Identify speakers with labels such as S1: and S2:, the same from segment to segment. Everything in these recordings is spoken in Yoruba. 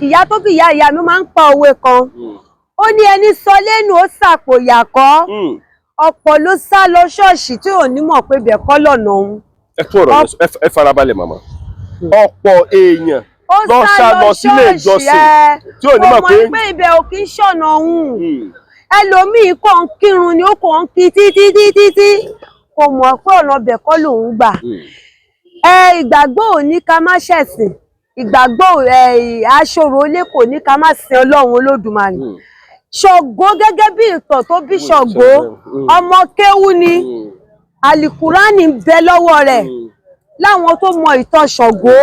S1: ìyá tó bí ìyá mi máa ń pa òwe kan ó ní ẹni sọ lẹ́nu ó sàpò yàkọ́ ọ̀pọ̀ ló sá lọ ṣọ́ọ̀ṣì tí ò ní mọ̀ pé ibẹ̀ kọ́ lọ́nà òun.
S2: ẹ tún ọ̀rọ̀ ẹ farabalẹ̀ màmá ọ̀pọ̀ èèyàn lọ sá lọ sílé ìjọsìn tí ò ní mọ̀ pé
S1: ibẹ̀ ò kí ń ṣọ̀nà òun ẹlòmíì kàn ń kírun ni ó kàn ń kí títí kò mọ̀ pé ọ̀nà ibẹ̀ kọ́ lòun gbà. Ìgbàgbọ́ ò ní ká má ṣẹ̀sìn ìgbàgbọ́ aṣòro ilé kò ní ká má sin Ọlọ́run Olódùmarè. Ṣàngó gẹ́gẹ́ bí ìtàn tó bí Ṣàngó ọmọ kéwú ni Àlìkùránì ń bẹ lọ́wọ́ rẹ̀ láwọn tó mọ ìtàn Ṣàngó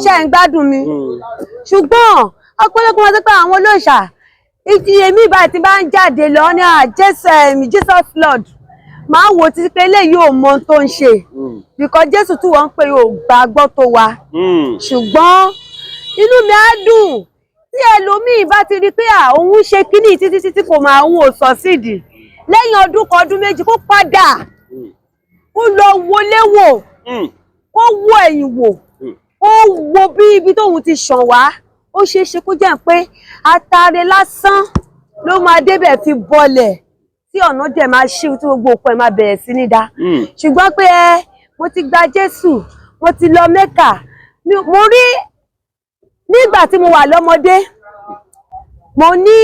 S1: ṣe ń gbádùn mi ṣùgbọ́n ọ̀pọ̀lọpọ̀ wọn tó pé àwọn olóòṣà ìdí èmi ìbá ti bá ń jáde lọ ní Jesus Lord máa wò títí pé eléyìí ò mọ tó ń ṣe because Jésù tí wọ́n ń pè yóò gbàgbọ́ tó wa ṣùgbọ́n inú mi á dùn tí ẹlòmíì bá ti rí pé òun ṣe kíní títí kò máa òun ò sọ̀sídìí lẹ́yìn ọdún kan ọdún méjì kó padà kó lọ wọlé wò kó wo ẹ̀yìn wò ó wo bí ibi tóun ti ṣàn wá ó ṣeé ṣe kó jẹ́ pé atare lásán ló máa débẹ̀ fi bọlẹ̀ tí ọ̀nà dẹ̀ máa ṣí tí gbogbo òpó ẹ̀ máa bẹ̀rẹ̀ sí ní dá ṣùgbọ́n pé mo ti gba Jésù mo ti lọ Mẹ́kà mo rí nígbà tí mo wà lọ́mọdé mo ní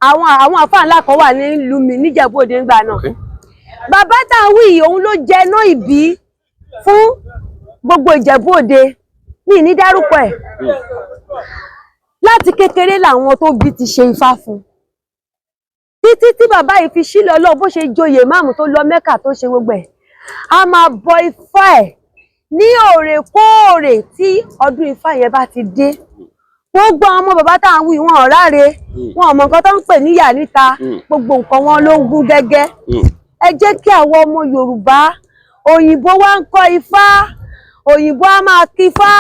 S1: àwọn àfáà ńlá kan wà nílùú mi níjẹ̀bú Òde nígbà náà bàbá tá a wí òun ló jẹ iná ìbí fún gbogbo Ìjẹ̀bú Òde ní ní dárúkọ ẹ̀ láti kékeré làwọn tó bí ti ṣe ifá fún títí tí bàbá yìí fi sílẹ̀ Ọlọ́run bó ṣe joyè máàmù tó lọ Mẹ́kà tó ṣe gbogbo ẹ̀ a máa bọ ifá ẹ̀ ní òrèkóòrè tí ọdún ifá yẹn bá ti dé gbogbo ọmọ bàbá tá à ń wí wọn ọ̀ráre wọn ọmọ nǹkan tó ń pè níyà níta gbogbo nǹkan wọn ló ń gún gẹ́gẹ́ ẹ jẹ́ kí àwọn ọmọ Yorùbá òyìnbó wá ń kọ́ ifá òyìnbó á máa kífá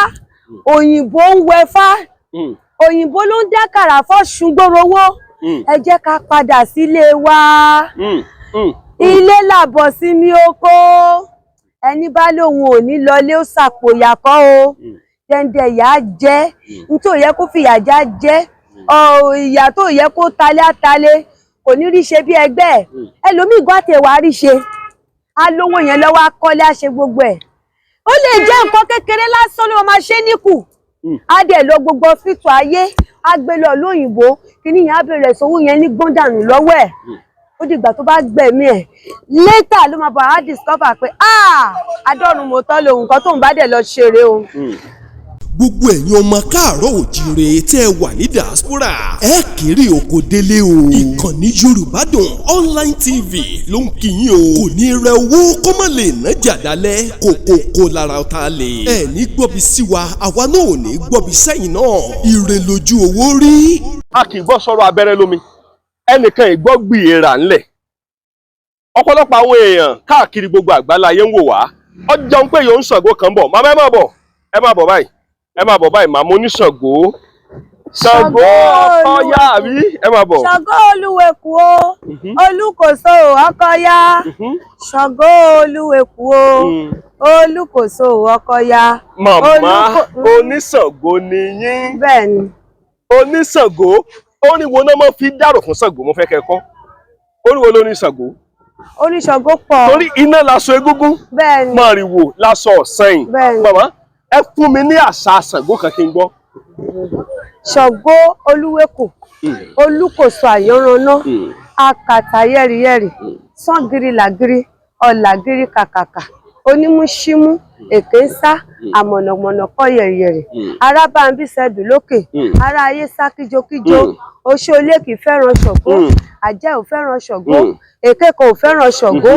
S1: òyìnbó ń wẹfá òyìnbó ló ń dákàrà fọ́ṣùn gbórówó ẹ jẹ́ ká padà sílé wa ilé làbọ̀ sí mi oko ẹni bá lóun ò ní lọlé ó sàpò yàkọ́ o dẹ́ndẹ́ ìyá jẹ́ nítorí yẹ kó fìyà já jẹ́ ìyà tó yẹ kó talé àtalé kò ní rí ṣe bí ẹgbẹ́ ẹ̀ ẹlòmíì gbọ́ àtẹ̀wá rí ṣe á lówó yẹn lọ́wọ́ akọ́lé á ṣe gbogbo ẹ̀ ó lè jẹ́ nǹkan kékeré lásán ló máa ṣe níkù á dẹ̀ lọ gbogbo fìtò ayé á gbé lọ lóyìnbó kíní yẹn á bẹ̀rẹ̀ sówó yẹn ní gbọ́ndànù lọ́wọ́ ẹ̀ ó dìgbà tó bá gbẹ̀mí ẹ̀ létà ló máa bọ̀ á discover pé adọ́run mo tọ́ lòun nǹkan tóun bá dẹ̀ lọ ṣeré o.
S3: gbogbo ẹ̀yin ọmọ káàárọ̀ òjíire tẹ́ ẹ wà ní diaspora ẹ kéré oko délé o. ìkànnì Yorùbá Dùn Online TV ló ń kí yín o. kò ní rẹ owó kó má lè ná jàdálẹ̀ kókókó lára ọ̀tá lè. ẹ ní gbọ́bi sí wa àwa náà ò ní gbọ́bi sẹ́yìn náà. ire lójú owó rí.
S2: a kì í gbọ́ sọ̀rọ̀ abẹ́rẹ́ lómi ẹnìkan ìgbọ́ gbìyèrà ńlẹ̀ ọ̀pọ̀lọpọ̀ àwọn èèyàn káàkiri gbogbo àgbáláyé ń wò wá ọjọ́ ń pè yóò ń Ṣàngó kan bọ̀ màmá ẹ má bọ̀ báyìí màmá oníṣàngó Ṣàngó Ọkọyà àbí ẹ má bọ̀.
S1: Ṣàngó Olúwẹ̀kú o Olúkòso Ọkọyà Ṣàngó Olúwẹ̀kú o Olúkòso Ọkọyà.
S2: màmá oníṣàngó ni yín.
S1: bẹ́ẹ̀ni.
S2: oníṣàngó orin wo náà máa fi dárò fún Ṣàngó mo fẹ́ kẹ́kọ́ orin wo ló ní Ṣàngó.
S1: Oníṣàngó pọ̀.
S2: torí iná laṣọ egúngún.
S1: bẹ́ẹ̀ni.
S2: màrìwò laṣọ ọ̀sẹ̀yìn.
S1: bẹ́ẹ̀ni.
S2: màmá ẹ fún mi ní àṣà Ṣàngó kan kí n gbọ́.
S1: Ṣàngó Olúwẹ̀kú Olúkòso àyànraná akàtà yẹ́rìyẹ́rì sàngírí làgírí ọ̀làgírí kàkàkà onímúṣímú èké ń sá àmọ̀nàmọ̀nà kọ́ yẹ̀rìyẹ̀rì arábàmbí sẹ́dù lókè ará ayé sá kíjokíjo oṣó olékì fẹ́ràn Ṣàngó àjẹ́ ò fẹ́ràn Ṣàngó èké kò fẹ́ràn Ṣàngó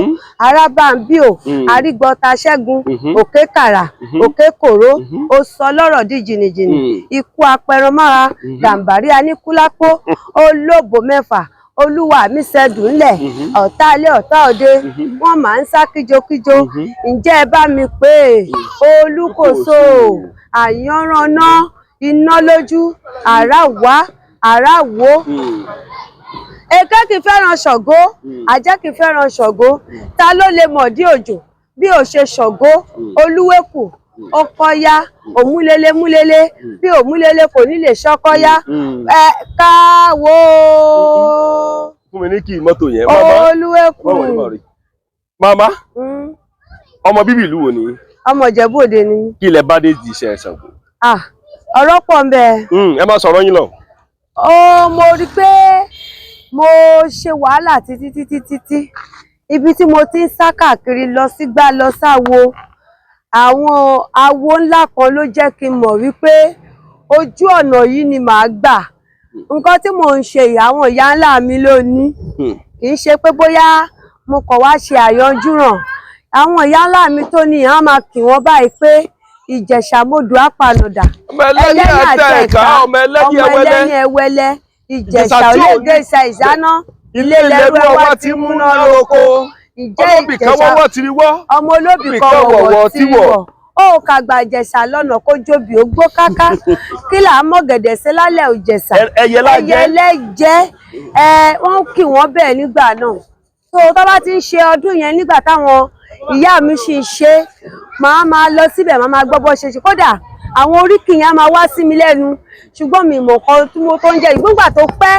S1: arábàmbí ò arígbọ́ta ṣẹ́gun òkè kàrà òkè kòró ó sọ lọ́rọ̀ dí jìnnìjìnnì ikú apẹranmára gàmbàrí aníkúlápó olóbò mẹ́fà olúwa mi sẹ́dù ńlẹ̀ ọ̀tá ilé ọ̀tá òde wọ́n máa ń sá kíjokíjo ǹjẹ́ ẹ bá mi pé Olúkòso àyànraná iná lójú àrá wá àrá wò èké kì í fẹ́ràn Ṣàngó àjẹ́ kì í fẹ́ràn Ṣàngó ta ló lè mọ̀ dí òjò bí ò ṣe Ṣàngó Olúwẹ̀kú ọkọya òmúlélé múlélé bí òmúlélé kò ní lè ṣọkọya káwó.
S2: fún mi ní kí mọ́tò yẹn
S1: olúwẹ̀kùn.
S2: mama ọmọ bíbí ìlú wo ni?
S1: ọmọ Ìjẹ̀bú Òde ni.
S2: kí ilẹ̀ bá dé di iṣẹ́ Ṣàngó?
S1: ọ̀rọ̀ pọ̀ ń bẹ.
S2: ẹ máa sọ̀rọ̀ yín lọ.
S1: mo rí i pé mo ṣe wàhálà títí ibi tí mo ti ń sá káàkiri lọ sígbà lọ sáwo àwọn awo ńlá kan ló jẹ́ kí n mọ̀ wípé ojú ọ̀nà yìí ni màá gbà. nǹkan tí mò ń ṣe àwọn ìyá ńlá mi lónìí kì í ṣe pé bóyá mo kàn wá ṣe àyọjúràn. àwọn ìyá ńlá mi tó ní ìhàn máa kì wọ́n báyìí pé Ìjẹ̀ṣà mọ́dù àpànàdà
S2: ẹlẹ́ni àtẹ̀ká ọmọ ẹlẹ́ni
S1: ẹwẹ́lẹ́ Ìjẹ̀ṣà olédè ìṣà ìṣáná ilé lẹ́rú ẹwà tí múná lóko ìjẹ́ Ìjẹ̀ṣà ọmọ olóbì kan wọ̀wọ̀ tí wọ̀ ó kàgbà Ìjẹ̀ṣà lọ́nà kó jóbi ó gbó káká kí là á mọ̀ gẹ̀dẹ̀ sí lálẹ́ Ìjẹ̀ṣà ẹyẹ lẹ́jẹ́ wọ́n kì wọ́n bẹ́ẹ̀ nígbà náà. tó bá ti ń ṣe ọdún yẹn nígbà táwọn ìyá mi ṣì ń ṣe màá máa lọ síbẹ̀ màá máa gbọ́ bó ṣe ṣe kódà àwọn oríkì yẹn á máa wá sí mi lẹ́nu ṣùgbọ́n mi mọ̀ kan tí mo tó ń jẹ ìgbóngbà tó pẹ́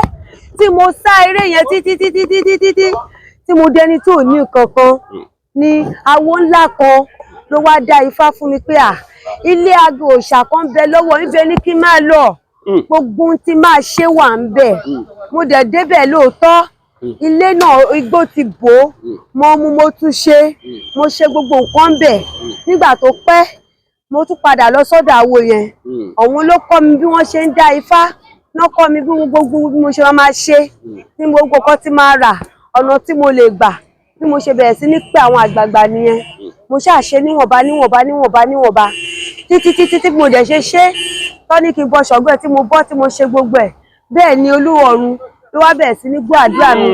S1: tí mo sá eré yẹn títí tí mo dẹni tí ò ní nǹkan kan ni awo ńlá kan ló wá dá ifá fún mi pé ilé aago òòṣà kan bẹ lọ́wọ́ níbẹ̀ ní kí n máa lọ gbogbo ohun tí máa ṣe wà ń bẹ̀ mo dẹ̀ débẹ̀ lóòótọ́ ilé náà igbó ti bò ó mo tún ṣe mo ṣe gbogbo nǹkan bẹ̀ nígbà tó pẹ́ mo tún padà lọ sọ́dọ̀ àwo yẹn òun ló kọ́ mi bí wọ́n ṣe ń dá ifá náà kọ́ mi bí gbogbo bí mo ṣe máa ṣe ní gbogbo kan tí máa rà ọ̀nà tí mo lè gbà bí mo ṣe bẹ̀rẹ̀ sí ní pé àwọn àgbààgbà nìyẹn mo ṣáà ṣe níwọ̀nba títí mo dẹ̀ ṣe tọ́ ní kí n bọ́ ṣọ̀gbọ́n tí mo bọ́ tí mo ṣe gbogbo ẹ̀ bẹ́ẹ̀ ni Olúọ̀run ló wá bẹ̀rẹ̀ sí ní gbọ́ àdúrà mi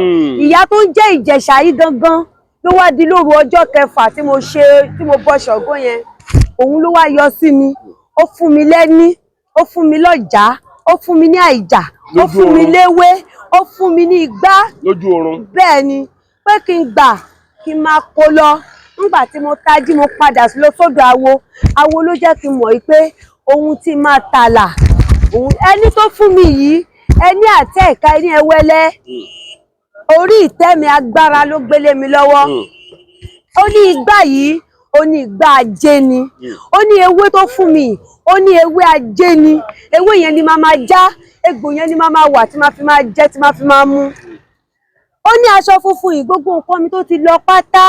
S1: ìyá tó ń jẹ́ Ìjẹ̀ṣà yìí gangan ló wá di lóru ọjọ́ kẹfà tí mo bọ́ ṣọ̀gbọ́n yẹn òun ló wá yọ sí mi ó fún mi lẹ́ní ó fún mi lọ́jà ó fún mi ní àìjà ó fún mi léwé ó fún mi ní igbá
S2: lójú oorun
S1: bẹ́ẹ̀ ni pé kí n gbà kí n máa kó lọ nígbà tí mo tají mo padà lọ sọ́dọ̀ awo ló jẹ́ kí n mọ̀ pé ohun tí máa tààlà ẹni tó fún mi yìí ẹni àtẹ ìka ẹni ẹwẹ́lẹ́ orí ìtẹ́ mi agbára ló gbélé mi lọ́wọ́ ó ní igbá yìí ó ní igbá ajé ni ó ní ewé tó fún mi ó ní ewé ajé ni ewé yẹn ni máa máa já egbò yẹn ni máa máa wà tí máa fi máa jẹ tí máa fi máa mú ó ní aṣọ funfun yìí gbogbo nǹkan mi tó ti lọ pátá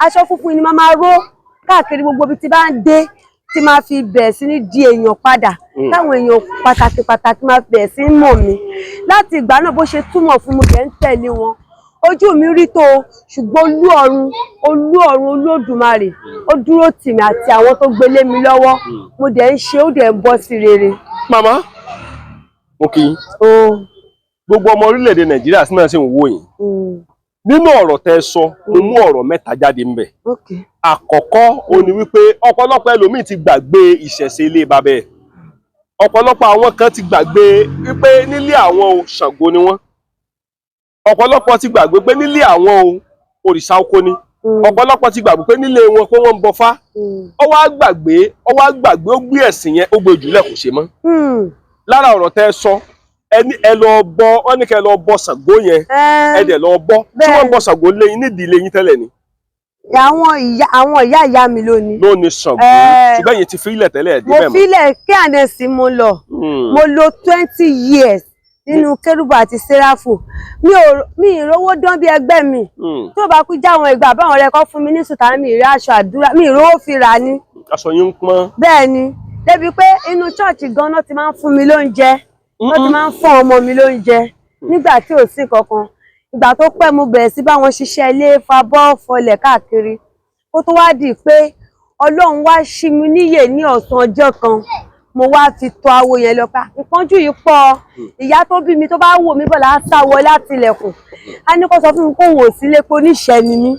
S1: aṣọ funfun yìí ni máa máa ró káàkiri gbogbo ibi tí bá ń dé tí máa fi bẹ̀rẹ̀ sí ní di èèyàn padà táwọn èèyàn pàtàkì máa bẹ̀rẹ̀ sí ní mọ̀ mí láti ìgbà náà bó ṣe túmọ̀ fún mi kẹ́ ń tẹ̀lé wọn ojú mi rí tó ṣùgbọ́n Olúọ̀run Olódùmarè ó dúró tì mí àti àwọn tó gbélé mi lọ́wọ́ mo dẹ̀ ń ṣe ó dẹ̀ ń bọ́ sí rere.
S2: màmá mo kì í gbogbo ọmọ orílẹ̀-èdè Nàìjíríà sí náà ṣe ń wò yín nínú ọ̀rọ̀ tẹ́ sọ mo mú ọ̀rọ̀ mẹ́ta jáde ńbẹ̀ àkọ́kọ́ ó ní wípé ọ̀pọ̀lọpọ̀ ẹlòmíì ti gbàgbé ìṣẹ̀ṣe ilé bàbá ẹ̀ ọ̀pọ̀lọpọ̀ àwọn kan ti gbàgbé wípé nílé àwọn o Ṣàngó ni wọ́n ọ̀pọ̀lọpọ̀ ti gbàgbé pé nílé àwọn o òrìṣà oko ni ọ̀pọ̀lọpọ̀ ti gbàgbé pé nílé wọn pé wọ́n ń bọfá ó wá gbàgbé ó gbé ẹ̀sìn yẹn ó gbé jùlẹ̀ kò ṣe mọ́ lára ọ̀rọ̀ tẹ́ sọ ẹ lọ bọ wọn ní kẹ́ lọ bọ Ṣàngó yẹn ẹ dẹ̀ lọ bọ tí wọ́n ń bọ Ṣàngó lẹ́yìn nídìí lẹ́yìn tẹ́lẹ̀ ni.
S1: àwọn ìyá mi lónìí.
S2: ló ní Ṣàngó ṣùgbọ́n yẹn ti filẹ̀ tẹ́lẹ̀ ẹ̀dí bẹ́ẹ̀ mọ́.
S1: mo filẹ̀ kí ànẹ́sì mo lọ mo lò 20 years nínú kérúbù àti séráfù mi ìrówó dán bí ẹgbẹ́ mi tó bá kú jáwọn ìgbà báwọn ọ̀rẹ́ kan fún mi ní sùtánì mi ìrí aṣọ àdúrà mi ìrówó fi rà ní.
S2: aṣọ yín ń pọ́n.
S1: bẹ́ẹ̀ ni débi pé inú ṣọ́ọ̀ṣì gan-an ti máa ń fún mi lóúnjẹ wọ́n ti máa ń fún ọmọ mi lóúnjẹ nígbà tí ò sí kankan ìgbà tó pẹ́ mo bẹ̀rẹ̀ sí bá wọn ṣiṣẹ́ ilé fabọ́ fọlẹ̀ káàkiri ó tó wá di pé Ọlọ́run wá ṣí mi níyè ní ọ̀sán ọjọ́ kan mo wá fi tọ awo yẹn lọ pa ìpọ́njú yìí pọ̀ ìyá tó bí mi tó bá wò mí bọ̀ láti wọ láti ilẹ̀kùn á ní kó sọ fún mi kó wò sí lépo níṣẹ́ ni mí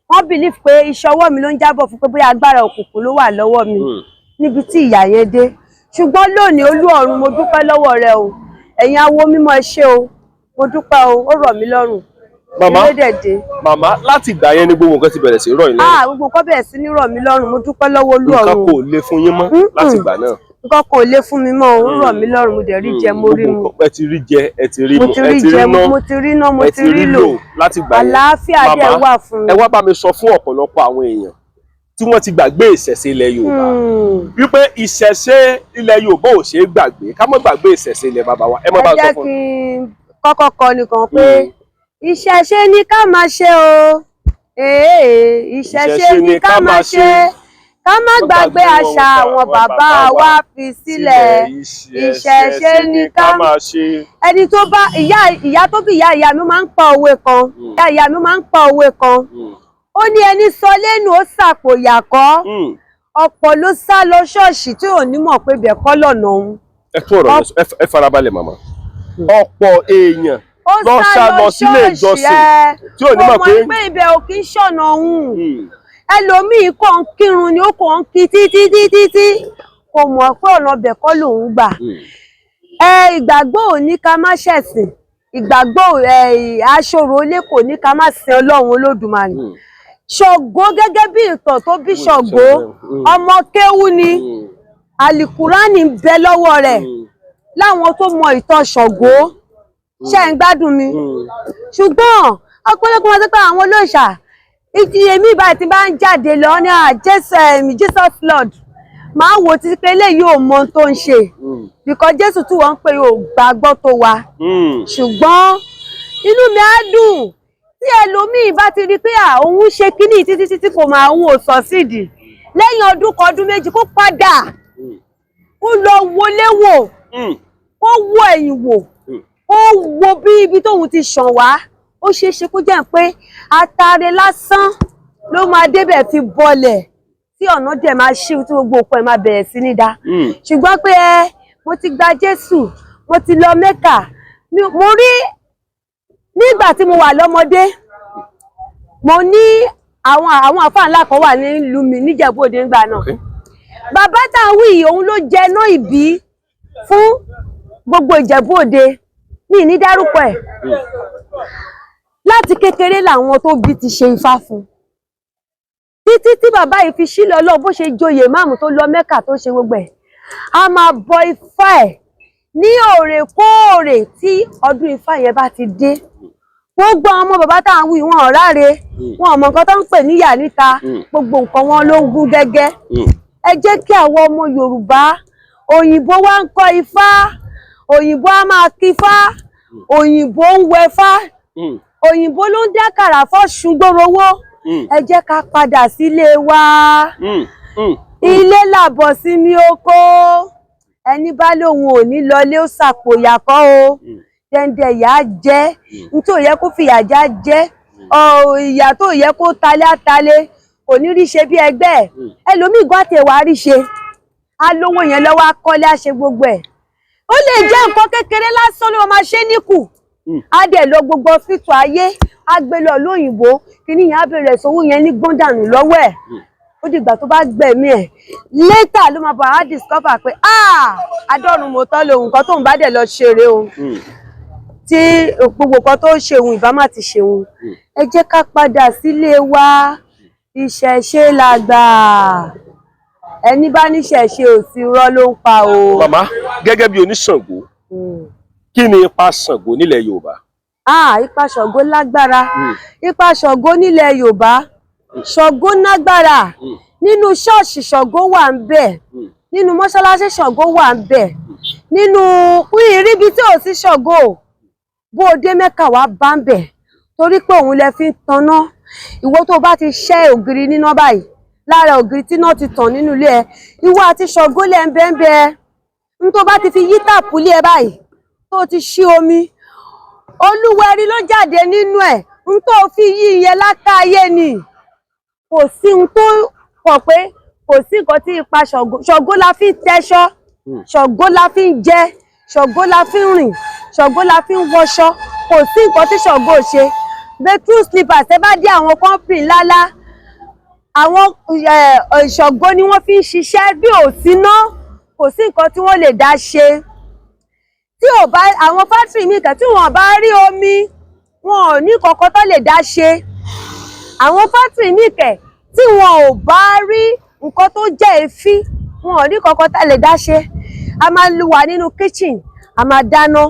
S1: wọ́n bìlíf pé iṣẹ́ ọwọ́ mi ló ń jábọ̀ fún pé bóyá agbára òkùnkùn ló wà lọ́wọ́ mi níbi tí ìyà yẹn dé ṣùgbọ́n lónìí Olúọ̀run mo dúpẹ́ lọ́wọ́ rẹ o ẹ̀yin awo mímọ́ ẹ ṣé o mo dúpẹ́ o ó rọ̀ mí lọ́rùn.
S2: màmá láti ìgbà yẹn ni gbogbo nǹkan ti bẹ̀rẹ̀ sí rọ̀ yín lọ́rùn.
S1: Gbogbo nǹkan bẹ̀rẹ̀ sí ní rọ̀ mí lọ́rùn, mo dúpẹ́ lọ́wọ́ Olú ọ̀run.
S2: Nǹkan kò le fún yín mọ́ láti ìgbà náà.
S1: Nǹkan kò le fún mi mọ́, ó rọ̀ mí lọ́rùn, mo dẹ̀ rí jẹ, mo rí mu.
S2: Ẹ ti rí jẹ, ẹ ti rí mu,
S1: mo ti rí jẹ, mo ti rí ná, mo ti rí lò
S2: láti ìgbà yẹn.
S1: Àlàáfíà dẹ̀ wà fún mi.
S2: Ẹ wá bá mi sọ fún ọ̀pọ̀lọpọ̀ àwọn èèyàn tí wọ́n ti gbàgbé ìṣẹ̀ṣe ilẹ̀ Yorùbá wípé ìṣẹ̀ṣe ilẹ̀ Yorùbá ò ṣeé gbàgbé, ká má gbàgbé ìṣẹ̀ṣe ilẹ̀ bàbá wa. Ẹ má bá sọ fún mi.
S1: Ẹ jẹ́ kí n kọ́kọ́ kọ nìkan pé ìṣẹ̀ṣe ni ká máa ṣe o, ìṣẹ̀ṣe ni ká máa ṣe, ká má gbàgbé àṣà àwọn bàbá wa fi sílẹ̀, ìṣẹ̀ṣe ni ká máa ṣe. Ẹni tó bá ìyá tó bí ìyá mi máa ń pa òwe kan, ìyá mi máa ń pa òwe kan, ó ní ẹni sọ lẹ́nu ó ṣàpòyà kọ́, ọ̀pọ̀ ló sá lọ ṣọ́ọ̀ṣì tí ò ní mọ̀ pé bẹ̀ kọ́ lọ́nà òun.
S2: Ẹ tún ọ̀rọ̀ ẹ farabalẹ̀ màmá. Ọ̀pọ̀ èèyàn lọ sá lọ sílé ìjọsìn tí ò ní mọ̀ pé
S1: ibẹ̀ ò kí ń ṣọ̀nà òun. Ẹlòmíì kàn ń kírun ni ó kàn ń kí títí kò mọ̀ pé ọ̀nà bẹ̀ kọ́ lòun gbà. Ìgbàgbọ́ ò ní ká má ṣẹ̀sìn, ìgbàgbọ́ aṣòro ilé kò ní ká má sin Ọlọ́run Olódùmarè. Ṣàngó gẹ́gẹ́ bí ìtàn tó bí Ṣàngó, ọmọ kéwú ni, Àlìkùránì ń bẹ lọ́wọ́ rẹ̀ láwọn tó mọ ìtàn Ṣàngó. Ṣé ń gbádùn mi? Ṣùgbọ́n ọ̀pọ̀lọpọ̀ wọn pé àwọn olóòṣà èmi báyìí tí bá ń jáde lọ ní Jesus Lord, máa wò títí pé eléyìí ò mọ tó ń ṣe because Jésù tí wọ́n ń pè yóò gbàgbọ́ tó wa. Ṣùgbọ́n inú mi á dùn tí ẹlòmíì bá ti rí pé òun ṣe kíní títí kò máa òun ò sọ̀sídìí lẹ́yìn ọdún kan ọdún méjì kó padà kó lọ wọlé wò, kó wo ẹ̀yìn wò, kó wo bí ibi tóun ti ṣàn wá. Ó ṣeé ṣe kó jẹ́ pé atare lásán ló máa débẹ̀ fi bọlẹ̀ tí ọ̀nà dẹ̀ máa ṣí tí gbogbo òpó ẹ̀ máa bẹ̀rẹ̀ sí ní dá. Ṣùgbọ́n pé mo ti gba Jésù, mo ti lọ Mẹ́kà, mo rí nígbà tí mo wà lọ́mọdé, mo ní àwọn àfáà ńlá kan wà nílùú mi níjẹ̀bú Òde ńgbà náà. Bàbá tá a wí yìí òun ló jẹ iná ìbí fún gbogbo Ìjẹ̀bú Òde, mi ní dárúkọ ẹ̀. Láti kékeré làwọn tó bí ti ṣe Ifá fún. Títí tí bàbá yìí fi sílẹ̀ Ọlọ́run bó ṣe joyè máàmù tó lọ Mẹ́kà tó ṣe gbogbo ẹ̀. A máa bọ Ifá ẹ̀ ní òrèkóòrè tí ọdún Ifá yẹn bá ti dé. Gbogbo àwọn ọmọ bàbá tá à ń wí wọn ò ráre, wọn ò mọ nǹkan tó ń pè níyà níta, gbogbo nǹkan wọn ló ń gún gẹ́gẹ́. Ẹ jẹ́ kí àwọn ọmọ Yorùbá, òyìnbó wá ń kọ́ Ifá, òyìnbó á máa kífá, òyìnbó ń wẹfá, òyìnbó ló ń dákàrà fọ́ṣun gbórówó. Ẹ jẹ́ ká padà sílé wa. Ilé làbọ̀ sí mi oko, ẹni bá lóun ò ní lọlé ó ṣàpòyà kọ́ o. Dẹ́ndẹ́ ìyá jẹ́, nítorí yẹ kó fìyà já jẹ́, ìyà tó yẹ kó talé àtalé, kò ní rí ṣe bí ẹgbẹ́ ẹ̀. Ẹlòmíì gan àtẹ̀wà rí ṣe, á lówó yẹn lọ́wọ́ á kọ́lé á ṣe gbogbo ẹ̀. Ó lè jẹ́ nǹkan kékeré lásán ló máa ṣe níkù. Á dẹ̀ lọ gbogbo ọ̀fíìsì ayé, á gbé lọ lóyìnbó, kíní yẹn á bẹ̀rẹ̀ sówó yẹn ní gbọ́ndànù lọ́wọ́ ẹ̀. Ó dìgbà tó bá gbẹ̀mí ẹ̀. Later ló máa bọ̀ á discover pé adọ́run mo tọ́ lòun nǹkan tóun bá dẹ̀ lọ ṣeré o. Tí gbogbo nǹkan tó ṣe òun ìbá má ti ṣe òun. Ẹ jẹ́ ká padà sílé wa, ìṣẹ̀ṣe làgbà. Ẹni bá níṣẹ̀ṣe ò sí irọ́ ló ń pa o.
S2: Màmá gẹ́gẹ́ bí oníṣàngó, kí ni ipa Ṣàngó nílẹ̀ Yorùbá?
S1: Ipa Ṣàngó lágbára. Ipa Ṣàngó nílẹ̀ Yorùbá, Ṣàngó lágbára. Nínú ṣọ́ọ̀ṣì Ṣàngó wà ń bẹ̀, nínú mọ́ṣáláṣí Ṣàngó wà ń bẹ̀, nínú ìríbi tí ò sí Ṣàngó bó o dé Mẹ́kà wá bá ń bẹ̀, torí pé òun lẹ fi ń tanná. Ìwọ tó bá ti ṣẹ́ ògiri níná báyìí, lára ògiri tí náà ti tàn nínú ilé ẹ, ìwọ àti Ṣàngó lẹ ń bẹ́ẹ̀ bẹ́ẹ̀. N tó bá ti fi yí tàpù ilé ẹ báyìí tó ti ṣí omi, Olúwẹ̀rí ló jáde nínú ẹ̀. N tó fi yí ìyẹn lákàáyé ni. Kò sí n tó pọ̀ pé kò sí nǹkan tí ipa Ṣàngó la fi ń tẹ́ṣọ́, Ṣàngó la fi ń jẹ, Ṣàngó la fi ń rìn, Ṣàngó la fi ń wọṣọ. Kò sí nǹkan tí Ṣàngó ṣe. True slippers ẹ bá dé àwọn kọ́ńpì ńláńlá, àwọn Ṣàngó ni wọ́n fi ń ṣiṣẹ́. Bí ò sí ná, kò sí nǹkan tí wọ́n lè dá ṣe. Tí ò bá àwọn fátìrì mi kẹ̀ tí wọ́n bá rí omi wọn ò ní kankan tó lè dá ṣe. Àwọn fátìrì nìkẹ́ tí wọn ò bá rí nǹkan tó jẹ́ èéfín, wọn ò ní kankan tó lè dá ṣe. A máa wà nínú kitchen, a máa dáná.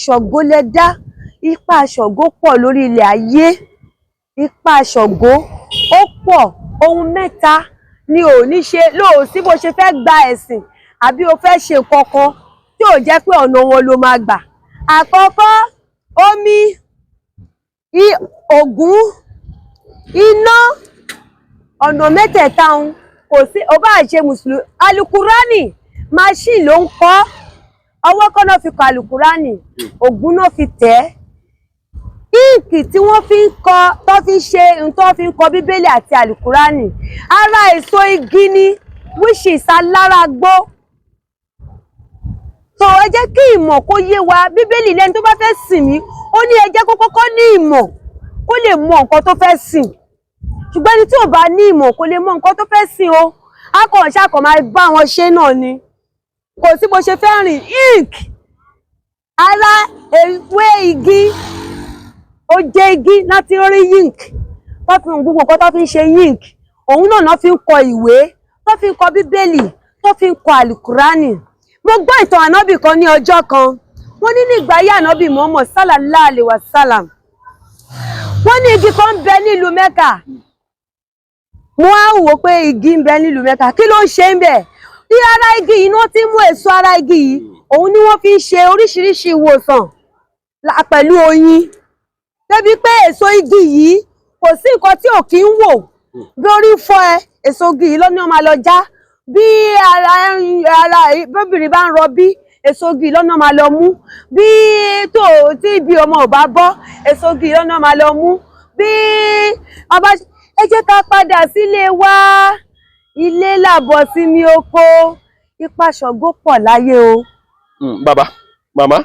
S1: Ṣàngó lè dá. Ipa Ṣàngó pọ̀ lórí ilẹ̀ ayé. Ipa Ṣàngó ó pọ̀. Ohun mẹ́ta ni ò ní ṣe lóòsí bó ṣe fẹ́ gba ẹ̀sìn àbí o fẹ́ ṣe nǹkan kan tí ò jẹ́ pé ọ̀nà wọn ló máa gbà. Àkọ́kọ́, omi, ògún, iná, ọ̀nà mẹ́tẹ̀ẹ̀ta òun kò sí. Ó bá ṣe mùsùlùmí, alukurani machine ló ń kọ́. Ọwọ́ kan náà fi kọ alukurani, ògún náà fi tẹ̀. Íǹkì tí wọ́n fi ń kọ, tó fi ṣe nǹkan fi ń kọ bíbélì àti alukurani, ara èso igi ni, which is alárágbó. So ẹ jẹ́ kí ìmọ̀ kó yé wa. Bíbélì lẹ́ni tó bá fẹ́ sìn mí, ó ní ẹ jẹ́ kó kọ́kọ́ ní ìmọ̀ kó lè mọ nǹkan tó fẹ́ sìn. Ṣùgbọ́n ẹni tí ò bá ní ìmọ̀ kó lè mọ nǹkan tó fẹ́ sìn o. Ṣàkàn máa bá wọn ṣe náà ni. Kò sí bó ṣe fẹ́ rìn. Ink, ara ewé igi, ó jẹ́ igi láti rí ink. Tó fi hàn gbogbo nǹkan tó fi ń ṣe ink. Òun náà fi ń kọ ìwé, tó fi ń kọ bíbélì, tó fi ń kọ alukurani. Mo gbọ́ ìtàn ànábì kan ní ọjọ́ kan. Wọ́n ní nígbà ayé ànábì Muhammad sallallahu alaihi wasallam. Wọ́n ní igi kan ń bẹ nílùú Mẹ́kà. Mo wá wò pé igi ń bẹ nílùú Mẹ́kà. Kí ló ń ṣe ń bẹ̀? Ní ara igi yìí ni wọ́n ti mú èso ara igi yìí. Òun ni wọ́n fi ń ṣe oríṣiríṣi ìwòsàn pẹ̀lú oyin. Débi pé èso igi yìí kò sí nǹkan tí ò kí ń wò. Bí orí fọ́ ẹ, èso igi yìí ló ní wọ́n máa lọ já. Bí bóbìnrin bá ń rọbí, èso igi lọ́nà máa lọ mú. Bí tí ibi ọmọ ò bá bọ́, èso igi lọ́nà máa lọ mú. Bí ọba, ẹ jẹ́ ká padà sílé wa. Ilé làbọ̀ sí mi oko. Ipa Ṣàngó pọ̀ láyé o.
S2: Bàbá, màmá,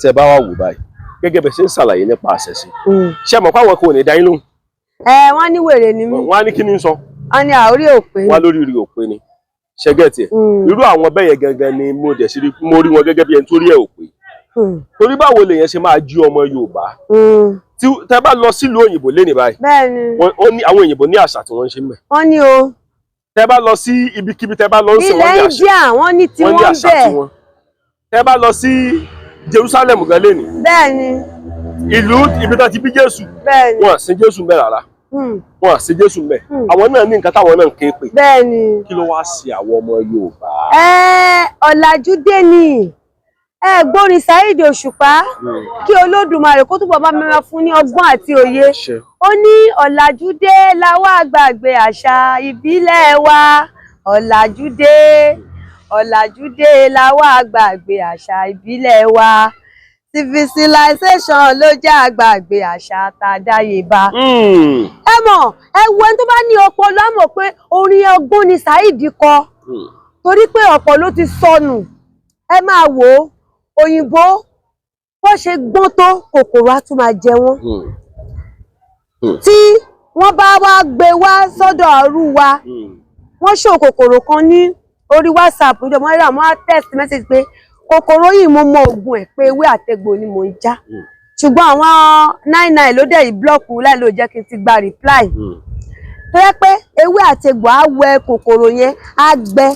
S2: tẹ́ bá wá wò báyìí gẹ́gẹ́ bẹ́ẹ̀ ṣe ń ṣàlàyé nípa àṣẹ̀ṣe. Ṣé mọ̀ pé àwọn kan ò ní dá yín lóhùn?
S1: Wọ́n ní wèrè ni mí.
S2: Wọ́n á ní kí ni sọ?
S1: Wọ́n ní àórí òpè.
S2: Wọ́n lórí rí òpè ni. Ṣẹ́gẹ̀tì ẹ̀. Irú àwọn bẹ́yẹn gangan ni mo rí wọn gẹ́gẹ́ bí ẹni tó rí ẹ̀ òpè. Torí báwo lèèyàn ṣe máa jí ọmọ Yorùbá? Tí tẹ́ bá lọ sílùú òyìnbó lénìí báyìí.
S1: Bẹ́ẹ̀ni.
S2: Wọ́n ní àwọn òyìnbó ní àṣà tí wọ́n ń ṣe mẹ́.
S1: Wọ́n ní o.
S2: Tẹ́ bá lọ sí ibikíbi tẹ́ bá lọ ń sìn wọ́n ní àṣà.
S1: Ilẹ̀ India wọ́n ní tí wọ́n bẹ̀.
S2: Tẹ́ bá lọ sí Jerusalem gan lénìí.
S1: Bẹ́ẹ̀ni.
S2: Ìlú ibi tó ti bí Jésù. Bẹ́ẹ̀ni. Wọ́n sin Jésù ńbẹ̀ rárá. Wọ́n sin Jésù ńbẹ̀. Àwọn náà ní nǹkan táwọn náà ń ké pè.
S1: Bẹ́ẹ̀ni.
S2: Kí ló wá sí àwọn ọmọ Yorùbá?
S1: Ọ̀làjú dé ni. Gbórin Saheed Òṣùpá kí Olódùmarè kó túbọ̀ bá mẹ́ra fún ní ọgbọ́n àti òye. Ó ní ọ̀làjú dé la wá gbàgbé àṣà ìbílẹ̀ wa. Ọ̀làjú dé la wá gbàgbé àṣà ìbílẹ̀ wa. Civilization ló jẹ́ àgbàgbé àṣà àtàdáyébá. Ẹ mọ̀, ẹ wo ẹni tó bá ní ọpọlọ á mọ̀ pé orin ọgbọ́n ni Saheed kọ. Torí pé ọ̀pọ̀ ló ti sọnù. Ẹ máa wò ó, òyìnbó bó ṣe gbọ́n tó kòkòrò á tún máa jẹ wọ́n. Tí wọ́n bá wá gbé wá sọ́dọ̀ ọ̀rú wa, wọ́n ṣò kòkòrò kan ní orí WhatsApp ìjọba wọn rà wọ́n á text message pé kòkòrò yìí mo mọ oògùn ẹ̀ pé ewé àtegbò ni mò ń já. Ṣùgbọ́n àwọn 99 ló dẹ̀ yìí blọ́ọ̀kù láì ló jẹ́ kí n ti gba reply. Tó yẹ pé ewé àtegbò á wẹ kòkòrò yẹn, á gbẹ,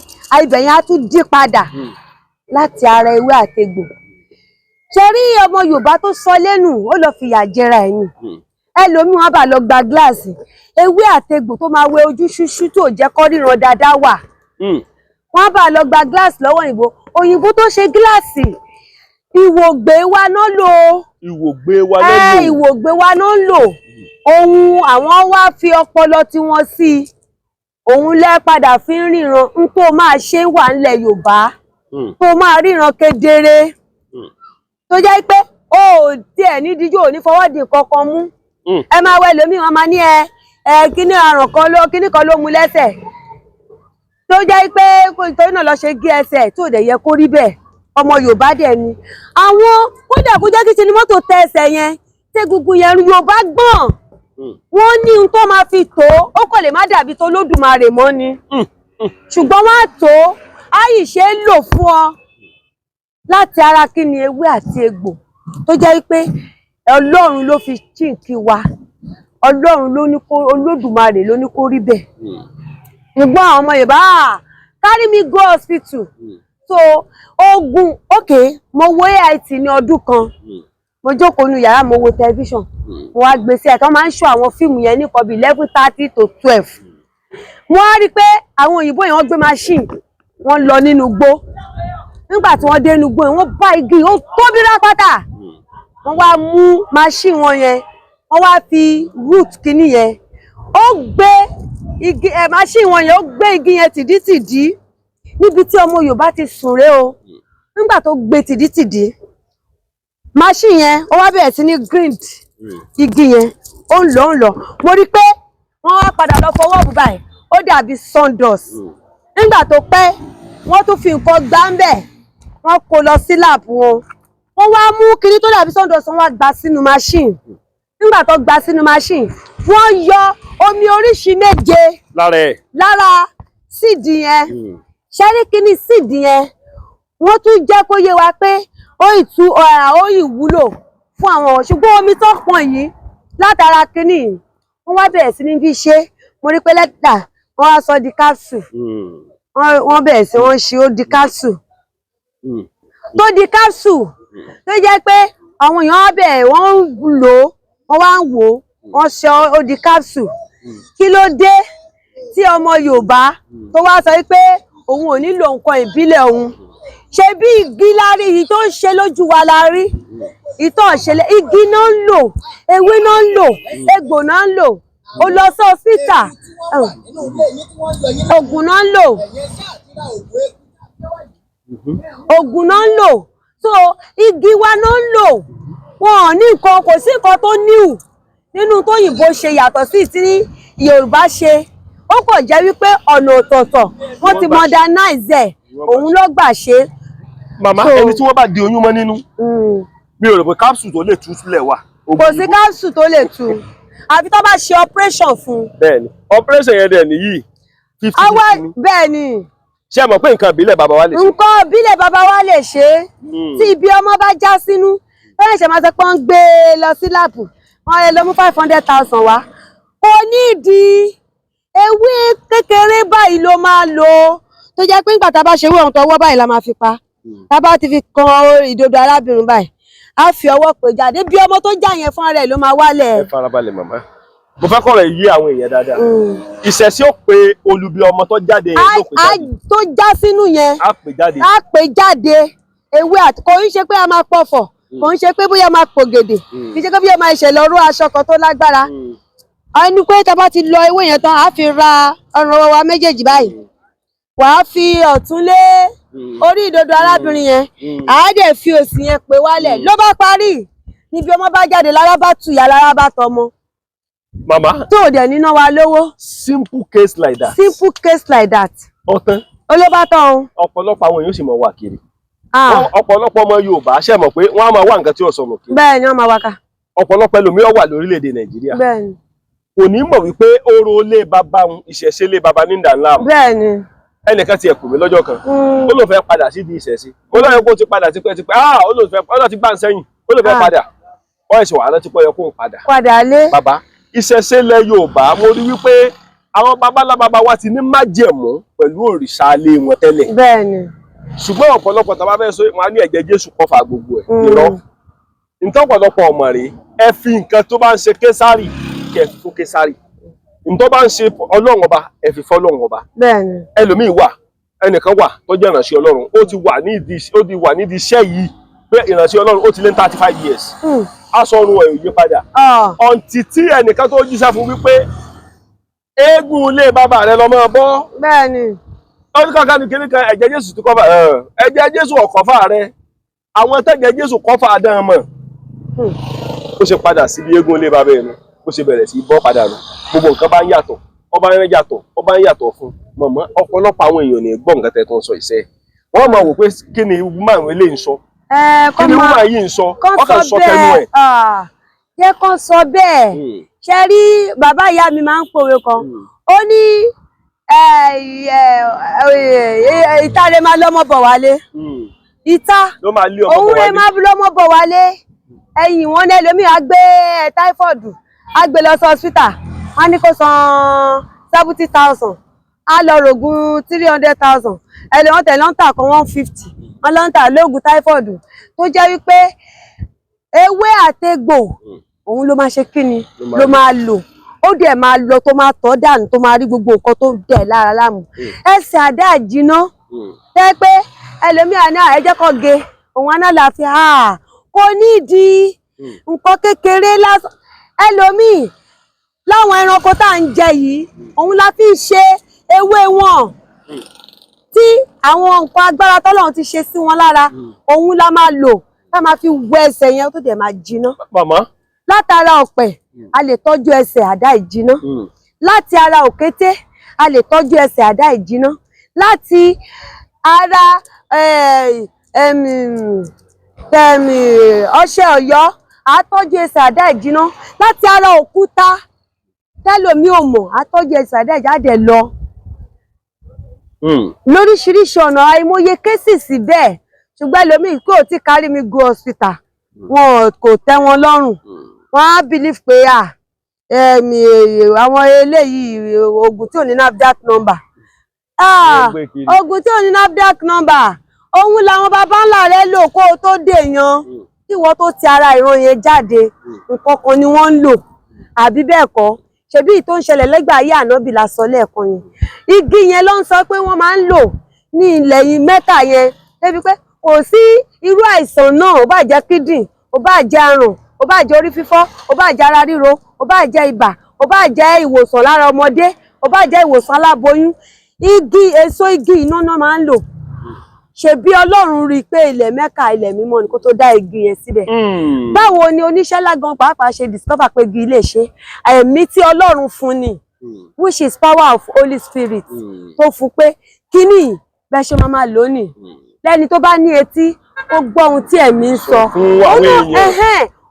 S1: ibẹ̀ yẹn á tún dí padà láti ara ewé àtegbò. Ṣé rí ọmọ Yorùbá tó sọ lẹ́nu ó lọ fìyà jẹra ẹ̀ ni. Ẹlòmíì wọn bá lọ gba gíláàsì, ewé àtegbò tó máa wẹ ojú ṣúṣú tó jẹ́ kó ríran dáadáa wà. Wọ́n bá lọ gba gíláàsì lọ́wọ́ òyìnbó tó ṣe gíláàsì, ìwògbé wa náà lò.
S2: Ìwògbé wa náà lò.
S1: Ìwògbé wa náà lò. Ohun àwọn wá fi ọpọlọ tí wọ́n sí. Òun lẹ́ padà fi ń ríran n tó máa ṣe wà nílẹ̀ Yorùbá. Tó máa ríran kedere. Tó jẹ́ pé ó tiẹ̀ ní díjú ò ní fọwọ́ dì kankan mú. Ẹ máa wẹ lómi wọn máa ní kíní àrùn kan ló mú lẹ́sẹ̀. Tó jẹ́ pé torí náà lọ ṣe gé ẹsẹ̀ tó dẹ̀ yẹ kó rí bẹ́ẹ̀. Ọmọ Yorùbá dẹ̀ ni. Àwọn kódà kó jẹ́ kí ṣe ni mọ́tò tẹ ẹsẹ̀ yẹn, tẹ́gungun yẹn Yorùbá gbọ̀n. Wọ́n ní ohun tó máa fi tó, ó kò lè má dàbí tó Olódùmarè mọ́ ni. Ṣùgbọ́n wọ́n á tó, áyì ṣe é lò fún ọ láti ara kíni ewé àti egbò. Tó jẹ́ pé Ọlọ́run ló fi chíǹkì wa Ọlọ́run ló ní kó Olódùmarè ló ní kó rí bẹ́ẹ̀ ṣùgbọ́n àwọn ọmọ Yorùbá carry me go hospital so ogun okay mo wo AIT ní ọdún kan mo jókòó nínú yàrá mo wo tẹlifíṣàn mo wá gbé sí ẹ̀ tó máa ń ṣọ́ àwọn fíìmù yẹn ní kọ́bí 11:30 to 12 mo wá rí pé àwọn òyìnbó yẹn wọ́n gbé machine wọ́n lọ nínú igbó nígbà tí wọ́n dé inú igbó yẹn wọ́n bá igi ó tóbi rápátá wọ́n wá mú machine wọn yẹn wọ́n wá fi root kíní yẹn ó gbé igi machine wọn yẹn ó gbé igi yẹn tìdítìdí níbi tí ọmọ Yorùbá ti sùn ré o nígbà tó gbé tìdítìdí machine yẹn ó wá bẹ̀rẹ̀ sí ní grind igi yẹn ó ń lọ mo rí pé wọ́n wá padà lọ fọwọ́ bù báyìí ó dàbí sawdust nígbà tó pẹ́ wọ́n tún fi nǹkan gbá ń bẹ̀ wọ́n kó lọ sí lab wọn wọ́n wá mú kinní tó dàbí sawdust wọ́n wá gbà sínú machine nígbà tó gbà sínú machine wọ́n yọ omi oríṣi 7 lára síìdì yẹn ṣẹ́rí kinní síìdì yẹn wọ́n tún jẹ́ kó yé wa pé ó ìwúlò fún àwọn ṣùgbọ́n omi tó pọ̀ yìí látara kinní wọ́n wá bẹ̀rẹ̀ sí ní fi ṣe mo rí pé lẹ́tà wọ́n wá sọ di capsule wọ́n bẹ̀rẹ̀ sí wọ́n ṣe ó di capsule tó di capsule tó jẹ́ pé àwọn èèyàn bẹ̀rẹ̀ wọ́n ń lò wọ́n wá ń wò wọ́n ṣe ó di capsule kí ló dé tí ọmọ Yorùbá tó wá sọ pé òun ò nílò nǹkan ìbílẹ̀ òun ṣe bí igi lárí yìí tó ń ṣe lójú wa la rí ìtọ́ ìṣẹ̀lẹ̀ igi náà ń lò ewé náà ń lò egbò náà ń lò ó lọ sí hospital ògùn náà ń lò ògùn náà ń lò so igi wa náà ń lò wọn ò ní nǹkan kò sí nǹkan tó níwù nínú tóyìnbó ṣe yàtọ̀ sí tí Yorùbá ṣe ó kò jẹ́ wípé ọ̀nà ọ̀tọ̀ọ̀tọ̀ wọ́n ti modernize ẹ̀ òun ló gbà ṣe.
S2: Màmá ẹni tí wọ́n bá di oyún mọ́ nínú mi ò rò pé capsule tó lè tú sílẹ̀ wà.
S1: Kò sí capsule tó lè tú àfi tó bá ṣe operation fún.
S2: Bẹ́ẹ̀ni operation yẹn dẹ̀ nìyí 50-50
S1: bẹ́ẹ̀ni.
S2: Ṣé ẹ mọ̀ pé nǹkan ìbílẹ̀ bàbá wa lè ṣe? Nǹkan
S1: ìbílẹ̀ bàbá wa lè ṣe tí ibi ọmọ bá já sínú lẹ́yìn ìṣẹ̀ máa sọ pé wọ́n ń gbé lọ sí láàbù wọ́n lè lọ mú 500,000 wá kò nídìí ewé kékeré báyìí ló máa lò tó jẹ́ pé nígbà tá a bá ṣe ewé ọ̀hún tó ọwọ́ báyìí la máa fi pa tá a bá ti fi kan ìdodo arábìnrin báyìí á fi ọwọ́ pè jáde bí ọmọ tó já yẹn fún ara ẹ̀ ló máa wálẹ̀.
S2: Ẹ farabalẹ̀ màmá mo fẹ́ kọ́rọ̀ yí àwọn èèyàn dáadáa ìṣẹ̀sí ó pe olubi ọmọ tó jáde
S1: tó já sínú yẹn á pè jáde ewé àti kò ń ṣe pé a máa pọ̀fọ̀ kò ń ṣe pé bóyá máa pògèdè kì í ṣe pé bóyá máa ṣẹlẹ̀ ọrú aṣọ kan tó lágbára ẹni pé tá a bá ti lọ ewé yẹn tán á fi ra ọrùn ọwọ́ wa méjèèjì báyìí wàá fi ọ̀tún lé orí ìdodo arábìnrin yẹn àá dẹ̀ fi òsì yẹn pè wálẹ̀ ló bá parí níbi ọmọ bá jáde lára bá tù yà lára bá tọmọ.
S2: Mama.
S1: Tó o dẹ̀ níná wa lówó.
S2: Simple case like that.
S1: Simple case like that.
S2: Ọ̀tán.
S1: Olóbátán.
S2: Ọ̀pọ̀lọpọ̀ àwọn èèyàn sì mọ̀ wà kiri. Ọ̀pọ̀lọpọ̀ ọmọ Yorùbá ṣe mọ̀ pé wọ́n á máa wá nǹkan tí ó sọnù kiri.
S1: Bẹ́ẹ̀ ni wọ́n máa wá ká.
S2: Ọ̀pọ̀lọpọ̀ ẹlòmíràn wà lórílẹ̀‐èdè Nàìjíríà.
S1: Bẹ́ẹ̀ ni.
S2: Kò ní mọ̀ wípé oró lé bàbá òun ìṣẹ̀ṣe lé bàbá ní ìdánlá.
S1: Bẹ́ẹ̀ ni.
S2: Ẹnìkan ti ẹ̀kú mi lọ́jọ́ kan. Ó lóun fẹ́ padà sí di ìṣẹ̀ṣe. Ó lọ́yẹ̀ kó ti padà tipẹ́tipẹ́. Ó lóun fẹ́ ọlọ́ ti gbà ń sẹ́yìn. Ó lóun fẹ́ padà. Wọ́n ẹ̀sìn wàhálà ti pọ̀ yẹ kó ń padà.
S1: Padà lé.
S2: Bàbá ìṣẹ̀ṣe lẹ Yorùbá mo rí wípé àwọn babalábàbá wa ti ní májẹ̀mú pẹ̀lú òrìṣà alé wọn tẹ́lẹ̀.
S1: Bẹ́ẹ̀ni.
S2: Ṣùgbọ́n ọ̀pọ̀lọpọ̀ tá bá fẹ́ sọ wọn á ní ẹ̀jẹ̀ Jésù kọfà gbogbo ẹ̀ irọ́. Nǹkan ọ̀pọ̀lọpọ̀ ọmọ rèé ẹ fi nǹkan tó bá ń ṣe késàrì kẹ́ fi fún késàrì. Nǹkan bá ń ṣe Ọlọ́run ọba ẹ fi fún Ọlọ́run ọba.
S1: Bẹ́ẹ̀ni.
S2: Ẹlòmíì wà ẹnìkan wà tó jẹ́ ìránṣẹ́ Ọlọ́run ó ti wà nídìí iṣẹ́ yìí pé ìránṣẹ́ Ọlọ́run ó ti lé 35 years. Aṣọ ọrùn ẹ̀ ò yí padà. Ọ̀ǹtì tí ẹnìkan tó jíṣẹ́ fún wípé eégún ilé bàbá rẹ lọ máa bọ́.
S1: Bẹ́ẹ̀ni.
S2: Ọdún kankan ní kíní kan ẹ̀jẹ̀ Jésù ti kọ́fà ẹ̀jẹ̀ Jésù ọ̀kọ́fà rẹ àwọn tẹ̀jẹ̀ Jésù kọ́fà dán mọ̀. Ó ṣe padà síbi eégún ilé bàbá ẹnu ó ṣe bẹ̀rẹ̀ sí bọ́ padà nù gbogbo nǹkan bá ń yàtọ̀ ọba ń yàtọ̀ ọba ń yàtọ̀ fún mọ̀mọ́ ọ̀pọ̀lọpọ̀ àwọn èèyàn ní gbọ́ nǹkan tẹ̀ tó ń sọ ìṣe wọ́n máa wò pé kí ni márùn eléyìí ń sọ kí ni woman yìí ń sọ ọkàn sọ tẹnu ẹ̀.
S1: Jẹ́ kán sọ bẹ́ẹ̀ ṣe rí bàbá ìyá mi máa ń pòwe kan ó ní ìta rẹ̀ máa lọ́mọ bọ̀ wálé ìta òun rẹ̀ máa lọ́mọ bọ̀ wálé ẹ̀yìn wọn ní ẹlòmíì á gbé táífọ̀dù á gbé lọ sí hospital wọ́n ní kó san 70,000 á lọ rògùn 300,000 ẹlòmíì tẹ̀ lọ́ńtà kan 150 wọ́n lọ́ńtà lóògùn táífọ̀dù tó jẹ́ wípé ewé àtegbò òun ló máa ṣe kíni ló máa lò ó dẹ̀ máa lọ tó máa tọ́ dànù tó máa rí gbogbo nǹkan tó dẹ̀ lára láàmú ẹsẹ̀ àdá jiná tẹ́ pé ẹlòmíì àná ẹ̀jẹ̀ kan ge òun àná làáfíà kò nídìí nǹkan kékeré lásán ẹlòmíì láwọn ẹranko tá à ń jẹ yìí òun la fi ṣe ewé wọn tí àwọn nǹkan agbára tọ́lọ́run ti ṣe sí wọn lára òun la máa lò tá máa fi wẹ ẹsẹ̀ yẹn tó dẹ̀ máa jiná.
S2: Màmá.
S1: Látara ọ̀pẹ a lè tọ́jú ẹsẹ̀ àdá ìjiná láti ara òkété a lè tọ́jú ẹsẹ̀ àdá ìjiná láti ara ọṣẹ Ọ̀yọ́ a tọ́jú ẹsẹ̀ àdá ìjiná láti ara òkúta tẹ́lòmí ò mọ̀ a tọ́jú ẹsẹ̀ àdá ìjáde lọ lóríṣiríṣi ọ̀nà àìmọye kéṣìṣì bẹ́ẹ̀ ṣùgbọ́n ẹlòmíì kò tí kárí mi go hospital wọn kò tẹ́ wọn lọ́rùn wọ́n á believe pé àwọn eléyìí oògùn tí ò ní NAFDAC number oògùn tí ò ní NAFDAC number òun làwọn bàbá ńlá rẹ lò kó o tó dèèyàn tí wọ́n tó ti ara ìran yẹn jáde nǹkan kan ni wọ́n ń lò àbí bẹ́ẹ̀ kọ́ ṣebí tó ń ṣẹlẹ̀ lẹ́gbàá ayé ànábì la sọ lẹ́ẹ̀kan yẹn igi yẹn ló ń sọ pé wọ́n máa ń lò ní ilẹ̀ yìí Mẹ́kà yẹn débi pé kò sí irú àìsàn náà ó bá jẹ́ kídìn ó bá jẹ́ àrùn ó bá jẹ́ orí fífọ́ ó bá jẹ́ ara ríro ó bá jẹ́ ibà ó bá jẹ́ ìwòsàn lára ọmọdé ó bá jẹ́ ìwòsàn aláboyún igi èso igi iná náà máa ń lò ṣebí Ọlọ́run rí i pé ilẹ̀ Mẹ́kà ilẹ̀ mímọ́ ni kó tó dá igi yẹn síbẹ̀ báwo ni oníṣẹ́ lágan pàápàá ṣe discover pé igi lè ṣe ẹ̀mí tí Ọlọ́run fún ni which is power of Holy Spirit tó fún pé kíní bẹ́ẹ̀ ṣe máa lò ní lẹ́ni tó bá ní etí ó gbọ́ ohun tí ẹ̀mí ń sọ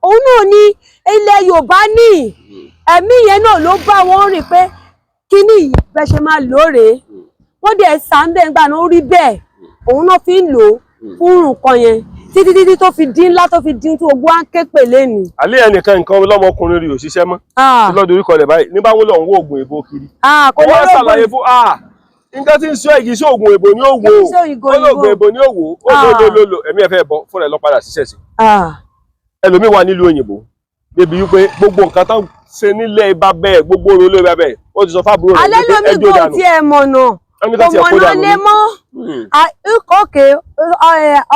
S1: òun náà ní ilẹ̀ Yorùbá ní ẹ̀mí yẹn náà ló bá wọn rí pé kíní yìí bẹ́ẹ̀ ṣe máa lò rèé wọ́n dẹ̀ sàmbẹ̀ ńgbà náà ó rí bẹ́ẹ̀ òun náà fi ń lò fún nǹkan yẹn títí tó fi dín ńlá tó fi dín tí ogun á ké pèlé ni.
S2: Alẹ́ ẹnìkan nǹkan lọ́mọkùnrin rí òṣìṣẹ́ mọ́ lọ́dọ̀ orí kọlẹ̀ báyìí ní báwọn lọ́n wó oògùn èbó kiri. Ó wá ṣàlàyé fún nǹkan tí ń sọ èyí sí oògùn èbó ní òwò olóògùn èbó ní òwò olólólò ẹ̀mí ẹ̀fẹ́ bọ́ fúnra ẹ̀ lọ padà ṣiṣẹ́ sí. Ẹlòmíì wà nílùú òyìnbó débi wípé gbogbo nǹkan tó ṣe nílẹ̀ ibà bẹ́ẹ̀ gbogbo oró ibà bẹ́ẹ̀ ó ti sọ fábúrò rẹ̀ pé ẹjọ́ dànù.
S1: Kò mọ̀nà lé mọ́ òkè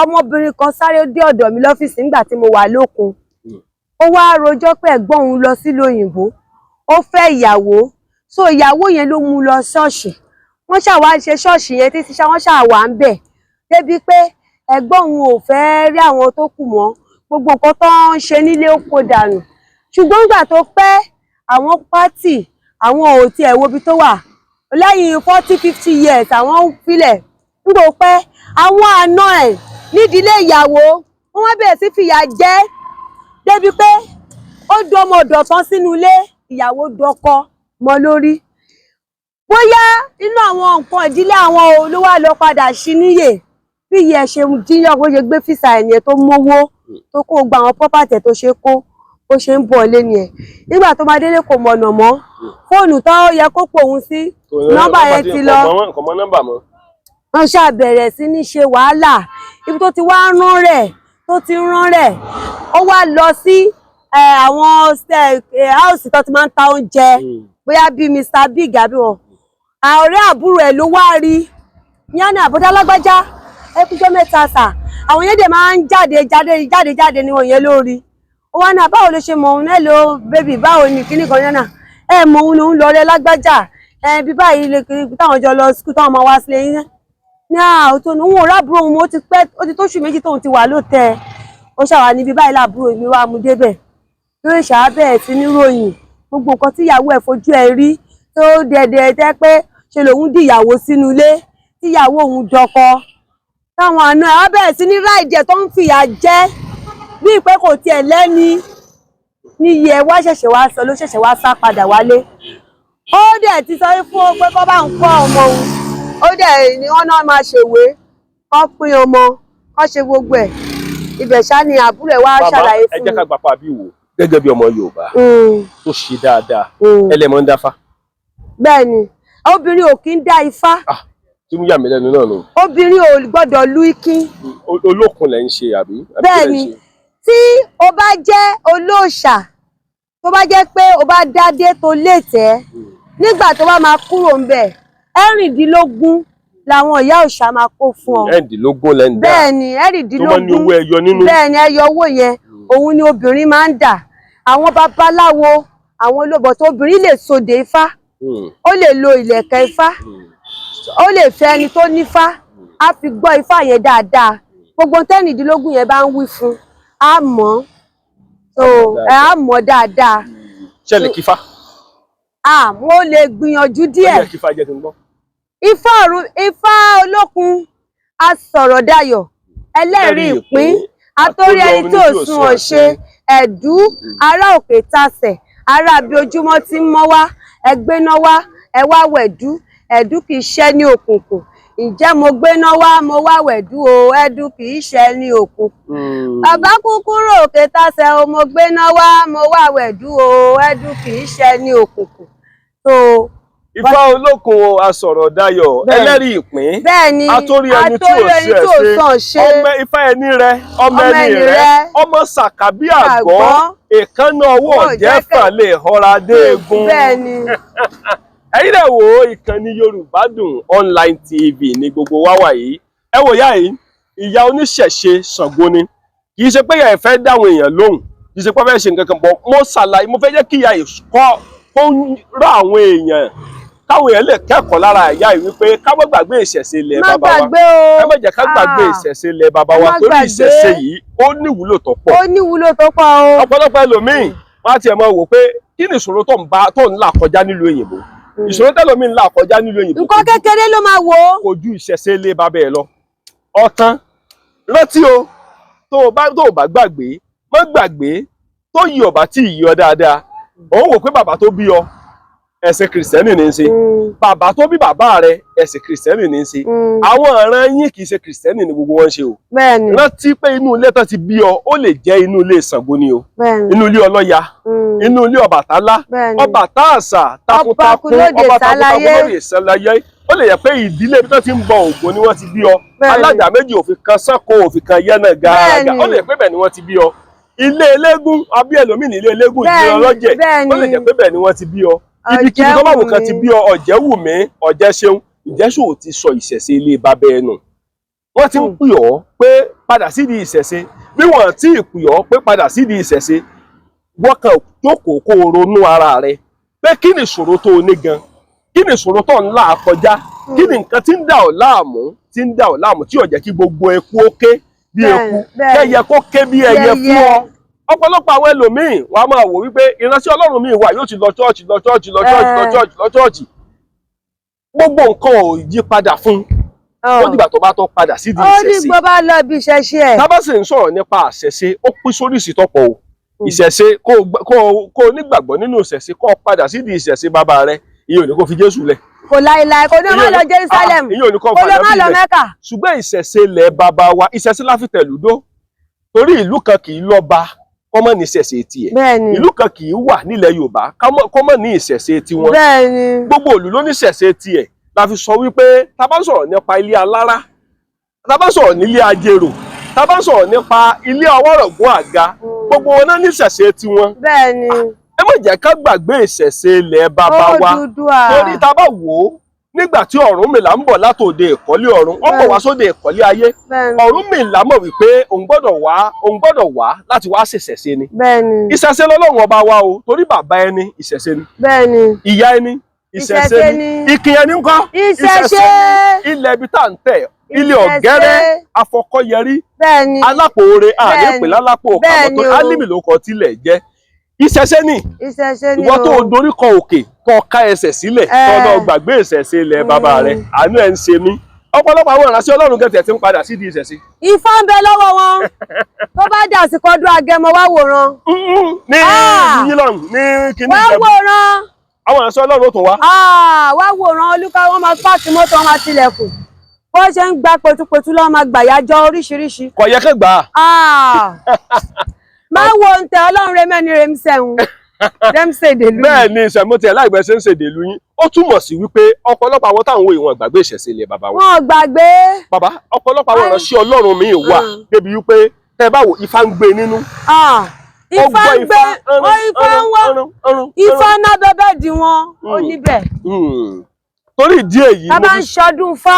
S1: ọmọbìnrin kan sáré dé ọ̀dọ̀ mi lọ́fíìsì nígbà tí mo wà lókun ó wá rojọ́ pé ẹ̀gbọ́n òun lọ sílùú òyìnbó ó fẹ́ ìyàwó so ìyàwó yẹn ló mú lọ ṣọ́ọ̀ṣì wọ́n ṣàwá ṣe ṣọ́ọ̀ṣì yẹn títí wọ́n ṣàwá ń bẹ̀ débi pé ẹ̀gbọ́n òun ò fẹ́ rí àwọn tó kù mọ́ gbogbo nǹkan tó ń ṣe nílé ó kó dànù ṣùgbọ́n nígbà tó pẹ́ àwọn pátì àwọn ò tiẹ̀ wo ibi tó wà lẹ́yìn 40-50 years àwọn filẹ̀ nígbà pẹ́ àwọn àna ẹ̀ nídìílé ìyàwó wọ́n wá bẹ̀rẹ̀ sí fìyà jẹ débi pé ó du ọmọ ọ̀dọ̀ tán sínú ilé ìyàwó dọkọ mọ́ lórí bóyá inú àwọn nǹkan ìdílé àwọn olówó lọ padà sí níyè bí ìyẹn ṣe jíyàn bó ṣe gbé fìsà ẹ̀ nìyẹn tó mówó tó kó gba àwọn pọ́pàtẹ̀ tó ṣe kó ó ṣe ń bọ̀ lé nìyẹn nígbà tó máa délé kò mọ̀nà mọ́ fóònù tó yẹ kó pòun sí nọ́mbà yẹn ti lọ wọ́n ṣàbẹ̀rẹ̀ sí ní ṣe wàhálà ibi tó ti wá rán rẹ̀ tó ti rán rẹ̀ ó wá lọ sí àwọn house tó ti máa ń ta oúnjẹ bóyá bíi Mr Big àbí wọn ọ̀rẹ́ àbúrò ẹ̀ ló wá rí yẹn ní àbúdá lágbájá ẹkújọ́ mẹ́ta sà àwọn yẹn dẹ̀ máa ń jáde ní wọ̀nyẹn lórí ó wá náà báwo ló ṣe mọ̀ òun hello baby báwo ni kíní kan yẹn náà mọ̀ òun lòun lọ rẹ lágbájá bí báyìí lè kiri táwọn jọ lọ skul táwọn máa wá sílé yín ní àwòtó òun ò rábùrò òun ó ti pẹ́ ó ti tóṣù méjì tóun ti wà lóòótẹ́ ó ṣàwà níbi báyìí láàbúrò mi wá mú débẹ̀ lórí ìṣàbẹ̀ sí níròyìn gbogbo nǹkan tíyàwó ẹ̀ fojú ẹ̀ rí tó dẹ̀dẹ̀ tẹ́ pé ṣe lòun di ìyàwó sínú ilé tíyàwó òun jọkọ táwọn àna ẹ̀ wá bẹ̀rẹ̀ sí ní ráìjẹ tó ń fìyà jẹ bí ìpé kò tiẹ̀ lẹ́ni ní iye ẹ̀ wá ṣẹ̀ṣẹ̀ wá sọ ló ṣẹ̀ṣẹ̀ wá sá padà wálé ó dẹ̀ ti sọ fún ọ pé kó bá ń kọ́ ọmọ òun ó dẹ̀ ní wọ́n náà máa ṣèwé kó pín ọmọ kó ṣe gbogbo ẹ̀ ibẹ̀ ṣá ni àbúrò ẹ̀ wá ṣàlàyé fún mi.
S2: ẹ jẹ́ ká gbà pa bí wò gẹ́gẹ́ bí ọmọ Yorùbá tó ṣe dáadáa ẹlẹ́mọ̀ ń dáfá.
S1: bẹ́ẹ̀ ni obìnrin ò kí ń dá ifá.
S2: tí mú yà mí lẹ́nu náà nù.
S1: obìnrin ò gbọ́dọ̀ lu ikín.
S2: olókun lẹ ń ṣe àbí.
S1: bẹ́ẹ̀ ni tí o bá jẹ́ olóòṣà tó bá jẹ́ pé o bá dádé tó lè tẹ́ nígbà tó bá máa kúrò ń bẹ̀ 16 làwọn ìyá òòṣà máa kó fún ọ.
S2: 16 lẹ́ ń dà.
S1: bẹ́ẹ̀ ni 16
S2: tó máa ní owó ẹyọ nínú.
S1: bẹ́ẹ̀ ni ẹyọ owó yẹn òun ni obìnrin máa ń dà. àwọn babaláwo àwọn olóbọ̀ tó obìnrin lè sòdè ifá ó lè lo ìlẹ̀kẹ̀ ifá ó lè fẹ́ ẹni tó nífá á fi gbọ́ ifá yẹn dáadáa gbogbo 16 yẹn bá ń wí fún á mọ̀ á mọ̀ dáadáa.
S2: ṣé lè kífá.
S1: mo lè gbìyànjú díẹ̀.
S2: ó yẹ kífá jẹ́ kí n gbọ́.
S1: Ifá olókun asọ̀rọ̀ dayọ̀ ẹlẹ́rìí ìpín atórí ẹni tí ò sun ọ̀ṣẹ́ ẹ̀dú ará òkè tasẹ̀ ará bí ojúmọ́ tí ń mọ́ wá ẹgbẹ́ná wá ẹ wá wẹ̀dú ẹ̀dú kìí ṣẹ́ ní òkùnkùn ǹjẹ́ mo gbéná wá mo wá wẹ̀dú o ẹ̀dú kìí ṣẹ́ ní òkùnkùn bàbá kúkúrò òkè tasẹ̀ o mo gbéná wá mo wá wẹ̀dú o ẹ̀dú kìí ṣẹ́ ní òkùnkùn.
S2: Ifá olókun asọ̀rọ̀ dayọ̀ ẹlẹ́rìí ìpín atórí ẹni tí ò ṣe ọmọ ifá ẹni rẹ ọmọ ẹni rẹ ọmọ sàkàbí àgọ́ èékánná ọwọ́ ọ̀jẹ́fà lè họra dé egun. ẹ̀yin lè wo ìkànnì Yorùbá Dùn Online TV ní gbogbo wa wà yìí ẹ wò yá yìí ìyá oníṣẹ̀ṣe Ṣàngó ni kì í ṣe pé ìyá ẹ̀ fẹ́ dáwọn èèyàn lóhùn kì í ṣe pé fẹ́ ṣe nǹkan kan bọ̀ mo fẹ́ jẹ́ kí ìyá yìí kó rọ àwọn èèyàn káwọn èèyàn lè kẹ́kọ̀ọ́ lára ìyá yìí wípé ká má gbàgbé ìṣẹ̀ṣe ilẹ̀ bàbá wa ẹ má jẹ́ ká gbàgbé ìṣẹ̀ṣe ilẹ̀ bàbá wa torí ìṣẹ̀ṣe yìí ó ní ìwúlò tó pọ̀.
S1: ó ní ìwúlò tó pọ̀ o.
S2: ọ̀pọ̀lọpọ̀ ẹlòmíì wọ́n á tiẹ̀ máa wò pé kí ni ìṣòro tó ń là kọjá nílùú òyìnbó ìṣòro tẹ́lòmíì ń là kọjá nílùú òyìnbó.
S1: nǹkan kékeré ló máa wò ó.
S2: kò ju ìṣẹ̀ṣe ilé bàbá ẹ lọ ọ̀tán rántí o tó o bá gbàgbé má gbàgbé tó yí ọ̀bá tí ì yọ dáadáa òun wò pé bàbá tó bí ọ ẹ̀sìn kìrìsìtẹ́nì ní í ṣe bàbá tó bí bàbá rẹ ẹ̀sìn kìrìsìtẹ́nì ní í ṣe àwọn ọ̀ràn yín kì í ṣe kìrìsìtẹ́nì ní gbogbo wọn ṣe o rántí pé inú ilé tó ti bí ọ ó lè jẹ́ inú ilé Ṣàngó ni o inú ilé Ọlọ́ya inú ilé Ọbàtálá Ọbàtáàṣà takuntakun ọba takuntakun lórí ìṣẹ̀láyé ó lè yẹ pé ìdílé bí tó ti ń bọ Ògún ni wọ́n ti bí ọ alájà méjì òfin kan Ṣàngó òfin kan yẹnà gàràgà ó lè yẹ pé bẹ́ẹ̀ ni wọ́n ti bí ọ ilé eléégún abí ẹlòmíì ní ilé eléégún ìdílé ọlọ́jẹ̀ ó lè jẹ́ pé bẹ́ẹ̀ ni wọ́n ti bí ọ ibikíbi tó bá wù kan ti bí ọ Ọ̀jẹ̀wùmí Ọ̀jẹ̀ṣeun Ìjẹ̀ṣu ti sọ ìṣẹ̀ṣe ilé bàbá ẹnu wọ́n ti ń pè ọ́ pé padà sídìí ìṣẹ̀ṣe bí wọ́n ti ń pè ọ́ pé padà sídìí ìṣẹ̀ṣe wọ́n kàn jókòó kó o ronú ara rẹ pé kí ni ìṣòro tó o ní gan kí ni ìṣòro tó ń là kọjá kí ni nǹkan tí ń dà ọ́ láàmú tí ò jẹ́ kí gbogbo eku ó ké bí eku kẹ́yẹ kó ké bí ẹyẹ fún ọ ọ̀pọ̀lọpọ̀ àwọn ẹlòmíì wọn a máa wò wípé ìránṣẹ́ Ọlọ́run míì wà yóò ti lọ chọ́ọ̀chì gbogbo nǹkan ò yí padà fún ó dìgbà tó bá tó padà sídìí ìṣẹ̀ṣe.
S1: ó ní gbọ́ bá lọ bí ìṣẹ̀ṣe ẹ̀.
S2: tá bá sì ń sọ̀rọ̀ nípa àṣẹ̀ṣe ó pín sóríṣìí tọ́pọ̀ o ìṣẹ̀ṣe kó o nígbàgbọ́ nínú ìṣẹ̀ṣe kó o padà sídìí ìṣẹ̀ṣe bàbá rẹ ìyẹn ò ní kó fi Jésù lẹ̀.
S1: kò láìláì kò ní má lọ Jerusalem kò ní má lọ Mẹ́kà.
S2: ṣùgbọ́n ìṣẹ̀ṣe ilẹ̀ bàbá wa ìṣẹ̀ṣe la fi tẹ̀lúdó torí ìlú kan kì í lọ́ba kọ́mọ̀ ní ìṣẹ̀ṣe tiẹ̀ ìlú kan kì í wà nílẹ̀ Yorùbá kọ́mọ̀ ní ìṣẹ̀ṣe tiwọn gbogbo ìlú ló ní ìṣẹ̀ṣe tiẹ̀ la fi sọ wípé tá bá sọ̀rọ̀ nípa ilé alára tá bá sọ̀rọ̀ nílé ajérò tá bá sọ̀rọ̀ nípa ilé ọwọ́rọ̀gún àga gbogbo wọn náà ní ìṣẹ̀ṣe tiwọn ẹ má jẹ́ ká gbàgbé ìṣẹ̀ṣe ilẹ̀ bàbá wa torí tá bá wò ó nígbà tí Ọ̀rúnmìlà ń bọ̀ látòde ìkọ́lé ọ̀run ó bọ̀ wá sóde ìkọ́lé ayé Ọ̀rúnmìlà mọ̀ wípé òun gbọ́dọ̀ wá láti wá ṣèṣẹ̀ṣe ni ìṣẹ̀ṣe lọ́lọ́run ọba wa o torí bàbá ẹni ìṣẹ̀ṣe ni ìyá ẹni ìṣẹ̀ṣe ni ìkìn ẹni ńkọ́ ìṣẹ̀ṣe ilẹ̀ ibi tá à ń tẹ̀ ilé ọ̀gẹ́rẹ́ afọkọ́yẹrí alápòore àdépè lálápò kàmọ́ tó álímì ló kọ tilẹ̀ jẹ́ ìṣẹ̀ṣe ni ìwọ tó o dorí kọ òkè kọ ká ẹsẹ̀ sílẹ̀ kọ lọ gbàgbé ìṣẹ̀ṣe ilẹ̀ bàbá rẹ̀ àánú ẹ̀ ń ṣe mí ọ̀pọ̀lọpọ̀ àwọn ìránṣẹ́ Ọlọ́run gẹ̀tẹ̀ ti ń padà sídìí ìṣẹ̀ṣe.
S1: Ifá ń bẹ lọ́wọ́ wọn tó bá dà sí kọdún Agẹmọ wá wòran.
S2: ní yílọ̀n ní kíní
S1: wá wòran.
S2: àwọn ìránṣẹ́ Ọlọ́run tó wá.
S1: wá wòran olúkà wọn máa pààkì mọ́tò wọn máa tilẹ̀kùn bó ṣe ń gba pẹ̀tùpẹ̀tù lọ́wọ́ máa gbà yájọ́ oríṣiríṣi.
S2: kò yẹ kẹ́ gbà á.
S1: máa wo ń tẹ ọlọ́run rẹ mẹ́ni rẹ ń sẹ́hun rẹ́mṣẹ̀ èdèlú.
S2: bẹ́ẹ̀ ni ìṣẹ̀mọ́tì ẹ̀ láìpẹ́ ṣe ń ṣèdèlú yín ó túmọ̀ sí wípé ọ̀pọ̀lọpọ̀ àwọn táwọn ìwọ̀n ìgbàgbé ìṣẹ̀ṣe ilẹ̀ bàbá wọn.
S1: wọn gbàgbé.
S2: bàbá ọ̀pọ̀lọpọ̀ àwọn ìránṣẹ́ ọlọ́run míì wà débi wípé tẹ́ bá wò Ifá ń gbé nínú.
S1: Ifá ń gbé Ifá náà bẹ́bẹ́ di wọn ó níbẹ̀.
S2: torí ìdí èyí.
S1: tá bá ń ṣọdún Ifá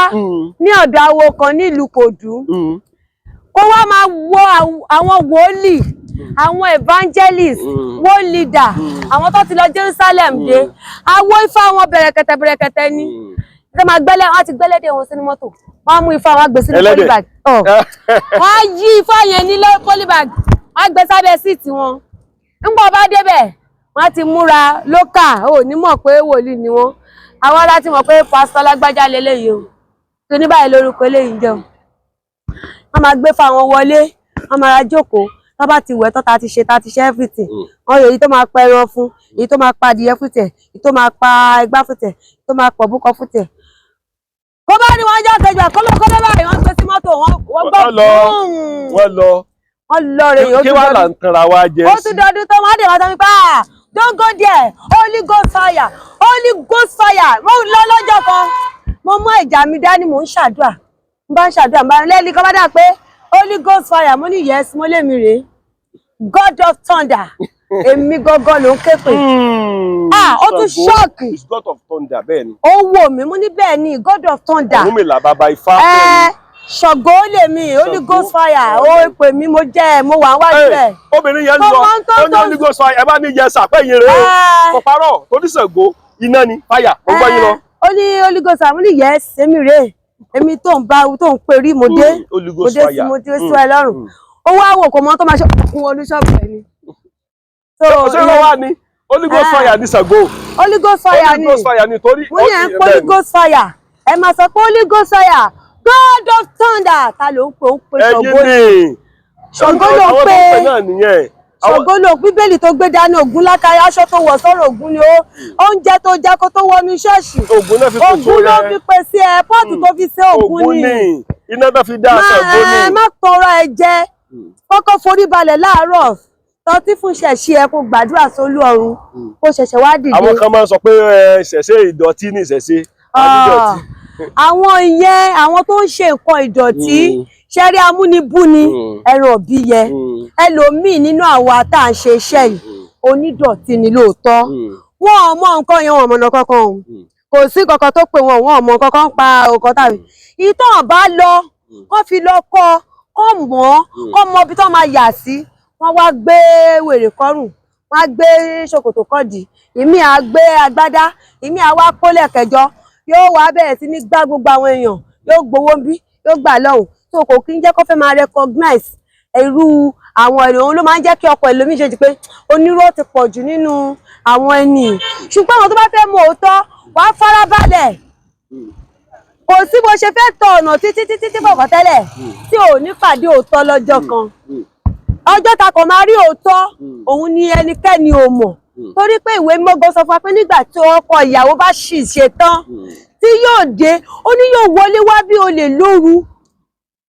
S1: ní ọ̀dọ̀ awo kan nílùú Kòdú kó wá máa wo àwọn wòlíì àwọn evangelist world leader àwọn tó ti lọ Jerusalem dé awo Ifá wọn bẹ̀rẹ̀kẹ̀tẹ̀ ni tó máa gbẹ́lẹ̀ wọ́n ti gbẹ́lẹ́dẹ̀ wọn sínú mọ́tò wọ́n mú Ifá wọn gbé sínú polybag wọ́n yí Ifá yẹn ní polybag wọ́n gbé sábẹ́ síìtì wọn nígbà bá débẹ̀ wọ́n ti múra lókà ò ní mọ̀ pé wòlíì ni wọ́n àwọn láti mọ̀ pé pásítọ̀ lágbájá lélẹ́yìí o tó ní báyìí lórúkọ eléyìí jẹun wọ́n máa gbé fáwọn wọlé wọ́n máa ra jókòó tó bá ti wẹ̀ tó ta ti ṣe everything wọ́n yọ èyí tó máa pa ẹran fún èyí tó máa pa adìyẹ fútẹ̀ èyí tó máa pa ẹgbá fútẹ̀ èyí tó máa pọ̀ búkọ fútẹ̀ kó bá ní wọ́n jẹ́ kẹjọ kọ́lọ́kọ́lọ́ báyìí wọ́n gbé sí mọ́tò wọ́n gbọ́ wọ́n lọ rè yóò
S2: kí wàá là ń kanra wa jẹ sí.
S1: ó tún dọdún tó wọ́n á dè wọ́n sọ wípé don't go there Holy Ghost fire Holy Ghost fire mo lọ lọ́jọ́ kan mo mú ìjà mi dání mò ń ṣàdúrà n bá ń ṣàdúrà n bá lẹ́ẹ̀lì kan bá dà pé Holy Ghost fire mo ní yes mo lè mi rèé God of thunder èmi gangan ló ń ké pè ó tún ṣọ́ọ̀kì
S2: God of thunder bẹ́ẹ̀ ni
S1: ó wò mí mo ní bẹ́ẹ̀ ni God of thunder
S2: òun mi là bàbá Ifá bẹ́ẹ̀ ni
S1: Ṣàngó lèmi Holy Ghost fire ó pè mí mo jẹ́ mo wà wájú ẹ̀.
S2: obìnrin yẹn lọ ó ní Holy Ghost fire ẹ bá ní yẹn sàpẹ́yìn rẹ̀ kò parọ́ torí Ṣàngó iná ni fire ó gbọ́ yín lọ.
S1: ó ní Holy Ghost fire mo ní yes èmi rèé èmi tó ń bá tó ń perí mo dé sí mo dé sí ẹ lọ́rùn ó wá wò kò mọ tó máa ṣe fún olùṣọ́ọ̀bù ẹ̀ ni.
S2: ṣé ló wà ní Holy Ghost fire ní Ṣàngó.
S1: Holy Ghost fire ni
S2: torí
S1: mo ní ẹ̀ ń pé Holy Ghost fire ẹ máa sọ pé Holy Ghost fire God of thunder ta ló ń pè ó ń pè Ṣàngó ló ń pè Ṣàngó ló bíbélì tó gbé dání Ògún lákàrí aṣọ tó wọ̀ sọ́rọ̀ Ògún ni ó oúnjẹ tó jẹ kó tó wọnú ṣọ́ọ̀ṣì Ògún ló fi pèsè ẹ pọ́ọ̀tù tó fi ṣe Ògún ni
S2: iná tó fi dá Ṣàngó ni.
S1: má tọrọ ẹ jẹ kọ́kọ́ forí balẹ̀ láàárọ̀ tọ́tí fún ṣẹ̀ṣẹ̀ ẹ kó gbàdúrà sólú ọ̀run kó ṣẹ̀ṣẹ̀ wá dìde.
S2: àwọn kan máa ń sọ pé ṣẹ̀ṣẹ̀ ìdọ̀tí ní ìṣẹ̀ṣẹ̀ àdìdọ̀tí.
S1: àwọn ìyẹn àwọn tó ń ṣe nǹkan ìdọ̀tí ṣẹ́rí amúnibúni ẹran òbí yẹ ẹlòmíì nínú àwa tá à ń ṣe iṣẹ́ yìí onídọ̀tí ni lóòótọ́ wọn ò mọ nǹkan yẹn wọn mọ̀nà kankan o kò sí kankan tó pè wọn ò mọ kankan pa ọkọ tàbí ìtàn bá lọ kó fi lọ kọ kó mọ ibi tó máa yà sí wọn wá gbé wèrè kọrùn wọn á gbé ṣòkòtò kọdì ìmí á gbé agbádá ìmí á wá kólẹ̀ kẹjọ yóò wá bẹ̀rẹ̀ sí ní gbá gbogbo àwọn èèyàn yóò gbowó bí yóò gbà lọ́hùn tó kò kí ń jẹ́ kó fẹ́ máa recognize irú àwọn ènìyàn ló máa ń jẹ́ kí ọkọ̀ ẹlòmíì ṣe pé onírọ́ ti pọ̀ jù nínú àwọn ẹni ṣùgbọ́n àwọn tó bá fẹ́ mọ òótọ́ wàá farabalẹ̀ kò sí bó ṣe fẹ́ tọ ọ̀nà títí bọ̀bọ̀ tẹ́lẹ̀ tí ò ní pàdé òótọ́ lọ́jọ́ kan ọjọ́ ta kò máa rí òótọ́ òun ni ẹnikẹ́ni ò mọ̀ torí pé ìwé mọ́gọ́ sọ fún wa pé nígbà tí ọkọ ìyàwó bá ṣì ṣe tán tí yóò dé ó ní yóò wọlé wá bí olè lóru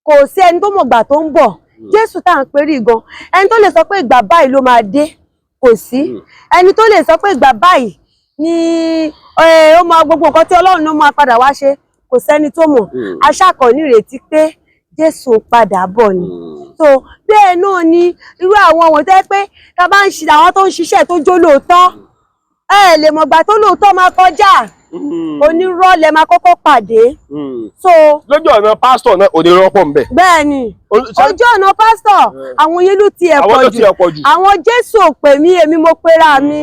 S1: kò sí ẹni tó mọ̀ gbà tó ń bọ̀ Jésù tá à ń perí gan ẹni tó lè sọ pé ìgbà báyìí ló máa dé kò sí ẹni tó lè sọ pé ìgbà báyìí ni ó máa gbogbo nǹkan tí Ọlọ́run ló máa padà wá ṣe kò sẹ́ni tó mọ̀ aṣáàkọ̀ nírètí pé Jésù padà bọ̀ ni so bẹ́ẹ̀ náà ni irú àwọn ohun tẹ́ pé ká bá ń ṣe àwọn tó ń ṣiṣẹ́ tó jó lóòótọ́ ẹ lè mọ̀gbà tó lóòótọ́ máa kọjá onírọ́ lẹ máa kọ́kọ́ pàdé. so
S2: lójú ọ̀nà pásítọ̀ náà onírọ́ pọ̀ ńbẹ̀.
S1: bẹ́ẹ̀ ni ojú ọ̀nà pásítọ̀ àwọn yẹn ló ti ẹ̀ pọ̀ jù àwọn Jésù ò pè mí èmi mo pera mi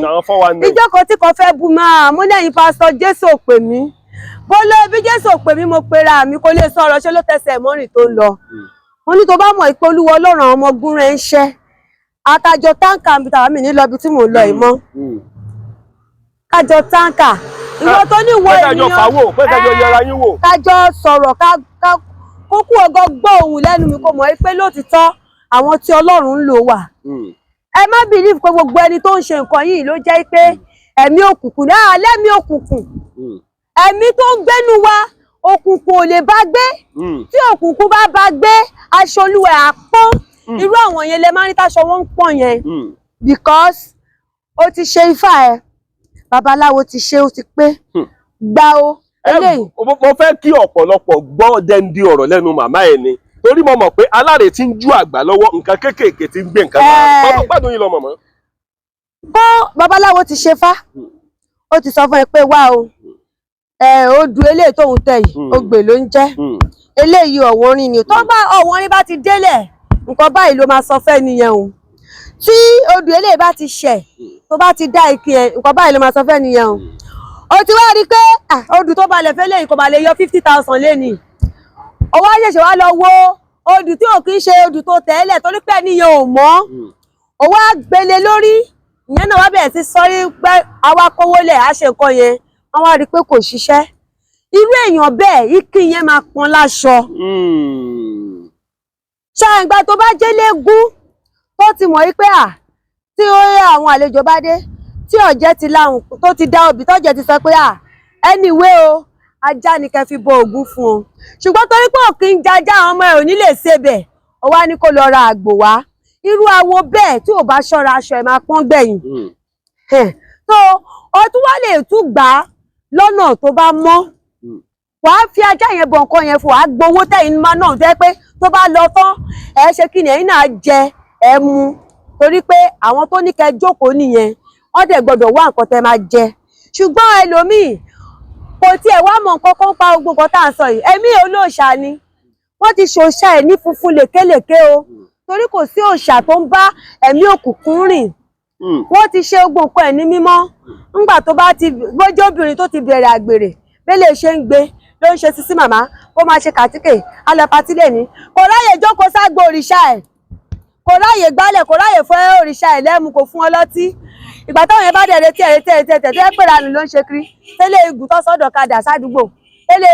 S1: ìjọ kan tí kò fẹ́ bu máa mo lẹ́yìn pásítọ̀ Jésù ò pè mí bọ́lá bí Jésù ò pè mí mo pera mi kò lè sọ̀rọ̀ ṣe ló tẹsẹ̀ mọ́rìn tó ń lọ mo ní tó bá mọ̀ ìpè Olúwa Ọlọ́run àwọn ọmọ ogun rẹ̀ ń ṣẹ́ àtàjọ táǹkà mi tàwa mi ní lọ ibi tí mò ń lọ ìmọ̀ kájọ táǹkà ìwọ tó ní ìwọ ènìyàn kájọ sọ̀rọ̀ kókó ọgọ́ gbọ́ ohùn lẹ́nu mi kò mọ̀ pé lótìtọ́ àwọn tí Ọlọ́run ń lò wà ẹ má bìlíf pé gbogbo ẹni tó ń ṣe nǹkan yìí ló jẹ́ pé ẹ̀mí òkùnkùn lẹ́mí òkùnkùn ẹ̀mí tó ń gbénu wa òkùnkùn ò lè bá gbé tí òkùnkùn bá gbé aṣọ olúwa á pọ́n irú àwọn yẹn lè máa ní táṣọ wọn ń pọ́n yẹn because ó ti ṣe ifá ẹ babaláwo ti ṣe ó ti pé gbá o eléyìí.
S2: mo fẹ́ kí ọ̀pọ̀lọpọ̀ gbọ́ dẹ́ndí ọ̀rọ̀ lẹ́nu màmá ẹ̀ ni torí mo mọ̀ pé alárè tí ń ju àgbà lọ́wọ́ nǹkan kéékèèké tí ń gbé nǹkan máa gbádùn yín lọ mọ̀mọ́.
S1: kó babaláwo ti ṣe fá ó ti sọ fún ẹ pé wá o ó du eléyìí tóun tẹ yìí ó gbè ló ń jẹ́ eléyìí ọ̀wọ́rin ni tó bá ọ̀wọ́rin bá ti délẹ̀ nǹkan báyìí ló máa sọ fẹ́ nìyẹn o tí odù eléyìí bá ti ṣẹ̀ tó bá ti dá ìpín ẹ̀ nǹkan báyìí ló máa sọ fẹ́ nìyẹn o ó ti wá rí i pé odù tó balẹ̀ fẹ́ lẹ́yìn kò bá lè yọ 50,000 lẹ́nìí ó wá ṣẹ̀ṣẹ̀ wá lọ wo odù tí ò kì í ṣe odù tó tẹ́lẹ̀ torí pé nìyẹn ò mọ́ ó wá gbélé lórí ìyẹn náà wá bẹ̀rẹ̀ sí sọ́rí pé àwa kówó lẹ̀ á ṣe nǹkan yẹn wọ́n wá rí i pé kò ṣiṣẹ́ irú èèyàn bẹ́ẹ̀ ìkí yẹn máa pọn láṣọ ṣàǹgbà tó bá jẹ́lẹ́gún tó ti mọ̀ wípé tí ó rí àwọn àlejò bá dé tí ọ̀jẹ̀ ti láhùn tó ti dá obì tọ́jẹ̀ ti sọ pé anyway o ajá ni kẹ́ fi bọ ògún fún o ṣùgbọ́n torí pé òkè ń jajá àwọn ọmọ ẹ̀ ò ní lè ṣebẹ̀ ó wá ní kó lọ ra àgbò wá irú awo bẹ́ẹ̀ tí ò bá ṣọ́ra aṣọ ẹ̀ máa pọ́n gbẹ̀yìn tó o tún wá lè tún gbà á lọ́nà tó bá mọ́ wàá fi ajá yẹn bọ nǹkan yẹn fún wàá gbowó tẹ̀yìn máa náà jẹ́ pé tó bá lọ tán ẹ ṣe kí ni ẹ̀yin náà jẹ ẹ mu torí pé àwọn tó ní kẹ́ jókòó nìyẹn wọ́n dẹ̀ gbọ́dọ̀ wá nǹkan tẹ́ máa jẹ ṣùgbọ́n ẹlòmíì kò tiẹ̀ wá mọ̀ nǹkan kan pa gbogbo nǹkan tá à ń sọ yìí ẹ̀mí olóòṣà ni wọ́n ti ṣòṣà ẹ̀ ní funfun lékelèké o torí kò sí òòṣà tó ń bá ẹ̀mí òkùnkùn rìn wọ́n ti ṣe gbogbo nǹkan ẹ̀ ní mímọ́ ńgbà tó bá ti gbójú obìnrin tó ti bẹ̀rẹ̀ àgbèrè bẹ́lẹ̀ ṣe ń gbé ló ń ṣe sísí màmá kó máa ṣe kàtíkè alẹ́pàtí lè ní kò ráyè jókòó ságbo òrìṣà ẹ̀ kò ráyè gbálẹ̀ kò ráyè fún òrìṣà ẹ̀ lẹ́mu kò fún ọlọ́tí ìgbà táwọn yẹn bá dẹ̀ retí tẹ́ pé ìranù ló ń ṣe kiri tẹ́lẹ̀ egun tó sọ́dọ̀ kadà sádùúgbò tẹ́lẹ̀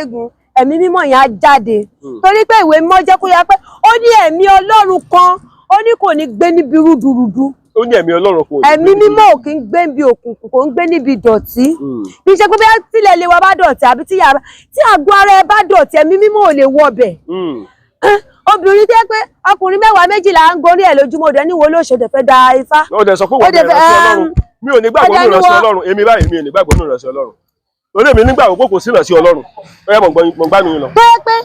S1: egun ẹ̀mí mímọ́ yẹn á jáde torí pé ìwé mímọ́ jẹ́ kó yá pé ó ní ẹ̀mí Ọlọ́run kan ó ní kò ní gbé níbi rúdurùdu
S2: ó ní ẹ̀mí Ọlọ́run kò
S1: ẹ̀mí mímọ́ ò kí ń gbé níbi òkùnkùn kò ń gbé níbi ìdọ̀tí bí ṣe pé bí tílẹ̀ ilé wa bá dọ̀tí àbí tí àgọ́ ara ẹ bá dọ̀tí ẹ̀mí mímọ́ ò lè wọ ọbẹ̀ obìnrin tẹ́ pé ọkùnrin 12 ń gorí ẹ̀ lójúmọ́ òde níwò olóṣèlú fẹ́ da ifá
S2: ó dẹ̀ sọ pé wọ́n bẹ̀rẹ̀ sí Ọlọ́run mi ò ní gbàgbọ́ nínú ìránṣẹ́ Ọlọ́run èmi báyìí mi ò ní gbàgbọ́ nínú ìránṣẹ́ Ọlọ́run torí èmi nígbàgbọ́ pé kò sí ìránṣẹ́ Ọlọ́run ó yẹ mọ̀ gbá mi lọ.
S1: pé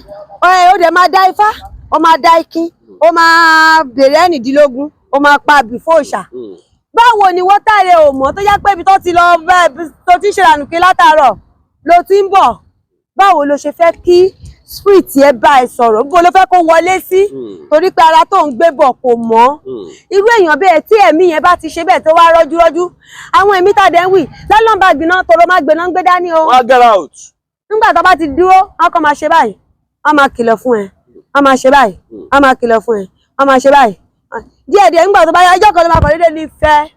S1: ó dẹ̀ máa da ifá ó máa da ikin ó máa bèrè ẹnìdínlógún ó máa pa bìfó òòṣà báwo ni wọ́n tààrẹ ò mọ̀ tó yá pé ibi tó ti lọ bẹ́ẹ̀ tó ti ń ṣe ìrànùkí látàárọ̀ ló ti ń bọ̀ báwo ló ṣe fẹ́ kí spirit yẹn bá ẹ sọ̀rọ̀ bó ló fẹ́ kó wọlé sí torí pé ara tó ń gbé bọ̀ kò mọ́ irú èèyàn bẹ́ẹ̀ tí ẹ̀mí yẹn bá ti ṣe bẹ́ẹ̀ tó wá rọ́júrọ́jú àwọn ẹ̀mí tàdé ń wì lọ́lọ́mbà gbiná tọrọ má gbéná ń gbé dání o.
S2: wá get out.
S1: nígbà tó bá ti dúró wọn kàn máa ṣe báyìí wọn máa kìlọ̀ fún ẹ wọn máa ṣe báyìí wọn máa kìlọ̀ fún ẹ wọn máa ṣe báyìí díẹ̀díẹ̀ nígbà tó bá yá ẹjọ́ kan ló máa kọ̀ déédéé nífẹ̀ẹ́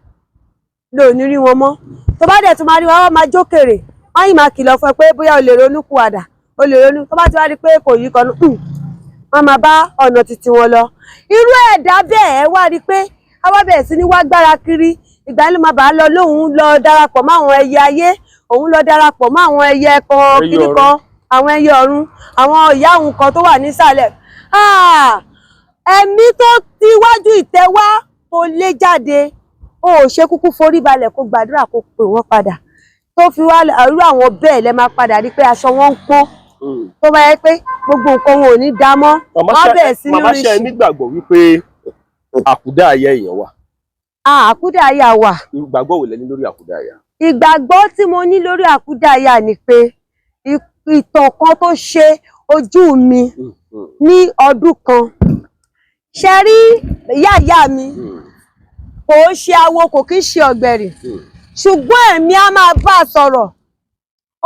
S1: lò ní rí wọn mọ́ tó bá dẹ̀ tún máa rí wọn máa jókèrè wọn yìí máa kìlọ̀ fún ẹ pé bóyá o lè ronú kú àdà o lè ronú tó bá ti wá rí pé kò yí kan wọn máa bá ọ̀nà títí wọn lọ irú ẹ̀dá bẹ́ẹ̀ ẹ wá rí pé àwa bẹ̀rẹ̀ sí ní wá gbára kiri ìgbà yẹn ló máa bá a lọ lóhùn lọ darapọ̀ mọ́ àwọn ẹyẹ ayé òun lọ darapọ̀ mọ́ àwọn ẹyẹ kan kíní kan àwọn ẹyẹ ọ̀run àwọn ìyá òun kan tó wà nísàlẹ̀ ẹ̀mí tó ti wájú ìtẹ́wá tó lé jáde ó ṣe kúkú forí balẹ̀ kó gbàdúrà kó pè wọ́n padà tó fi wá irú àwọn bẹ́ẹ̀ lẹ́ máa padà rí pé aṣọ wọn ń pọ́n tó bá yẹ pé gbogbo nǹkan wọn ò ní dá mọ́ wọ́n bẹ̀rẹ̀ sí ní rí sí.
S2: màmá ṣe nígbàgbọ́ wípé àkúdà ayé èèyàn wà.
S1: àkúdà ayé wà.
S2: ìgbàgbọ́ wo lẹ ní lórí àkúdà ayé?
S1: ìgbàgbọ́ tí mo ní lórí àkúdà ayé ni pé ìtàn kan tó ṣe ojú mi ní ọdún kan ṣe rí ìyá mi kò ṣe awo kò kí ń ṣe ọ̀gbẹ̀rì ṣùgbọ́n ẹ̀mí á máa bá a sọ̀rọ̀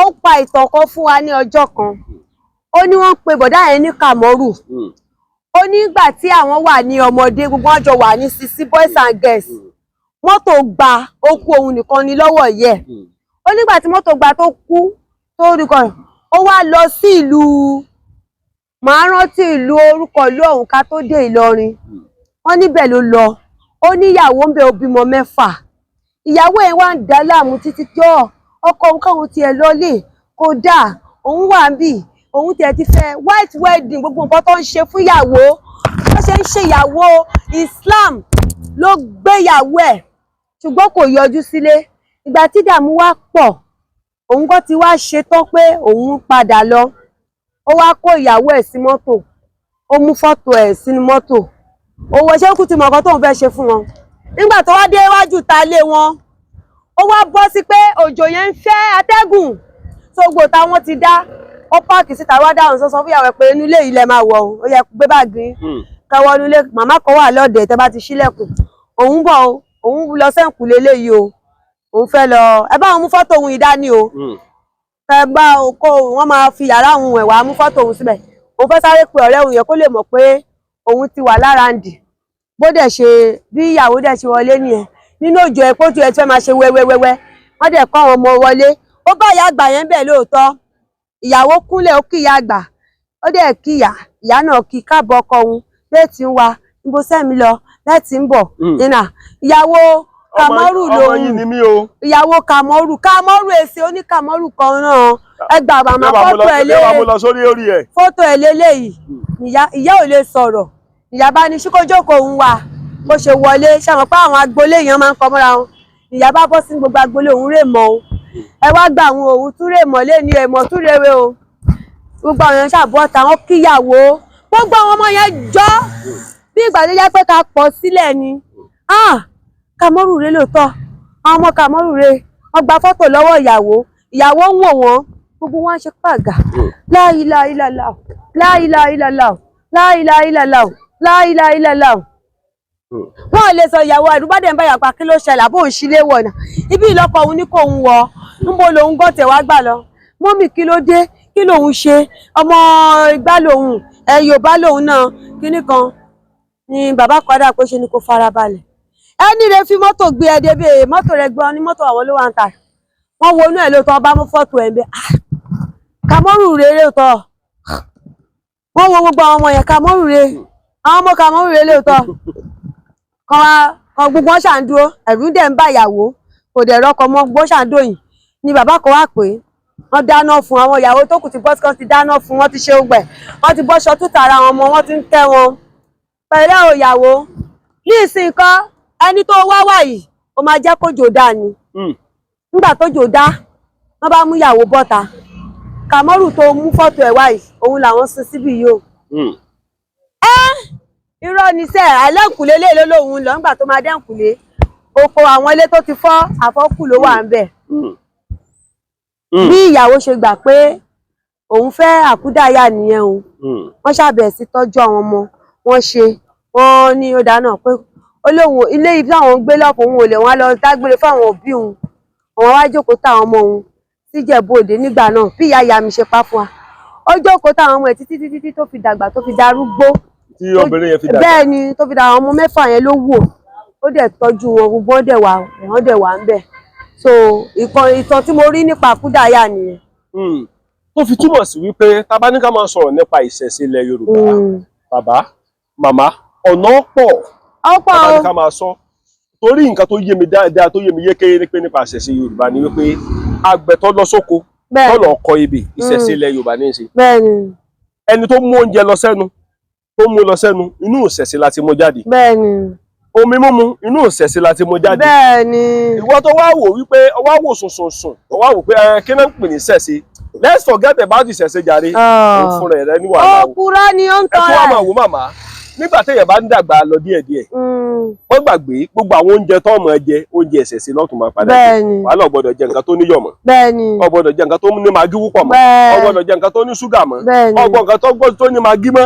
S1: ó pa ìtàn kan fún wa ní ọjọ́ kan ó ní wọ́n pe bọ̀dá yẹn ní Kàmọ́rù ó ní ìgbà tí àwọn wà ní ọmọdé gbogbo wọn jọ wà ní sisi boys and girls mọ́tò gba ó kú òun nìkan ní lọ́wọ́ yẹ ó nígbà tí mọ́tò gba tó kú tó rí kan ó wá lọ sí ìlú màá rántí ìlú orúkọ ìlú ọ̀hún ká tó dé Ìlọrin wọ́n níbẹ̀ ló lọ ó níyàwó ń bẹ ó bímọ 6 ìyàwó ẹ̀ wá ń dá láàmú títí jọ ọkọ òun káwọn tiẹ̀ lọlé kódà òun wà ń bì òun tiẹ̀ ti fẹ́ white wedding gbogbo nǹkan tó ń ṣe fún ìyàwó bó ṣe ń ṣe ìyàwó Islam ló gbéyàwó ẹ̀ ṣùgbọ́n kò yọjú sílé ìgbà tí ìdààmú wá pọ̀ òun kò ti wá ṣetán pé òun padà lọ ó wá kó ìyàwó ẹ̀ sí mọ́tò ó mú fọ́tò ẹ̀ sínú mọ́tò owó ṣẹ́kù ti mọ̀ nǹkan tóun fẹ́ ṣe fún wọn nígbà tó wá dé iwájú ta lé wọn ó wá bọ́ sí pé òjò yẹn ń fẹ́ atẹ́gùn sógbò táwọn ti dá ó páàkì síta wá dáhùn sọ fún ìyàwó pé inú ilé yìí lẹ máa wọ̀ ó yẹ gbé báàgì kẹwọ́ inú ilé màmá kan wà lọ́dẹ̀ tẹ́ bá ti ṣílẹ̀kùn òun bọ̀ òun lọ sẹ́ǹkù lélẹ́yìí o òun fẹ́ lọ ẹ bá òun mú fọ́tò òun ìdání o ẹ bá kó wọ́n máa fi yàrá òun ẹ̀ wá mú fọ́tò òun síbẹ̀ òun fẹ́ sáré pe ọ̀rẹ́ òun yẹn kó lè mọ̀ pé òun ti wà lára ǹdì bó dẹ̀ ṣe bí ìyàwó dẹ̀ ṣe wọlé nìyẹn nínú òjò ẹ̀ kójú ẹ̀ tí wọ́n máa ṣe wẹ́wẹ́wẹ́wẹ́ wọ́n dẹ̀ kọ́ àwọn ọmọ wọlé ó bá ìyá àgbà yẹn bẹ̀ lóòótọ́ ìyàwó kúnlẹ̀ ó kí ìyá àgbà ó dẹ̀ kí ìyá náà kí káàbọ̀ ọkọ òun léètì ń wa níbo sẹ́mi lọ láti ń bọ̀ nínà ìyàwó Kàmọ́rù lòun ìyàwó Kàmọ́rù èsì ó ní Kàmọ́rù kan náà ẹgbà màmá fọ́tò ẹ̀ lélẹ́yìí ìyá ò lè sọ̀rọ̀ ìyá bá ní ṣíkójókòó òun wà bó ṣe wọlé ṣàmọ̀ pé àwọn agboolé èèyàn máa ń kọ mọ́ra wọn ìyá bá bọ́ sí gbogbo agboolé òun rè mọ́ o ẹ wá gba àwọn òun tún rè mọ́ lé ní ẹ̀mọ́ tún rèwe o gbogbo àwọn èèyàn ṣàbọ̀ táwọn kíyàwó gbogbo àwọn ọmọ yẹn jọ́ bí ìgbà tó jẹ́ pé ká pọ̀ sílẹ̀ ni Kàmọ́rù rè lóòótọ́ àwọn ọmọ Kàmọ́rù rè wọ́n gba fọ́tò lọ́wọ́ ìyàwó ń wò wọ́n gbogbo wọn ṣe pàgà la ilaha illallah la ilaha illallah la ilaha illallah la ilaha illallah wọn lè sọ ìyàwó àdúgbàdé ń bá yàpá kí ló ṣẹlẹ̀ àbó òṣìlẹ wọnà ibi ìlọkọ òun ní kò ń wọ níbo lòun gbọ́ tẹ̀ wá gbà lọ mọ́mì kí ló dé kí lòun ṣe ọmọ ìgbà lòun Yorùbá lòun náà kíní kan ni bàbá kọ́dà pé ṣe ni kò farabalẹ̀ ẹni rẹ fi mọ́tò gbé ẹ débi mọ́tò rẹ gbọ́ ní mọ́tò àwọn ló wà ń ta wọ́n wo inú ẹ̀ lóòótọ́ bá mú fọ́tò ẹ̀ ń bẹ Kàmọ́rù rè lóòótọ́ wọ́n wo gbogbo àwọn ọmọ yẹn Kàmọ́rù rè àwọn ọmọ Kàmọ́rù rè lóòótọ́ kan gbogbo wọn ṣàǹdúró ẹ̀rù dẹ̀ ń bá ìyàwó kò dẹ̀ rọ́kọ mọ́ gbogbo ṣàǹdóyìn ni bàbá kan wá pé wọ́n dáná fún àwọn ìyàwó tó kù ti bọ́ sí ti dáná fún wọ́n ti ṣe ogbẹ̀ wọ́n ti bọ́ṣọ tútà ara wọn mọ́ wọ́n ti ń tẹ́ wọn pẹ̀lẹ́ o ìyàwó ní ìsìn kan ẹni tó wá wà yìí ó máa jẹ́ kó jò dá ni nígbà tó jò dá wọ́n bá mú ìyàwó bọ́ta Kàmọ́rù tó mú fọ́tò ẹ̀ wá yìí òun làwọn sin síbí yìí o irọ́ ni sẹ́ àlẹ́kùnlé lè lólóhùn lọ nígbà tó máa dẹ́kùnlé oko àwọn ilé tó ti fọ́ àfọ́kù ló wà ń bẹ̀ bí ìyàwó ṣe gbà pé òun fẹ́ àkúdàáyà nìyẹn o wọ́n ṣàbẹ̀ sí tọ́jú àwọn ọmọ wọ́n ṣe wọ́n ní ó dáná pé olóhùn ilé ibi táwọn ń gbé lọ́pọ̀ òun ò lè wọ́n lọ dágbére fáwọn òbí òun àwọn wá jókòó táwọn ọmọ òun síjẹ̀bú-Òde nígbà náà bí ìyá mi ṣe pa fún wa ó jókòó táwọn ọmọ ẹ̀ títí tó fi dàgbà tó fi darúgbó
S2: tí obìnrin yẹn fi dàgbà
S1: bẹ́ẹ̀ ni tó fi dàgbà àwọn ọmọ mẹ́fà yẹn ló wò ó dẹ̀ tọ́jú wọn gbogbo wọ́n dẹ̀ wà ń bẹ̀ so ìtàn tí mo rí nípa àkúdàáyà nìyẹn.
S2: tó fi túmọ̀ sí wípé tá bá ní ká máa sọ̀rọ̀ nípa ìṣẹ̀ṣe ilẹ̀ Yorùbá bàbá màmá ọ̀nà pọ̀ tá bá ní ká máa sọ torí nǹkan tó yé mi dáadáa tó yé mi yékéyé pé nípa ìṣẹ̀ṣe Yorùbá ni wípé àgbẹ̀ tó lọ sóko tó lọ kọ ebè ìṣẹ̀ṣe ilẹ̀ Yorùbá ní í ṣe ẹni tó mú oúnjẹ lọ sẹ́nu tó mú lọ sẹ́nu inú ìṣẹ̀ṣe láti mú jáde omi mímu inú ìṣẹ̀ṣe láti mú jáde ìwọ tó wá wò wípé ọwá wò sùnsùnsùn ọwá wò pé kí náà ń pè ní ìṣẹ̀ṣe let's forget about ìṣẹ̀ṣe jàre fún rẹ̀ ní wàhálà
S1: òpùrọ́ ni ó ń tọ́
S2: rẹ̀ ẹ tún wá máa wò màmá nígbà téèyàn bá ń dàgbà lọ díẹ̀díẹ̀ wọ́n gbàgbé gbogbo àwọn oúnjẹ tó ọmọ ẹ jẹ oúnjẹ ìṣẹ̀ṣe lọ́tún máa padà wàhálà ọ̀gbọ́dọ̀ jẹ nǹkan tó níyọ̀ mọ́ ọ̀gbọ́dọ̀ jẹ nǹkan tó ní magí púpọ̀ mọ́ ọ̀gbọ́dọ̀ jẹ nǹkan tó ní ṣúgà mọ́ ọ̀gbọ́dọ̀ nǹkan tó ní magí mọ́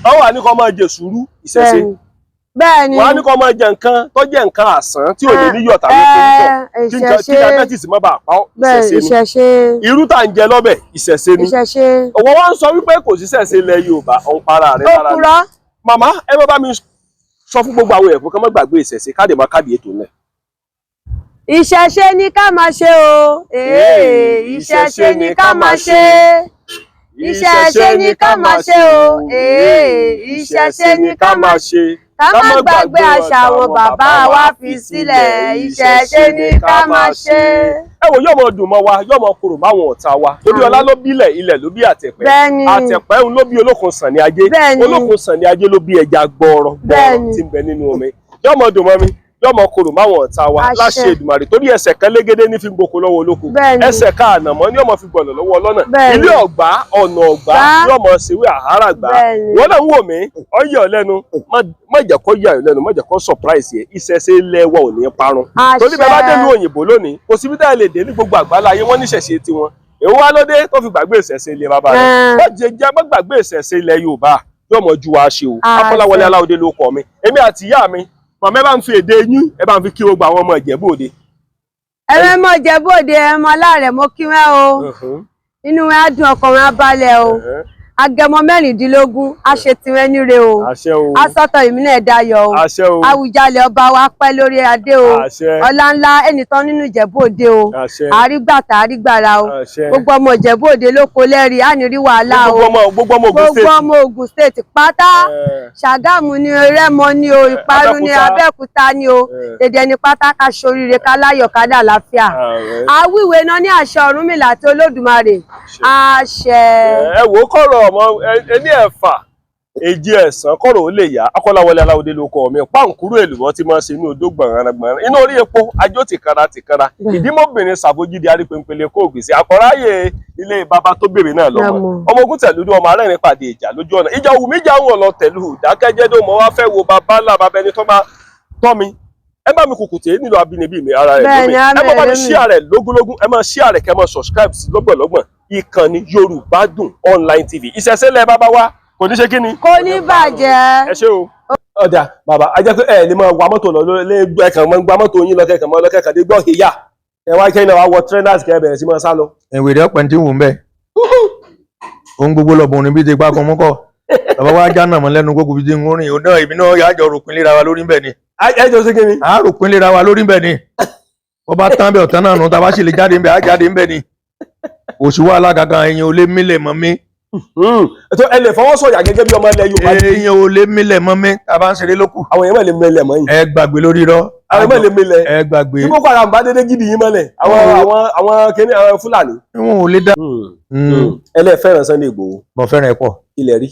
S2: wọ́n wà ní kó máa jẹ sùúrù ìṣẹ̀ṣe wọ́n á ní kó máa jẹ nǹkan tó jẹ nǹkan àsán tí ò ní níyọ̀ tàbí púpọ̀ kí diabetes má bàa pa ọ́ ìṣẹ̀ṣe ni irú tá à ń jẹ lọ́bẹ̀ ìṣẹ̀ṣe ni ọ̀wọ́ wa ń sọ wípé kò sí ìṣẹ̀ṣe ilẹ̀ Yorùbá ọ̀n para rẹ̀ lára rẹ̀ màmá ẹ bá mi sọ fún gbogbo àwọn ẹ̀kọ́ ká má gbàgbé ìṣẹ̀ṣe káàdì máa káàdì ètò náà.
S1: ìṣẹ̀ṣe ni ká máa ṣe o ìṣẹ̀ṣe ni ká máa ṣe ìṣẹ̀ṣe ni ká máa ṣe o ìṣẹ̀ṣe ni ká máa ṣe ká má gbàgbé àṣà àwọn bàbá wa fi sílẹ̀, ìṣẹ̀ṣe ni ká máa ṣe.
S2: Ẹ wò yóò mọ dùn mọ́ wa, yóò mọ korò máwọn ọ̀tá wa. Torí ọlá ló bílẹ̀, ilẹ̀ ló bí àtẹ̀pẹ́. Àtẹ̀pẹ́ òun ló bí olókun sàn ní ajé. Olókun sàn ní ajé ló bí ẹja gbọọrọ tí ń bẹ nínú omi. Yóò mọ dùn mọ́ mi, yóò mọ korò máwọn ọ̀tá wa láṣẹ Èdùmàrè. Torí ẹsẹ̀ kan légédé ní fi ń gboko lọ́wọ́ olóko. Ẹsẹ̀ kan ànàmọ́ ní ọmọ fi gbọ̀nà lọ́wọ́ ọlọ́nà. Ilé ọ̀gbá, ọ̀nà ọ̀gbá yóò mọ ṣèwé àhárà gbá. Wọ́n náà ń wò mí, ọyẹ́ ọ̀lẹ́nu, má jẹ́ kó yà ọ́ lẹ́nu, má jẹ́ kó surprise yẹ, ìṣẹ̀ṣe ilẹ̀ wa ò ní parun. Torí bẹ́ẹ̀ bá dé ìlú òyìnbó lónìí, kò síbi tá a lè dé ní gbogbo àgbáláyé wọ́n níṣẹ̀ṣe tiwọn. Èwo wá lóde tó fi gbàgbé ìṣẹ̀ṣe ilẹ̀ bàbá rẹ̀. Wọ́n jẹ́ má gbàgbé ìṣẹ̀ṣe ilẹ̀ Yorùbá yóò mọ ju wa ṣe o. Akọ́láwọlé Aláwọ̀dé ló kọ mi. Èmi àti ìyá mi, màmá ẹ bá ń fi èdè yín, ẹ bá ń fi kí gbogbo àwọn ọmọ Ìjẹ̀bú Òde.
S1: Ẹ̀rẹ́ mọ̀ Ìjẹ̀bú Òde, ẹ̀mọ aláàrẹ̀ mo kí wẹ́ o. Inú wọn á dùn, ọkàn wọn á balẹ̀ o. Agẹmọ 16 a ṣe tirẹ̀ níre o. Asọ́tọ̀ ìmínà ẹ̀dáyọ̀ o. Àwùjalẹ̀ ọba wa pẹ́ lórí adé o. Ọlá ńlá ẹnìtàn nínú Ìjẹ̀bú Òde o. Àrígbàtà àrígbàrà o. Gbogbo ọmọ Ìjẹ̀bú Òde ló kó lẹ́rìí, á ní rí wàhálà o.
S2: Gbogbo ọmọ
S1: Ògùn state pátá. Ṣàgámù ni Rẹ́mọ ni o, Ìparun ni Abẹ́òkúta ni o. Dèdè ní pátá ká ṣoríire ká láyọ̀ ká dà láfíà. Àwíwé náà ní àṣẹ Ọ̀rúnmìlà àti Olódùmarè. Àṣẹ.
S2: Ẹ wò ó kọ̀rọ̀ ọmọ ẹni ẹ̀fà èjì ẹ̀sán kọ̀rọ̀ ó lè yá. Akọ́láwọlé Aláwọ̀dé ló kọ mi páǹkúrú èlùbọ́ tí máa ń ṣe inú odó gbọ̀nrán inú orí epo ajó tìkanra ìdímọ̀bìnrin ṣàbójídé arípéńpélé kó gbèsè àkọ́ráyè ilé bàbá tó bèrè náà lọ́mọ ọmọ ogun tẹ̀lúdú ọmọ arẹ́rìn pàdé ìjà lójú ọ̀nà ìjà òwú méjì àwọn ọ̀lọ́ tẹ̀lú dákẹ́jẹ́dó mo wá fẹ́ wo bàbá ńlá bàbá ẹni tó máa tọ́ mi ẹ bá mi kùkùté nílò abínibí mi ara rẹ̀ lómi ẹ bá mi share rẹ̀ lógúnlógún ẹ máa share rẹ̀ kẹ́ máa subscribe sí lọ́gbọ̀nlọ́gbọ̀n ìkànnì Yorùbá Dùn Online TV ìṣẹ̀ṣe lẹ bàbá wa kò ní ṣe kí ni.
S1: Kò ní bàjẹ́.
S2: Ẹ ṣé o. Ọ̀dà bàbá a jẹ́ pé ẹ lè máa wa mọ́tò lọ lé ẹ̀kan mọ́ gba mọ́tò yín lọ́kẹ̀kàn mọ́ lọ́kẹ̀kàn dé gbọ́ ìyá ẹ wá kẹ́yìn náà wá wọ trainers kẹ́ bẹ̀rẹ̀ sí máa sá lọ.
S4: Ìwé ọ̀pẹ̀ tí ń wù ń bẹ̀. Ohun gbogbo lọ́bùn ní bí ti pa kan mọ́kọ̀. Bàbá wa já nàmọ́ lẹ́nu gbogbo bí ti ń rìn òun náà ìbí náà yà á jọ ròpin léra wa lórí ń bẹ̀ ni.
S2: Ẹ jọ sí kí ni.
S4: À á ròpin léra wa lórí ń bẹ̀ ni. Wọ́n bá tán bẹ̀ ọ̀tán náà nù tá a bá sì lè jáde ń bẹ̀ á jáde ń bẹ̀ ni. Òṣù wa alágàgà èèyàn ò lè mílẹ̀ mọ́ mi.
S2: Ẹ lè fọwọ́ sọ̀yà gẹ́gẹ́ bí ọmọ ilẹ̀ Yorùbá.
S4: Èèyàn ò lè mílẹ̀ mọ́ mi tá a bá ń ṣeré lókù.
S2: Àwọn èèyàn lè mílẹ̀ mọ́ yìí.
S4: Ẹ gbàgbé lórí rọ.
S2: Àwọn èèyàn lè mílẹ̀.
S4: Ẹ gbàgbé.
S2: Tí Boko Haram bá dédé gidi yín mọ́lẹ̀ àwọn kìnìún àwọn Fúlàní.
S4: Wọn ò lè dá.
S2: Ẹ lè fẹ́ràn Sunday Igboho.
S4: Mo fẹ́ràn ẹ̀ pọ̀.
S2: Ilẹ̀ rí.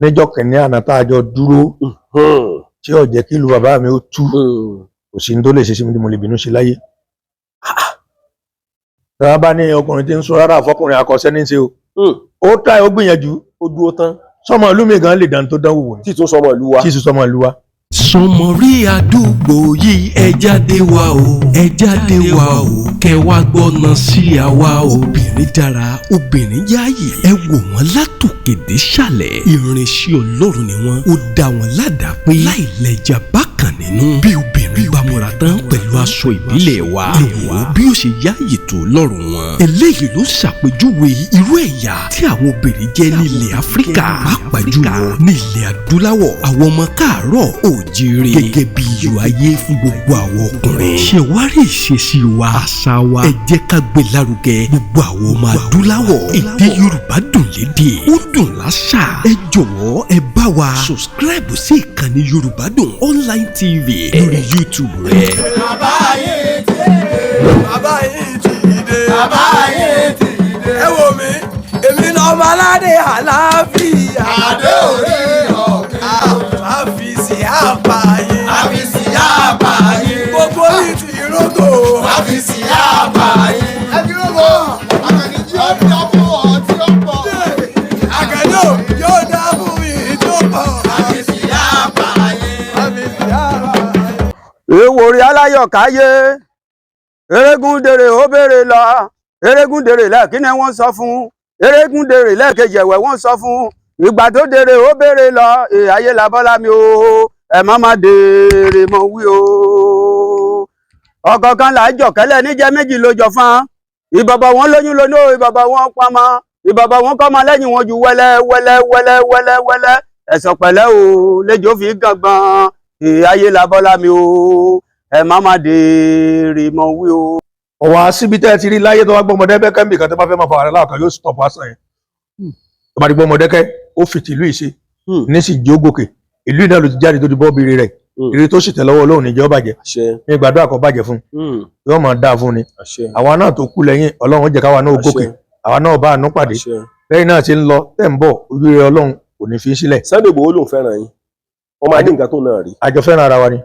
S4: Níjọ́ kìíní àná tá a jọ dúró tí ó jẹ́ kí ìlú bàbá mi ó tú kò sí ní tó lè ṣe sí mi tí mo lè bínú sí láyé. Tọ́lá bá ní ọkùnrin tí ń sọ rárá fọkùnrin akọ́ṣẹ́ ní í ṣe o. Ó tà ó gbìyànjú ó dúró tán. Sọmọ ìlú mi gan lè dàn tó dánwò wò ní.
S2: Tí tún sọmọ ìlú wa.
S4: Tí tún sọmọ ìlú wa.
S3: Sọmọrí àdúgbò yìí ẹ jáde wá o, ẹ jáde wá o, kẹ wá gbọ́nà sí àwa obìnrin dára, obìnrin yáàyè, ẹ wò wọ́n látòkè dé ṣàlẹ̀, ìrìnsí Ọlọ́run ni wọ́n, ó dá wọn ládàá pé láì lẹ́jà bákan nínú. Bí obìnrin bá múra tán pẹ̀lú aṣọ ìbílẹ̀ wa, ẹ wò ó bí ó ṣe yáàyè tó lọ́rùn wọn. Eléyìí ló ṣàpèjúwe irú ẹ̀yà tí àwọn obìnrin jẹ́ ní ilẹ̀ Áfíríkà, pàápàá jùlọ ní ilẹ̀ Adúláwọ̀, àwọn ọmọ káàárọ̀ òjìrè gẹ́gẹ́ bí iyọ̀ ayé fún gbogbo àwọn ọkùnrin. Ṣé wá rí ìṣesí wa, àṣà wa, ẹ jẹ́ ká gbé lárugẹ gbogbo àwọn ọmọ Adúláwọ̀. Èdè Yorùbá dùn lédè, ó dùn láṣà. Ẹ jọ̀wọ́ ẹ bá wa subscribe sí ìkànnì Yorùbá Dùn Online TV lórí YouTube rẹ.
S5: Bàbá yìí ti dé. Bàbá yìí ti dé. Bàbá yìí ti dé. Ẹ wò mí, èmi náà ọmọ aládé àlàáfíà. Adé orí ọ̀kẹ́. Àfìsí àpààyè. Àfìsí àpààyè. Gbogbo yìí ti rógò. Àfìsí àpààyè. Ẹ ti rógò. Àkànní tí ó dá fún ọ tí ó pọ̀. Àkànní yóò dá fún yìí tó pọ̀. Àfìsí àpààyè. Àfìsí àpààyè.
S6: Èwòrì aláyọ̀káyé erégúndèrè ó béèrè lọ erégúndèrè lẹ́ẹ̀kínní wọ́n sọ fún erégúndèrè lẹ́ẹ̀kejì ẹ̀wẹ̀ wọ́n sọ fún ìgbà tó dèrè ó béèrè lọ ayé làbọ́lá mi o ẹ̀ má má dèrè mọ̀ wí o. ọ̀kọ̀ọ̀kan là á jọ̀kẹ́lẹ̀ níjẹ́ méjì ló jọ fún ìbọ̀bọ̀ wọn lóyún lónú ìbọ̀bọ̀ wọn pamọ́ ìbọ̀bọ̀ wọn kọ́ ọmọ lẹ́yìn wọn ju wẹ́lẹ́ ẹ̀sọ̀ pẹ̀lẹ́ o lẹ́jọ́ fi gàngbọ̀n ayé làbọ́lá mi o ẹ má má dèrè mọ̀ wí o.
S4: Ọ̀wá síbi tẹ́ ẹ ti rí láyé tó wá gbọ́mọdé bẹ́kẹ́ mi kan tó bá fẹ́ máa fa àrẹ láàkàn yóò stop asán yẹn. Tó bá di gbọ́mọdé kẹ́ ó fìtì ìlú ìṣe ní sì jó gòkè ìlú náà ló ti jáde tó di bọ́ bìrì rẹ̀ ire tó sì tẹ̀ lọ́wọ́ Ọlọ́run níjẹ́ ó bàjẹ́ ní gbàdúrà kó bàjẹ́ fún yóò máa dáa fún ni àwa náà tó kú lẹ́yìn Ọlọ́run jẹ́ káwa náà gòkè àwa náà bá àánú pàdé lẹ́yìn náà ti ń lọ tẹ̀ ń bọ̀ ojú rere Ọlọ́run kò ní fi sílẹ̀.
S2: Sunday Igboho ló ń fẹ́ràn yín ọmọ adé nǹkan tó náà rí.
S4: àjọ fẹ́ràn ara wa ni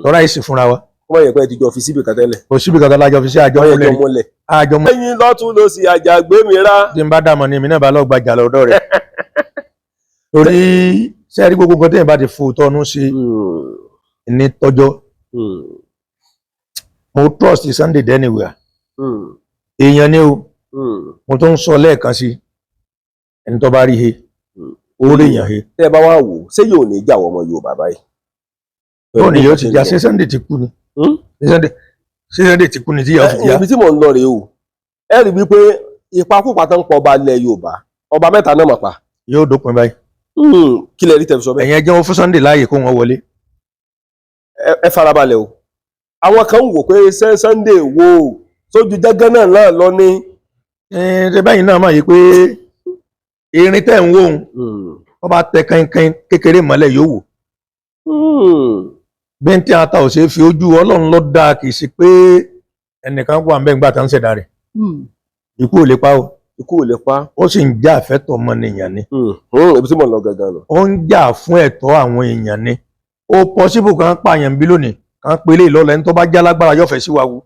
S4: tọ́ra yìí sì fúnra wa.
S2: ọmọ yẹn pẹ́ ti jọ fi síbi kan tẹ́lẹ̀.
S4: kò síbi kankan lájọ fi sí àjọ múlẹ̀ àjọ múlẹ̀.
S2: lẹ́yìn lọ́tún ló sì àjà gbé mi rá.
S4: tí n bá dààmú ni èmi náà bá lọ́ọ́ gbajà lọ́dọ̀ rẹ̀. torí sẹ́ẹ̀rí gbogbo nǹkan téèyàn bá ti fò tọ́nu ṣe ní tọ́jọ́ mo trust Sunday anywhere èèyàn ni o mo tó ń sọ lẹ́ẹ̀kan sí ẹni tó bá rí he orí èèyàn he.
S2: tẹ́ ẹ bá wá wò ṣé yóò ní ìjà ọmọ Yorùbá báyìí.
S4: bọ́ọ̀ ni yóò ti já ṣé Sunday ti kú ni ṣé Sunday ti kú ni tí yóò fi já.
S2: ibi tí mò ń lọ rèé o ẹ rí wípé ìpakúpa tó ń pọ̀ ọba ilẹ̀ Yorùbá ọba mẹ́ta náà mọ̀ pa.
S4: yóò dópin báyìí.
S2: kí lẹ rí tẹ̀ fi sọ bẹ́ẹ̀.
S4: ẹ̀yin ẹjẹ́ wọn fún Sunday láàyè kó wọn wọlé.
S2: ẹ farabalẹ̀ o àwọn kan ń wò pé Sunday wo sójú jẹ́gẹ́ náà lọ ní.
S4: ṣe báyìí náà máa yí pé irin tẹ̀ ń wò ó wọ́n bá tẹ kankan kékeré mọ́lẹ̀ yóò wò. bí n tí a ta ò ṣe fi ojú Ọlọ́run lọ dáa kì í ṣe pé ẹnìkan wà ń bẹ́ẹ̀ gbà tá ń ṣẹ̀dá rẹ̀. ikú ò lè pa o.
S2: ikú ò lè pa.
S4: ó sì ń jà fẹ́tọ̀ ọmọnìyàn ni.
S2: ibi tí mo lọ gangan lọ.
S4: ó ń jà fún ẹ̀tọ́ àwọn èèyàn ni. ó pọ́sibù kan pààyàn bí lónìí kan pélé ìlọ́lẹ̀ ní tó bá já lágbára yọ̀fẹ́ sí wa wú.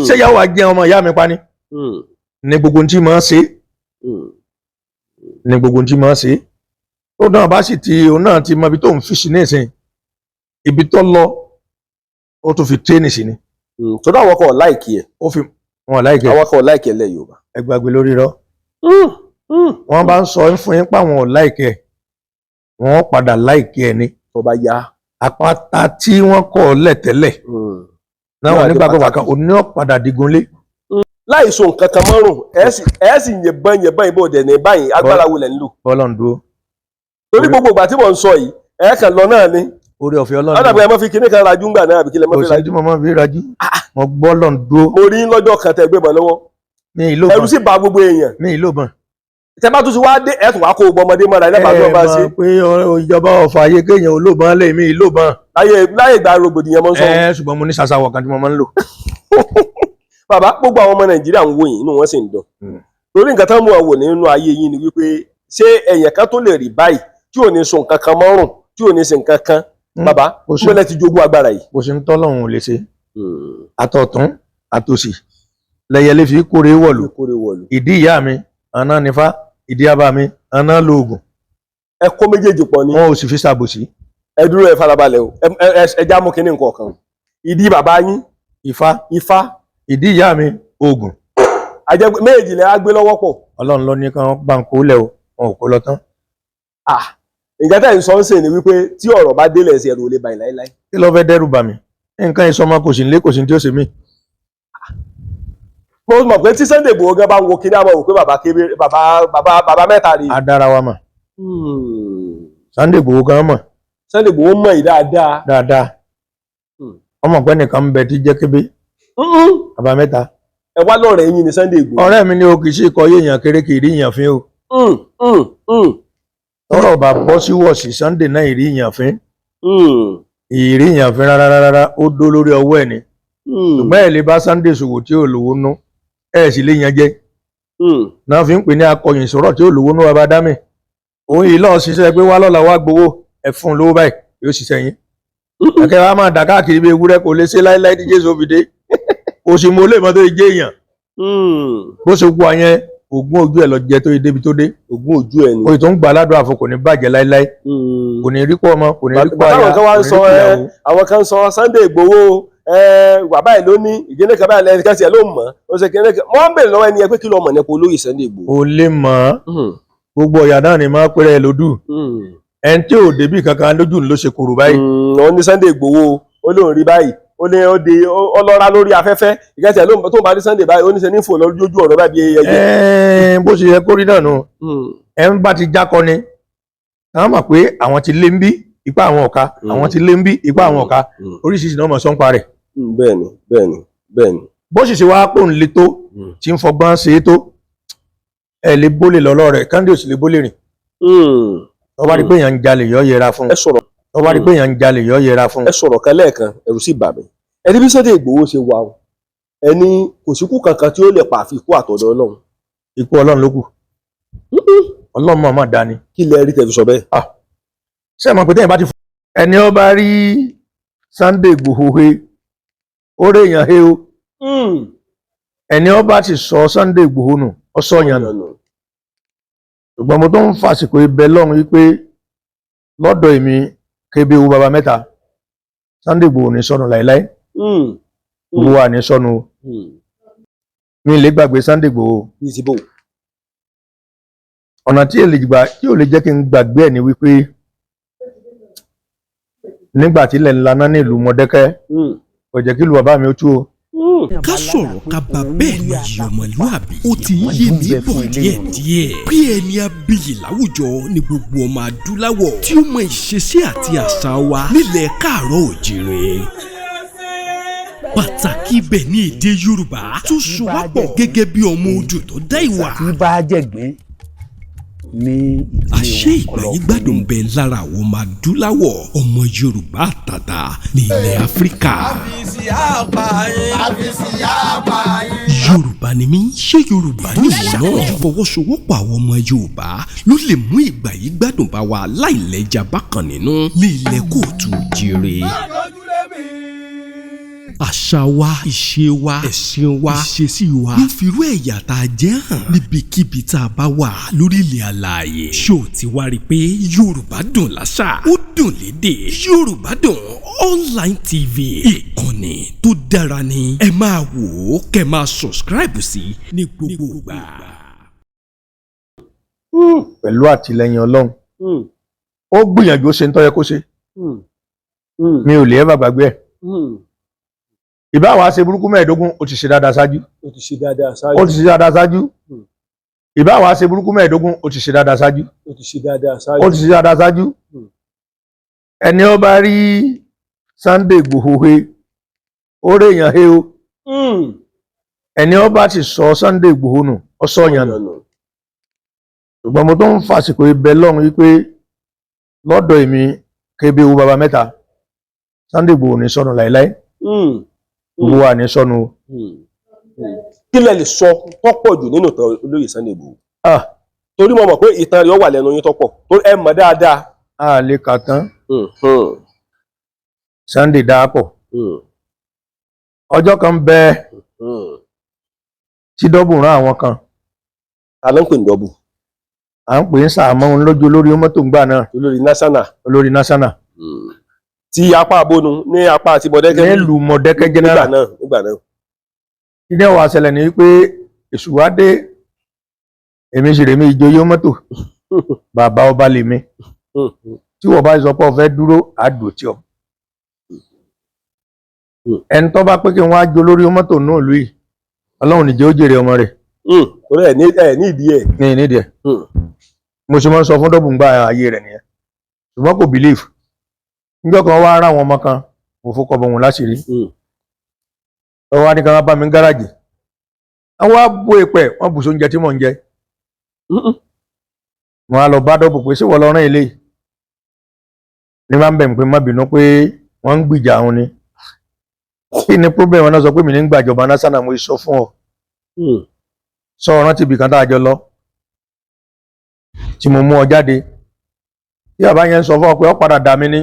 S4: ṣé yàwó àjẹ́ ọmọ ìyá mi pa ni. ní gbogbo tí máa ṣe. ní gbogbo tí máa ṣe. ó náà bá sì ti òun náà ti mọ ibi tó ń fi sí ní ìsìn ibi tó lọ ó tún fi tírénì sí ni.
S2: tó dáwọn kan láìkì ẹ.
S4: ó fi wọn láìkì ẹ.
S2: àwọn kan láìkì ẹ lẹ Yorùbá.
S4: ẹ gbàgbé lórí rọ. wọn bá ń sọ fún yín páwọn ò láìkì ẹ wọn padà láìkì ẹ ni.
S2: tó bá yá.
S4: àpáta tí wọn kọ lẹ́tẹ̀lẹ̀ náà wọn nígbà gbọgbà kan òní ọ̀padà digunlé.
S2: láì so nǹkan kan mọ́rùn ẹ sì yẹ̀bọn ìbò dẹ̀ ní báyìí agbára wo lẹ̀ ń lò.
S4: bọ́lọ̀ ń dúró.
S2: torí gbogbo ìgbà tí mò ń sọ yìí ẹ kàn lọ náà ni.
S4: orí ọ̀fẹ́ Ọlọ́run.
S2: ọ̀dàbọ̀ ẹ mọ́ fi kíní kan rajú ńgbà náà àbí kí lẹ mọ́ fi rajú.
S4: kò sí tí mo mọ́ fi rajú. mo bọ́lọ̀ ń dúró.
S2: mo rí lọ́jọ́ kan tẹ gbé bọ̀ lọ́wọ́.
S4: ní ìlú bọ̀n
S2: ẹrù sì bà gbogbo èèyàn.
S4: ní ìlú bọ̀n.
S2: tẹ bá tún ti wá dé ẹ tún wá kó gbọ́ ọmọdé mọ́ra ẹ bá tó bá ṣe.
S4: ẹ mọ̀ pé ìjọba ọ̀fà ayé kéèyàn olóòbọ̀n lè mí ìlú bọ̀n.
S2: láyé ìgbà rògbòdìyàn mọ́ ń sọ.
S4: ṣùgbọ́n mo ní ṣàṣàwọ̀ kan tí mo máa ń lò.
S2: bàbá gbogbo àwọn ọmọ Nàìjíríà ń wò yín inú wọn sì ń dùn. torí nǹkan tán mú ọ wò nínú ayé yín ni wípé ṣé èèyàn kan tó lè rí báyìí tí ò ní so nǹkan kan mọ́rùn tí ò ní ṣe nǹkan kan bàbá gbọ́dọ̀ ti jogún agbára yìí.
S4: bó ṣe ń tọ́lọ́run ò lè ṣe àtọ̀tún àtòsì lẹ́yẹlé fi kórè wọ̀lú ìdí ìyá mi àná nífá ìdí àbá mi àná lóògùn.
S2: ẹ kó méjèèjì pọ̀ ní.
S4: wọn ò sì fi ṣàbòsí.
S2: ẹ dúró ẹ farabalẹ̀ o ẹ já mú kínní nǹkan kan ìdí bàbá yín ifá
S4: ìdí ìyá mi oògùn.
S2: àjẹ méjì lẹ á gbé lọ́wọ́ pọ̀.
S4: Ọlọ́run ló ní kán gbàǹkó lẹ̀ o wọn ò kó lọ tán.
S2: nǹkan tẹ̀ ń sọ ń sè ni wípé tí ọ̀rọ̀ bá délẹ̀ sí ẹ̀rù ò lè báyìí láéláé.
S4: kí ló fẹ́ dẹ́rù bà mí nǹkan ìsọmọ kò sí nílé kò sí tí ó ṣe mí.
S2: mo mọ̀ pé tí Sunday Igboho gan bá ń wo kí ní àmọ́ wò pé bàbá mẹ́ta rí.
S4: adára wa mọ̀. Sunday Igboho gan mọ̀.
S2: Sunday Igboho mọ̀ yìí dáadáa.
S4: dáadáa ọmọ pẹ́ nìkan ń bẹ tí jẹ́ kébé. bàbá mẹ́ta.
S2: ẹ wá lọ́rẹ̀ yín ni Sunday Igboho.
S4: ọ̀rẹ́ mi ni o kì í ṣe ikọ̀ yéèyàn kéré kì í rí yàn fín o. tọ́rọ̀ bá bọ́ sí wọ̀sí Sunday náà ìrí yàn fín. ìrí yàn fín rárá ó dó lórí ọwọ́ ẹ̀ ni. ṣùgbọ́n ẹ̀ lè bá Sunday ṣòwò tí ò lówó nú ẹ̀ sì lè yan jẹ́. náà fi ń pè ní akọ̀yìn sọ̀rọ̀ tí ò lówó nú bàbá dámì. òun yìí lọ́ọ̀ ṣiṣẹ́ pé wá lọ́la wá gbowó ẹ̀ fún un lówó báyìí yóò ṣiṣẹ́ yín. ẹ̀kẹ́ wa máa dà káàkiri bí ewúrẹ́ kò lè ṣe láíláí tí Jésù fi dé. kò sì mọ olè mọ́ tó jẹ́ èèyàn. bó ṣe kú àyẹn ògùn ojú ẹ̀ lọ jẹ tó débi tó dé.
S2: ògùn ojú ẹ̀ ni.
S4: oyè tó ń gbà ládùn àfọ kò ní bàjẹ́ láíláí. kò ní rí pọ̀ ọmọ kò ní rí pọ̀ àyà kò ní rí pọ̀ ìyàwó.
S2: àwọn kan sọ Sunday Igboho bàbá ẹ̀ ló ní ìdílé kan báyìí lẹ́yìn kẹ́sì ẹ̀ ló mọ̀ ó ṣe kíní kan wọ́n ń bèrè lọ́wọ́ ẹni ẹ pé kí ló mọ̀ nípa olóyè Sunday Igboho.
S4: o lè mọ̀ gbogbo ọ̀yà náà ni máa pẹ́rẹ́ lódù ẹni tí ò débì kankan lójú ló ṣe kúrú báyìí.
S2: wọ́n ní Sunday Igboho ó lóun rí báyìí ó ní ó di ọlọ́ra lórí afẹ́fẹ́ ìkẹ́sì ẹ̀ ló tó ń bá rí Sunday báyìí ó ní ṣe ní fò lójú ọ̀rọ̀ báyìí ẹyẹ.
S4: bó ṣe yẹ kó rí náà nù ẹ ń bá ti jákọ ni àwọn mọ̀ pé àwọn ti lé ń bí ipá àwọn ọ̀ka àwọn ti lé ń bí ipá àwọn ọ̀ka oríṣiríṣi náà mọ̀ sọ́npa rẹ̀.
S2: bẹ́ẹ̀ni.
S4: bó sì ṣe wá pò ń le tó tí ń fọgbọ́n ṣe é tó ẹ lè bólè lọ́lọ́ rẹ̀ Sunday ò sì lè bólè rìn tó bá rí pé èèyàn ń jalè yọ yẹra fún
S2: ẹ sọ̀rọ̀
S4: tó bá rí pé èèyàn ń jalè yọ yẹra fún.
S2: ẹ sọ̀rọ̀ kan lẹ́ẹ̀kan ẹ̀rù sì bà mí ẹni bí Sunday Igboho ṣe wà o ẹni kò síkú kankan tí ó lè pa àfikún àtọ̀dọ̀ Ọlọ́run.
S4: ikú Ọlọ́run ló kù Ọlọ́run mọ̀ dá ni.
S2: kí lẹ rí tẹ̀fi sọ bẹ́ẹ̀.
S4: ṣé ẹ mọ̀ pé tẹ́yìn bá ti fún ẹni ó bá rí Sunday Igboho he ó rí èèyàn he o ẹni ó bá ti sọ Sunday Igboho nù ó sọ yàn nù. ṣùgbọ́n mo tó ń fàsìkò ibẹ̀ lọ́run wípé lọ́dọ̀ èmi kébé owó baba mẹ́ta Sunday Igboho ní sọnù láéláé gbogbo wa ní sọnù mi lè gbàgbé Sunday Igboho. ọ̀nà tí ò lè jẹ́ kí n gbàgbé ẹ̀ ni wípé nígbà tí ilẹ̀ ńlá náà ní ìlú Mọ̀dẹ́kẹ́ kò jẹ́ kí ìlú bàbá mi ó tú o.
S3: ká sọ̀rọ̀ ká bá bẹ́ẹ̀ ni yìí ọmọlúàbí ó ti ń yé mi bọ̀ díẹ̀díẹ̀ bí ẹni abiyì láwùjọ ni gbogbo ọmọ adúláwọ̀ tí ó mọ ìṣesí àti àṣà wa nílẹ̀ káàárọ̀ òjìrè pàtàkì ibẹ̀ ní èdè Yorùbá tó so wá pọ̀ gẹ́gẹ́ bí ọmọ odò tó dá ìwà.
S6: tí bá jẹ̀gbẹ́ ní
S3: àṣé ìgbà yìí gbádùn bẹ lára àwọn ọmọ adúláwọ̀ ọmọ Yorùbá àtàtà ní ilẹ̀ Áfíríkà. Yorùbá ni mí ṣé Yorùbá ni ìwọ náà ìfọwọ́sowọ́pọ̀ àwọn ọmọ Yorùbá ló lè mú ìgbà yìí gbádùn bá wa láìlẹ́jà bákan nínú ní ilẹ̀ kóòtù jíire. Àṣà wa, ìṣe wa, ẹ̀sìn wa, ìṣesí wa ló fi irú ẹ̀yà tá a jẹ́ hàn níbikíbi tá a bá wà lórílẹ̀ alààyè. Ṣé o ti wá rí i pé Yorùbá dùn láṣà? Ó dùn lédè. Yorùbá dùn online TV. Ìkànnì tó dára ni. Ẹ máa wò ó kẹ́ máa subscribe sí ní gbogbo ìgbà.
S4: pẹ̀lú àtìlẹyìn Ọlọ́run ó gbìyànjú ó ṣe ń tó yẹ kó ṣe mi ò lè ẹ́ gbàgbé ẹ̀. ìbá wa ṣe burúkú mẹ́ẹ̀ẹ́dógún ó ti ṣe dáadáa ṣáájú. ìbá wa ṣe burúkú mẹ́ẹ̀ẹ́dógún ó ti ṣe dáadáa ṣáájú. ẹni ó bá rí Sunday Igboho he ó rí èèyàn he o ẹni ó bá ti sọ Sunday Igboho nù ó sọ yàn nù. ṣùgbọ́n mo tó ń fàsìkò ibẹ̀ lọ́run wípé lọ́dọ̀ èmi kébé owó baba mẹ́ta Sunday Igboho ní sọnù láéláé gbogbo wa ní sọnù.
S2: kí lẹ lè sọ tọ́pọ̀ jù nínú ìtàn olóyè Sunday Igboho. torí mo mọ̀ pé ìtàn rẹ̀ ó wà lẹ́nu yín tọ́pọ̀ torí ẹ mọ̀ dáadáa.
S4: a lè kà tán. Sunday dáàpọ̀ ọjọ́ kan bẹ tí dọ́bù rán àwọn kan.
S2: ta ló ń pè ní dọ́bù.
S4: à ń pè ń sàmọ́ òun lójú olórí mọ́tò ńgbà náà. olórí national.
S2: ti apá abónu ní apá àti Mọ̀dẹ́kẹ́.
S4: nílùú Mọ̀dẹ́kẹ́ general.
S2: nígbà náà.
S4: ilé wa ṣẹlẹ̀ ní pé èṣù wá dé èmi sì rèmi ìjòyè mọ́tò bàbá ọba lèmi tí wọ́n bá sọ pé ó fẹ́ dúró àdùn tí ọ. ẹni tó bá pé kí wọ́n á jó lórí mọ́tò náà lù yìí Ọlọ́run nìjẹ́ ó jèrè ọmọ rẹ̀.
S2: torí ẹ ní ìdí ẹ.
S4: ní ìdí ẹ. mo ṣe máa ń sọ fún dọ́bù ń gba ayé rẹ̀ nìyẹn ṣùgbọ́n kò believe. níjọ́ kan wá ara àwọn ọmọ kan mo fọkọ bọ wọn láṣìírí ọwọ́ á ní ká wá bá mi ń gáràjì àwọn abo èpẹ wọn bù sóúnjẹ tí mò ń jẹ wọn á lọ bá dọ́bù pé síwọ lọ́rán ilé ní máa ń bẹ̀ mí pé má bínú pé wọ́n ń gbìjà àwọn ni kí ni problem wọn náà sọ pé mi ní ń gbàjọba national mo sọ fún ọ sọ ọ̀ràn tìbí kan tá a jọ lọ tí mo mú ọ jáde tí bàbá yẹn ń sọ fún ọ pé ọ padà dà mí ní.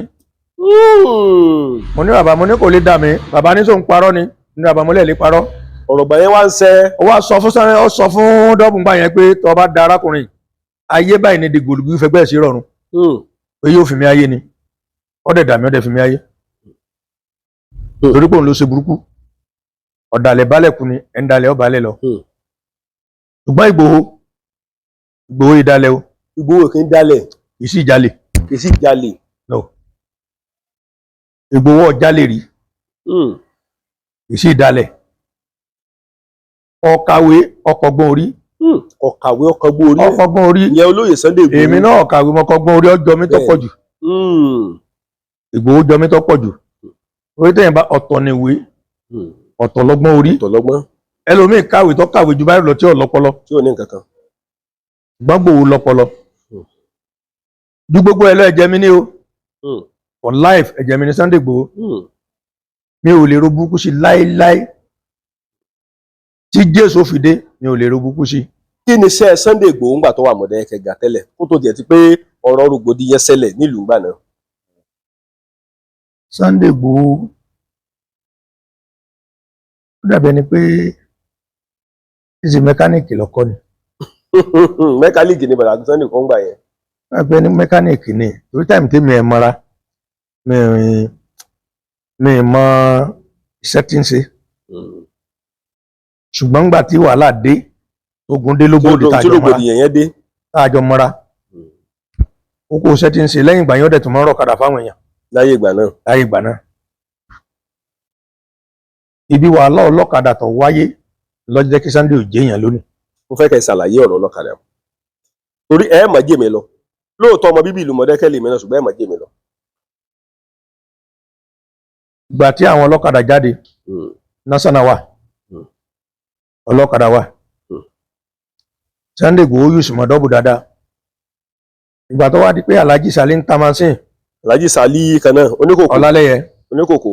S4: mo ní bàbá mo ní kò lè dà mí bàbá ní sóun parọ́ ni ní bàbá mo lè lè parọ́.
S2: ọ̀rọ̀ gbà yẹn wá ń sẹ́.
S4: ó wá sọ fún sáré ó sọ fún dọ́bùn gbà yẹn pé tó bá da arákùnrin ayé báyìí ní dìgbòlùgbò fẹgbẹ́ sí rọrùn pé yóò fi mí ayé ni ó dẹ̀ dà mí ó dẹ̀ fi mí ayé torí pé òun ló ṣe burúkú ọ̀dàlẹ̀ balẹ̀ kù ni ẹ̀ ń dalẹ̀ ó balẹ̀ lọ ṣùgbọ́n Ìgbòho ìdálẹ̀ o.
S2: Ìgbòho kì í dálẹ̀.
S4: kì í sì jalè.
S2: kì í sì jalè.
S4: no Ìgbòho ọ̀jalè rí. kì í sì dálẹ̀. ọ̀kàwé ọkọ̀gbọ́n orí.
S2: ọ̀kàwé ọkọ̀gbọ́n orí.
S4: ọkọ̀gbọ́n orí.
S2: ìyẹn olóyè Sunday Igboho.
S4: èmi náà ọ̀kàwé ọkọ̀gbọ́n orí ọjọ́ mi tó pọ̀ jù. Ìgbòho jọ mi tó pọ̀ jù. orí tẹ̀yìn bá ọ̀tọ̀ ni ìwé ọ̀tọ̀ lọ́gbọ́n orí.
S2: ọ̀tọ̀ lọ́gbọ́n.
S4: ẹlòmíì kàwé tó kàwé ju báyìí lọ tí ò lọ́pọlọ.
S2: tí ò ní nǹkan kan.
S4: gbọ́ngbòho lọ́pọlọ ju gbogbo ẹ lọ ẹ̀jẹ̀ mi ní o for life ẹ̀jẹ̀ mi ní Sunday Igboho mi ò lè ro burúkú sí láéláé tí Jésù fi dé mi ò lè ro burúkú sí.
S2: kí ni iṣẹ́ Sunday Igboho ńgbà tó wà Mọ̀dákẹ́kẹ́ ga tẹ́lẹ̀ kó tó jẹ́ ti pé ọ̀rọ̀ rògbòdìyàn ṣẹlẹ̀ nílùú ńgbà náà.
S4: Sunday Igboho ó dàbí ẹni pé ṣíṣe mẹkáníìkì lọ́kọ́ ni.
S2: mẹkáníìkì ni bàbá Sunday kan gbà yẹn.
S4: dàbí ẹni mẹkáníìkì ni torí táìmù tí mi ẹ̀ mọ́ra mi mọ iṣẹ́ tí ń ṣe ṣùgbọ́n nígbà tí wàhálà dé ogun dé lóbòdì táàjọ mọ́ra ó kó iṣẹ́ tí ń ṣe lẹ́yìn ìgbà yẹn ó dẹ̀ tún mọ́ rọ̀kadà fáwọn èèyàn
S2: láyé ìgbà náà.
S4: ibi wàhálà ọlọ́kadà tó wáyé lọ́jọ́ jẹ́ kí Sunday ò jẹ́ èèyàn lónìí.
S2: mo fẹ́ kẹ́ ẹ ṣàlàyé ọ̀rọ̀ ọlọ́kadà torí ẹ mà jẹ́ mi lọ lóòótọ́ ọmọ bíbí ìlú Mọ̀dákẹ́kẹ́ lèmi náà ṣùgbọ́n ẹ mà jẹ́ mi lọ.
S4: ìgbà tí àwọn ọlọ́kadà jáde national wà ọlọ́kadà wà Sunday Igboho yùsùn mọ́ dọ́bù dáadáa ìgbà tó wá di pé Alhaji Sali ń ta machine.
S2: Alhaji Sali kan náà oníkòkò
S4: Ọlálẹ́yẹ
S2: oníkòkò.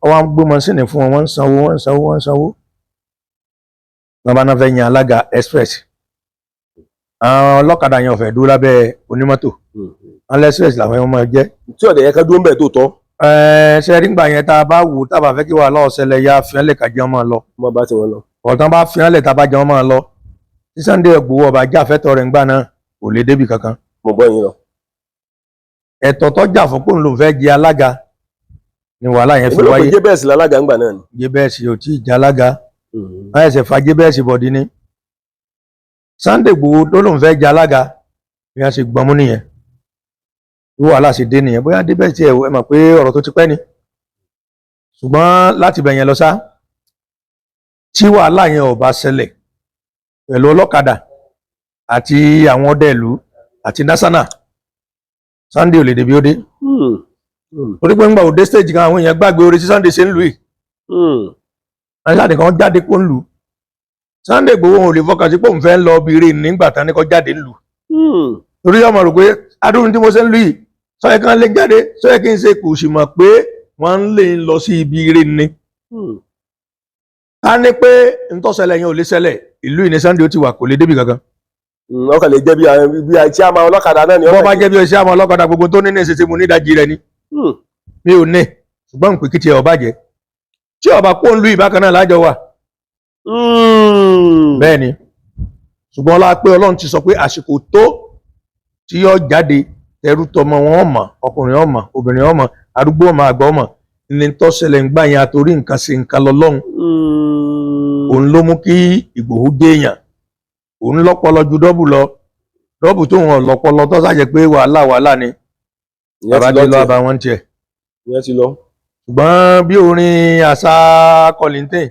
S4: wọ́n gbé machine fún wọn wọ́n ń sanwó nàbànà fẹ́ yan alága express àwọn ọlọ́kadà yẹn ọ̀fẹ́ dúró lábẹ́ onímọ́tò alẹ́ express làwọn ọmọ jẹ́.
S2: tí ọ̀dẹ̀ yẹn kan dúró ń bẹ̀ tó tọ́.
S4: ṣe rí gbà yẹn tá a bá wò tá a bá fẹ́ kí wàhálà ọ̀sẹ̀lẹ̀ ya fìyànlẹ̀ ká jẹun máa lọ.
S2: ọmọ bá ti wọn lọ.
S4: ọ̀tán bá fìyànlẹ̀ tá a bá jẹun máa lọ tí Sunday Igboho ọba jà fẹ́tọ̀ rẹ̀ ńgbà náà kò lè débi kankan.
S2: mo bọ́ yín lọ.
S4: ẹ̀tọ́ tó jà fún pòun ló fẹ́ jẹ alága ni wàhálà yẹn fi wáyé.
S2: Jébẹ́ẹ̀sì lálága ńgbà náà ni.
S4: Jébẹ́ẹ̀sì ò tí ì jẹ alága wọ́n ẹ̀sẹ̀ fa Jébẹ́ẹ̀sì bọ̀dí ni Sunday Igboho tó lóun fẹ́ jẹ alága bí wọ́n ṣe gbọmú nìyẹn bí wàhálà ṣe dé nìyẹn bóyá Jébẹ́ẹ̀sì ẹ mọ̀ pé ọ̀rọ̀ tó ti pẹ́ ni ṣùgbọ́n láti bẹ̀yẹn lọ sá tí wàhálà yẹn ò bá ṣẹlẹ̀ pẹ̀lú ọlọ́kadà àti àwọn ọdẹ ìlú àti national Sunday ò lè débi ó dé torí pé ńgbà òde stage kan àwọn èèyàn gbàgbé orí tí Sunday ṣe ń lù yìí aláàdì kan jáde kó ń lù Sunday Igboho ò lè fọkàn sí pé òun fẹ́ lọ bí eré nígbà tán ní kó jáde ń lù torí ọmọ rò pé adúrún tí mo ṣe ń lù yìí sọyẹ kan lè jáde sọyẹ kí n ṣe kò sì mọ̀ pé wọ́n ń lè lọ sí ibi eré ni ká ní pé ntọ́sẹ̀lẹ̀ yẹn ò lè ṣẹlẹ̀ ìlú ìní Sunday ó ti wà kò lè débi kankan.
S2: ọkàn lè jẹ́ bí àti àmà ọlọ́kadà náà ni.
S4: bọ́ bá jẹ́ bí ọṣẹ́ àmà ọlọ́kadà gbogbo tó ní ní ìṣẹ̀ṣẹ̀ mu nídàájí rẹ ni. mi ò ní ṣùgbọ́n pé kí tiẹ̀ ọba jẹ́ tí ọba kó ń lu ìbákan náà lájọ wà. bẹ́ẹ̀ ni ṣùgbọ́n ọlá pé Ọlọ́run ti sọ pé àsìkò tó tí yóò jáde ẹrú tọmọ wọn mọ̀ ọkùnrin ọmọ obìnrin ọmọ arúgbó ọmọ àgbà ọmọ ní tọ́sẹ̀lẹ̀ ń gbà yẹn àtòrí nǹkan sí nǹkan lọ́lọ́run òun ló mú kí Ìgbòho déèyàn òun lọ́pọlọ ju dọ́bù lọ dọ́bù tó wọn lọ́pọlọ tó ṣàjẹ́ pé wàhálà ni àbájẹ lọ bá wọn tiẹ̀. ṣùgbọ́n bí orin àṣà kọlìntìn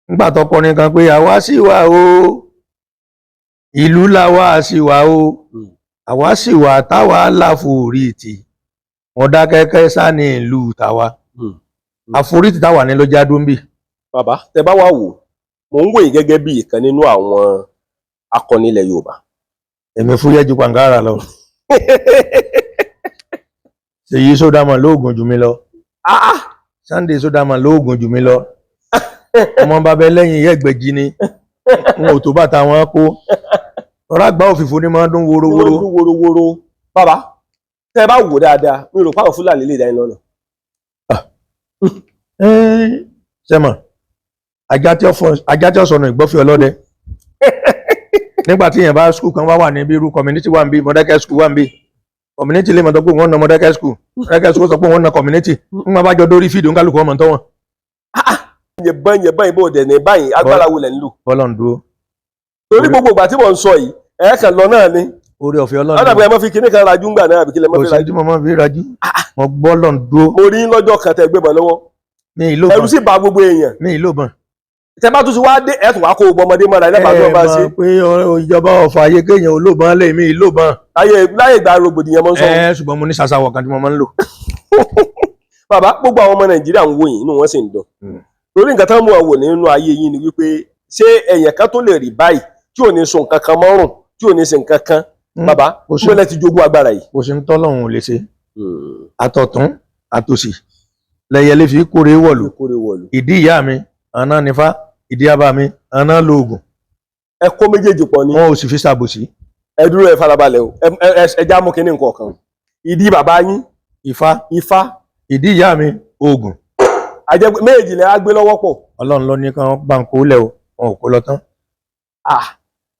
S4: nígbà tó kọrin kan pé àwa sì wà o ìlú làwa sì wà o àwa sì wà táwa láforítì Mọ̀dákẹ́kẹ́ sani ìlú tàwa àforítì táwa ní lọ́jà dúnbì.
S2: bàbá tẹ bá wà wò mò ń wòye gẹ́gẹ́ bí ìkan nínú àwọn akọni ilẹ̀ Yorùbá.
S4: èmi fúyẹ́ ju pàǹkárà lọ Ṣèyí Sódàmọ̀ lóògùn jù mí lọ Sunday Sódàmọ̀ lóògùn jù mí lọ ọmọ bàbá ẹlẹ́yin yẹ́gbẹ̀jì ni wọn ò tó bàtà wọn kó ọ̀rá àgbà òfìfo ni máa ń dún worowóró.
S2: bàbá tẹ bá wò dáadáa mi rò páwọn Fúlàní lè dá iná lọ.
S4: sẹ́mọ̀ ajá tí ó sọnù ìgbọ́fẹ́ ọlọ́dẹ nígbà tí yẹn bá skul kan wà ní bí irú community wà ń bí Mọ̀dákẹ́kẹ́ school wà ń bí community lè mọ̀ tó pé wọ́n na Mọ̀dákẹ́kẹ́ school Mọ̀dákẹ́kẹ́ school sọ pé wọ́n na community ń máa bá jọ dórí fídíò ńkálùkù ọmọ tó wọn.
S2: yẹ̀bọ̀n ìbò dẹ̀ ní báyìí agbára wo lẹ̀ ń lò.
S4: bọ́lọ̀n dúró.
S2: torí gbogbo ìgbà tí mò ń sọ yìí ẹ̀ kàn lọ náà ni.
S4: orí ọ̀fẹ́ Ọlọ́run.
S2: ọ̀dà pé ẹ má fi kíní kan rajú ńgbà náà àbí kí lẹ má fi rajú.
S4: kò sí tí mo máa fi rajú. mo bọ́lọ̀n dúró.
S2: mo rí lọ́jọ́ kan tẹ gbé bọ̀ lọ́wọ́.
S4: mi ì lóbọn
S2: ẹrù sì bà gbogbo èèyàn.
S4: mi ì lóbọn.
S2: tẹ bá tún ti wá dé ẹtù wá kó o gbọmọdé mọ́ra ẹ lẹ́bàá tó bá ṣe.
S4: ẹ mọ̀ pé ìjọba ọ̀fà ayé kéèyàn olóbọn lè mi ì lóbọn.
S2: láyé ìgbà rògbòdìyàn mọ́ ń sọ.
S4: ṣùgbọ́n mo ní ṣàṣàwọ̀ kan tí mo máa ń lò.
S2: bàbá gbogbo àwọn ọmọ Nàìjíríà ń wò yín inú wọn sì ń dùn. torí nǹkan tán mú ọ wò nínú ayé yín ni wípé ṣé èèyàn kan tó lè rí báyìí tí ò ní so nǹkan kan mọ́rùn tí ò ní ṣe nǹkan kan bàbá gbọ́dọ̀ ti jogún agbára yìí.
S4: bó ṣe ń tọ́lọ́run ò lè ṣe àtọ̀tún àtòsì lẹ́yẹlé fi kórè wọ̀lú ìdí ìyá mi àná nífá ìdí àbá mi àná lóògùn.
S2: ẹ kó méjèèjì pọ̀ ni.
S4: wọn ò sì fi ṣàbòsí.
S2: ẹ dúró ẹ farabalẹ̀ o ẹ já mú kinní nǹkan kan ìdí bàbá yín ifá
S4: ìdí ìyá mi oògùn.
S2: àjẹ méjì lẹ á gbé lọ́wọ́ pọ̀.
S4: ọlọ́run ló ní kán bá ń kó lẹ̀ o wọn ò kó lọ tán.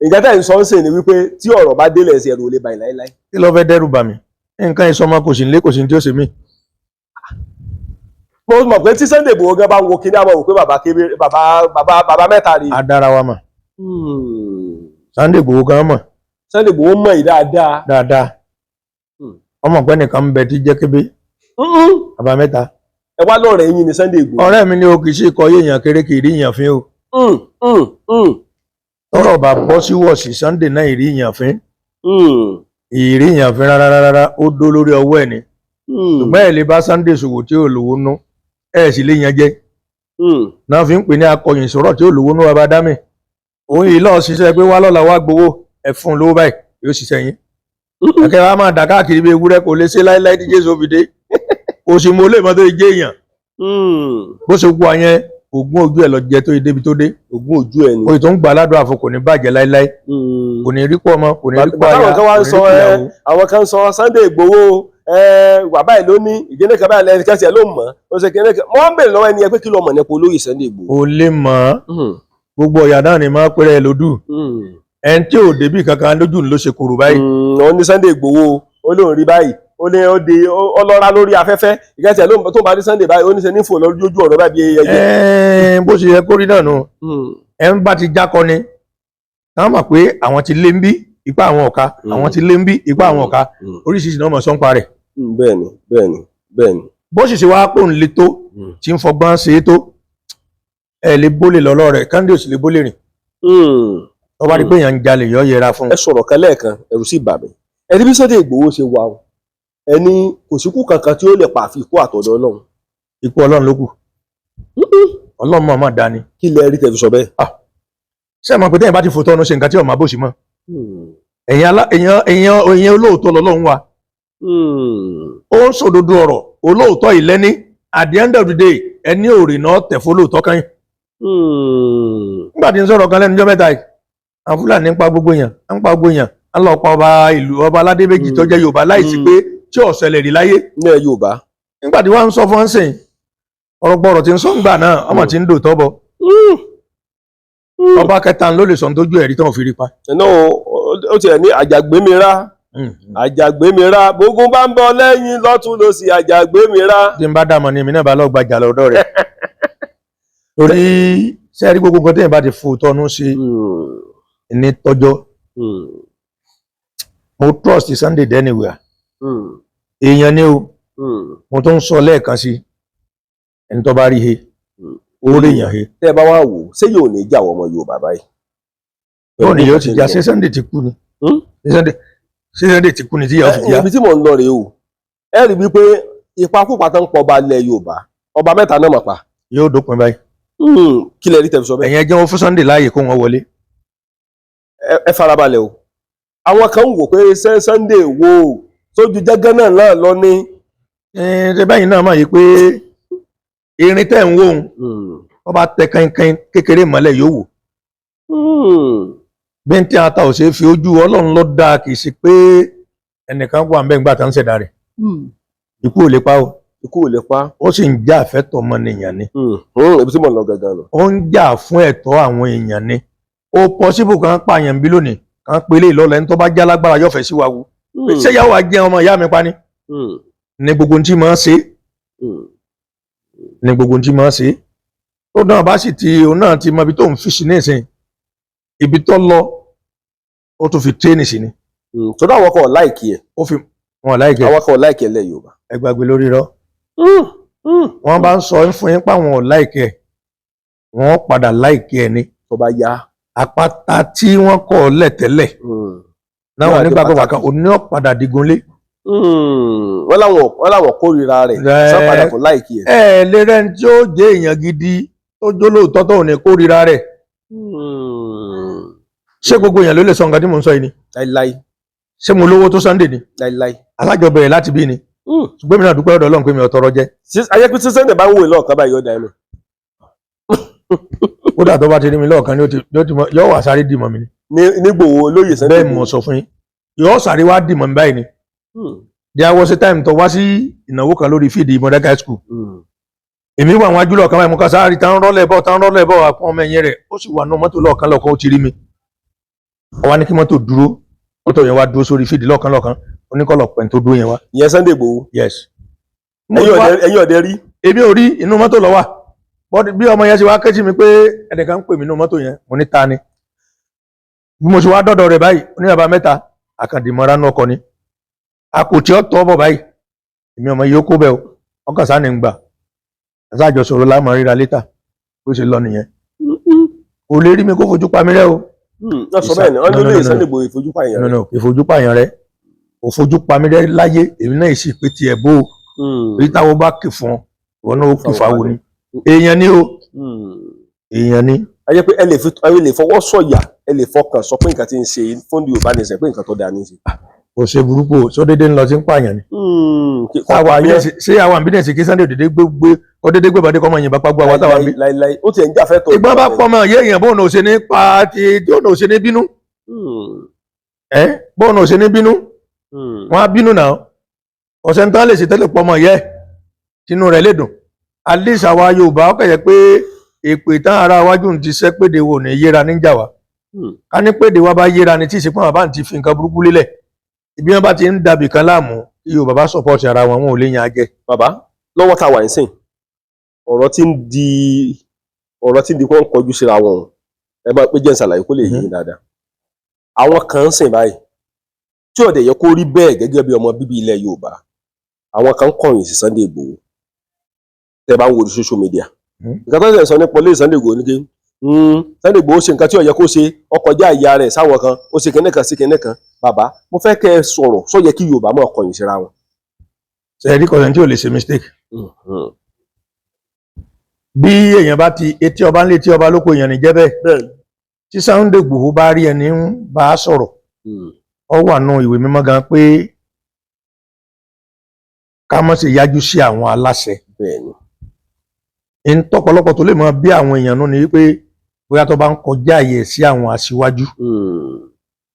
S2: ìgbà tẹ̀ ń sọ ń sè ni wípé tí ọ̀rọ̀ bá délẹ̀ sí ẹ̀rù ò lè báyìí láéláé.
S4: kí ló fẹ́ dẹ́rù bà mí nǹkan ìsọmọ kò sí nílé kò sí ní tí ó ṣe mí.
S2: mo mọ̀ pé tí Sunday Igboho gan bá ń wo kinní àmọ́ wò pé bàbá mẹ́ta rí.
S4: adára wa mọ̀. Sunday Igboho gan mọ̀.
S2: Sunday Igboho mọ̀ yìí dáadáa.
S4: dáadáa ọmọ pẹ́ nìkan ń bẹ tí jẹ́ kébé bàbá mẹ́ta.
S2: ẹ wá lọ́rẹ̀ yín ni Sunday Igboho.
S4: ọ̀rẹ́ mi ni o kì í ṣe kọ yéèyàn kéré kì í rí yàn fín o. tọ́rọ̀ bá bọ́ sí wọ̀sí Sunday náà ìrí yàn fín. ìrí yàn fín rárá ó dó lórí ọwọ́ ẹ̀ ni. ṣùgbọ́n ẹ̀ lè bá Sunday ṣòwò tí ò lówó nú ẹ̀ sì lè yan jẹ́. náà fi ń pè ní akọ̀yìn sọ̀rọ̀ tí ò lówó nú bàbá dámì. òun yìí lọ́ọ̀ ṣiṣẹ́ pé wá lọ́la wá gbowó ẹ̀ fún un lówó báyìí yóò ṣiṣẹ́ yín. ẹ̀kẹ́ wa máa dà káàkiri bí ewúrẹ́ kò lè ṣe láíláí tí Jésù fi dé. kò sì mọ olè mọ́ tó jẹ́ èèyàn. bó ṣe gbọ́ yẹn ogún ojú ẹ̀ lọ jẹ tó débi tó dé.
S2: ogún ojú ẹ̀ ni.
S4: oyè tó ń gbà ládùn àfọ kò ní bàjẹ́ láíláí. kò ní rí pọ̀ ọmọ kò ní rí pọ̀ àyà kò ní rí pọ̀ ìyàwó.
S2: àwọn kan sọ Sunday Igboho bàbá ẹ̀ ló ní ìgbéni kan báyìí lẹ́yìn kẹ́sì ẹ̀ ló mọ̀ ó ṣe kíní kan wọ́n ń bèrè lọ́wọ́ ẹni ẹ pé kí ló mọ̀ nípa olóyè Sunday Igboho.
S4: o lè mọ̀ gbogbo ọ̀yà náà ni máa pẹ́rẹ́ ẹ lódù ẹni tí ò débì kankan lójú ló ṣe kúrò báyìí.
S2: wọ́n ní Sunday Igboho ó lóun rí báyìí ó ní ó di ọlọ́ra lórí afẹ́fẹ́ ìkẹ́sì ẹ̀ ló tó bá rí Sunday báyìí ó ní ṣe ní fò lójú ọ̀rọ̀ báyìí bí ẹyẹ.
S4: bó ṣe yẹ kó rí náà nù ẹ ń bá ti jákọ ni táwọn mọ̀ pé àwọn ti lé ń bí ipá àwọn ọ̀ka àwọn ti lé ń bí ipá àwọn ọ̀ka oríṣiríṣi náà mọ̀ sọ́npa rẹ̀.
S2: bẹ́ẹ̀ni.
S4: bó sì ṣe wá pò ń le tó tí ń fọgbọ́n ṣe é tó ẹ lè bólè lọ́lọ́ rẹ̀ Sunday ò sì lè bólè rìn. tó bá rí pé èèyàn ń jalè yọ yẹra fún un.
S2: ẹ sọ̀rọ̀ kan lẹ́ẹ̀kan ẹ̀rù sì bà mí ẹni bí Sunday Igboho ṣe wà o ẹni kò síkú kankan tí ó lè pa àfi ikú àtọ̀dọ̀ Ọlọ́run.
S4: ikú Ọlọ́run ló kù Ọlọ́run mọ̀ máa dání.
S2: kí lẹ rí tẹ́ fi sọ bẹ́ẹ̀.
S4: ṣé ẹ mọ̀ pé tẹ́yìn bá ti fòtọ́ ọ̀nà ṣe nǹkan tí ọ̀ma bó ṣe mọ́ èèyàn olóòótọ́ lọ́lọ́run wa ó ń sòdodo ọ̀rọ̀ olóòótọ́ ìlẹ́ni at the end of the day ẹni òrì náà tẹ̀ fún olóòótọ́ kan yìí. nígbà tí ń sọ̀rọ̀ kan lẹ́nu ọjọ́ mẹ́ta yìí àwọn Fúlàní ń pa gbogbo èèyàn ń pa gbogbo èèyàn á lọ pa ọba ìlú ọba aládé méjì tó jẹ́ Yorùbá láìsí pé tí ó ṣẹlẹ̀ rí láyé.
S2: ní ẹ Yorùbá.
S4: nígbà tí wọ́n ń sọ fún ọ́nsìn ọ̀rọ̀gbọ̀rọ̀ tí ń sọ ń gbà náà ọmọ tí ń dò tọ́ bọ. ọba kẹta ló lè sọ tójú ẹ̀rí tó ń fi rí pa.
S2: ẹ̀nà ó tiẹ̀ ní àjàgbémira gbogbo bá ń bọ̀ lẹ́yìn lọ́tún lósì àjàgbémira.
S4: tí n bá dàmọ̀ ni èmi náà bá lọ́ọ́ gbajà lọ́dọ̀ rẹ̀. torí sẹ́ẹ̀rí gbogbo nǹkan tẹ́yìn bá ti fò tọ́nu ṣe ní tọ́jọ́ mo trust Sunday anywhere èèyàn ni o mo tó ń sọ lẹ́ẹ̀kan sí ẹni tó bá rí he ó rí èèyàn he.
S2: tẹ́ ẹ bá wá wò ṣé yóò ní ìjà ọmọ Yorùbá báyìí.
S4: yóò ní yóò ti jà ṣé Sunday ti kú ni ṣé Sunday ti kú ni tí yóò fi jà.
S2: ibi tí mò ń lọ rèé o ẹ rí wípé ìpakúpa tó ń pọ̀ ọba ilẹ̀ Yorùbá ọba mẹ́ta náà mọ̀ pa.
S4: yóò dópin báyìí.
S2: kí lẹ rí tẹ́ fi sọ bẹ́ẹ̀.
S4: ẹ̀yin ẹjẹ́ wọn fún Sunday láàyè kó wọn wọlé.
S2: ẹ farabalẹ̀ o àwọn kan ń wò pé Sunday wo sójú jẹ́gẹ́ náà lọ ní.
S4: ṣe báyìí náà máa yí pé irin tẹ̀ ń wò ó wọ́n bá tẹ kankan kékeré mọ́lẹ̀ yóò wò. bí n tí a ta ò ṣe fi ojú Ọlọ́run ló dáa kì í ṣe pé ẹnìkan wà nbẹ́ ńgbà tá ń ṣẹ̀dá rẹ̀. ikú ò lè pa o.
S2: ikú ò lè pa.
S4: ó sì ń jà fẹ́tọ̀ ọmọnìyàn ni.
S2: ibi tí mò ń lọ gangan lọ.
S4: ó ń jà fún ẹ̀tọ́ àwọn èèyàn ni. ó pọ́sibù kan pààyàn bí lónìí kan pélé ìlọ́lẹ̀ ẹni tó bá já lágbára yóò fẹ́ sí wa wú. ṣé ìyàwó àjẹ́ ọmọ ìyá mi pa ni. ní gbogbo ohun tí máa ń ṣe. ní gbogbo ohun tí máa ń ṣe. tó náà bá sì ti òun náà ti mọ ibi tó ń fi sí nísìnyí ibi tó lọ ó tún fi tréènì sí ni.
S2: tó dá àwọn kan láìkì ẹ.
S4: ó fi wọn láìkì ẹ.
S2: àwọn kan láìkì ẹ lẹ Yorùbá.
S4: ẹ gbàgbé lórí rọ. wọ́n bá ń sọ fún yín páwọn ò láìkì ẹ wọ́n padà láìkì ẹ ni.
S2: tó bá yá.
S4: àpáta tí wọ́n kọ̀ lẹ̀tẹ́lẹ̀ náà nígbàgbọ́ wàkan òní ọ̀padà digunlé.
S2: wọ́n láwọn kórìíra rẹ̀ sápadà kò láìkì ẹ̀.
S4: ẹ lérẹ́ ní tí ó jẹ́ èèyàn gidi tó jólóòtọ́ tó ní kórìíra rẹ̀. ṣé gbogbo èèyàn ló lè sọ nǹkan tí mò ń sọ yìí ni.
S2: láíláí.
S4: ṣé mo lówó tó Sunday ni
S2: láíláí.
S4: alájọ bẹ̀rẹ̀ láti bí ni ṣùgbọ́n mi náà dúpẹ́ ọ̀dọ̀ Ọlọ́run pé mi ò tọrọ jẹ.
S2: ayé pé tí Sunday bá ń wò lọ́ọ̀kan báyìí yóò dá ẹnu.
S4: kódà tó bá ti rí mi lọ́ọ̀kan ni yóò wà sáré dìmọ̀ mi ni.
S2: nígbòho olóyè Sunday
S4: bẹ́ẹ̀ mo sọ fún yín yóò sáré wá dìmọ̀ mi báyìí ni. there was a time tó wá sí ìnáwó kan lórí fíìdì Modern High School. èmi wà wọn ajúlọ̀ kan báyìí mo kà sáré tán rọ́lẹ̀ bọ̀ àpọ̀ ọmọ ẹ̀yìn rẹ̀ ó sì wà nù mọ́tò lọ́ọ̀kan ó ti rí mi. ó wá ní kí mọ́tò dúró mọ́tò yẹn wá dúró sórí fíìdì lọ́ọ̀kan oníkọ̀lọ̀ pẹ̀ tó dúró yẹn wá.
S2: ìyẹn Sunday Igboho.
S4: yes.
S2: ẹ̀yin ọ̀dẹ rí.
S4: èmi ò rí inú mọ́tò ló wà bí ọmọ yẹn ṣe wá kẹ́sì mi pé ẹnìkan ń pè mí inú mọ́tò yẹn mo ní ta ni. bí mo ṣe wá dọ́dọ̀ rẹ̀ báyìí oníyàbá mẹ́ta àkàndìmọ́ra náà kọ ni. a kò tí ó tọ́ bọ̀ báyìí èmi ọmọ yìí ó kó bẹ́ẹ̀ o ọkàn sáà ní ń gbà àtàjọ sọ̀rọ̀ láàmú ríra létà bó ṣe lọ nìyẹn. kò lè rí mi kó fojú pa mí rẹ́ o.
S2: wọ́n sọ bẹ́ẹ̀ ni wọ́n ní olóyè Sunday Igboho ìfojúpàyàn rẹ̀.
S4: ìfojúpàyàn rẹ̀ kò fojú pa mí rẹ́ láyé èmi náà sì pé tiẹ̀ bó o. èyí táwọn bá kì fún ọ ìwọ náà ó kì fáwọn ni. èèyàn ni o èèyàn ni.
S2: ayé pé ẹ lè fọwọ́ sọ̀yà ẹ lè fọkàn sọ pé nǹkan tí ń ṣe fún Yorùbá nìṣẹ́ pé nǹkan tó dáa ní í ṣe.
S4: kò ṣe burúkú sọ déédéé ń lọ sí ń pààyàn ni. ṣé àwọn àbídẹ̀sì kí Sunday déédéé gbé bàdé kọ́ mọ̀ yìnbọn pàgbọ́ àwọn táwọn bí.
S2: láíláí ó ti ẹ̀ ń jà fẹ́ tó.
S4: ìgbọ́n bá pọ̀ mọ́ yé èèyàn bóun ò ṣe ní pa ti tí òun ò ṣe ní bínú. bóun ò ṣe ní bínú. wọ́n á bínú náà ọ̀sẹ̀ ń tán lè ṣe tẹ́lẹ̀ pọ̀ mọ́ yẹ tinú rẹ̀ lè dùn. alice àwa Yorùbá ó kẹ̀yẹ pé èpè tán ara wájú ti sẹ́ péde wo ní yéra níjà wa. ká ní péde wa bá yéra ni tí ìsìnkú àbá ti fi nǹkan burúkú lélẹ̀ ibi wọn bá ti ń dàbí kan láàmú kí Yorùbá bá sọpọ́ọ̀tì ara wọn wọn ò lè yan ajẹ.
S2: bàbá lọ́wọ́ tá a wà ń sìn ọ̀rọ̀ tí ń di kó ń kọjú síra wọn ẹ bá pé jẹ́ ìsàlàyé kó lè yé yín dáadáa. àwọn kan ń sìn báyìí tí ọ̀dẹ̀ yẹ kó rí bẹ́ẹ̀ gẹ́gẹ́ bí ọmọ bíbí ilẹ̀ Yorùbá àwọn kan ń kọ̀yìn sí Sunday Igboho tẹ́ bá ń wo social media. nǹkan tó ń sọ nípa olóyè Sunday Igboho ní kí Sunday Igboho ṣe nǹkan tí ó yẹ kó ṣe ọkọjá ìyá rẹ̀ sáwọn kan ó ṣe kinní kan sí kinní kan. bàbá mo fẹ́ kẹ́ ẹ sọ̀rọ̀ sọ yẹ kí Yorùbá máa kọ̀yìn síra wọn.
S4: ṣe rí kọ̀yìn tí ò lè ṣe mistake. bí èèyàn bá ti etí ọba ńlé tí ọba lóko èèyàn ní jẹ́ bẹ́ẹ̀ tí Sunday Igboho bá rí ẹni ń bá a sọ̀rọ̀ ọ wà nù ìwé mímọ́ gan pé ká má ṣe yájú sí àwọn aláṣẹ. ń tọ́pọ̀lọpọ̀ tó lè mọ bí àwọn èèyàn nù ní wípé bóyá tó bá ń kọjá àyè sí àwọn aṣíwájú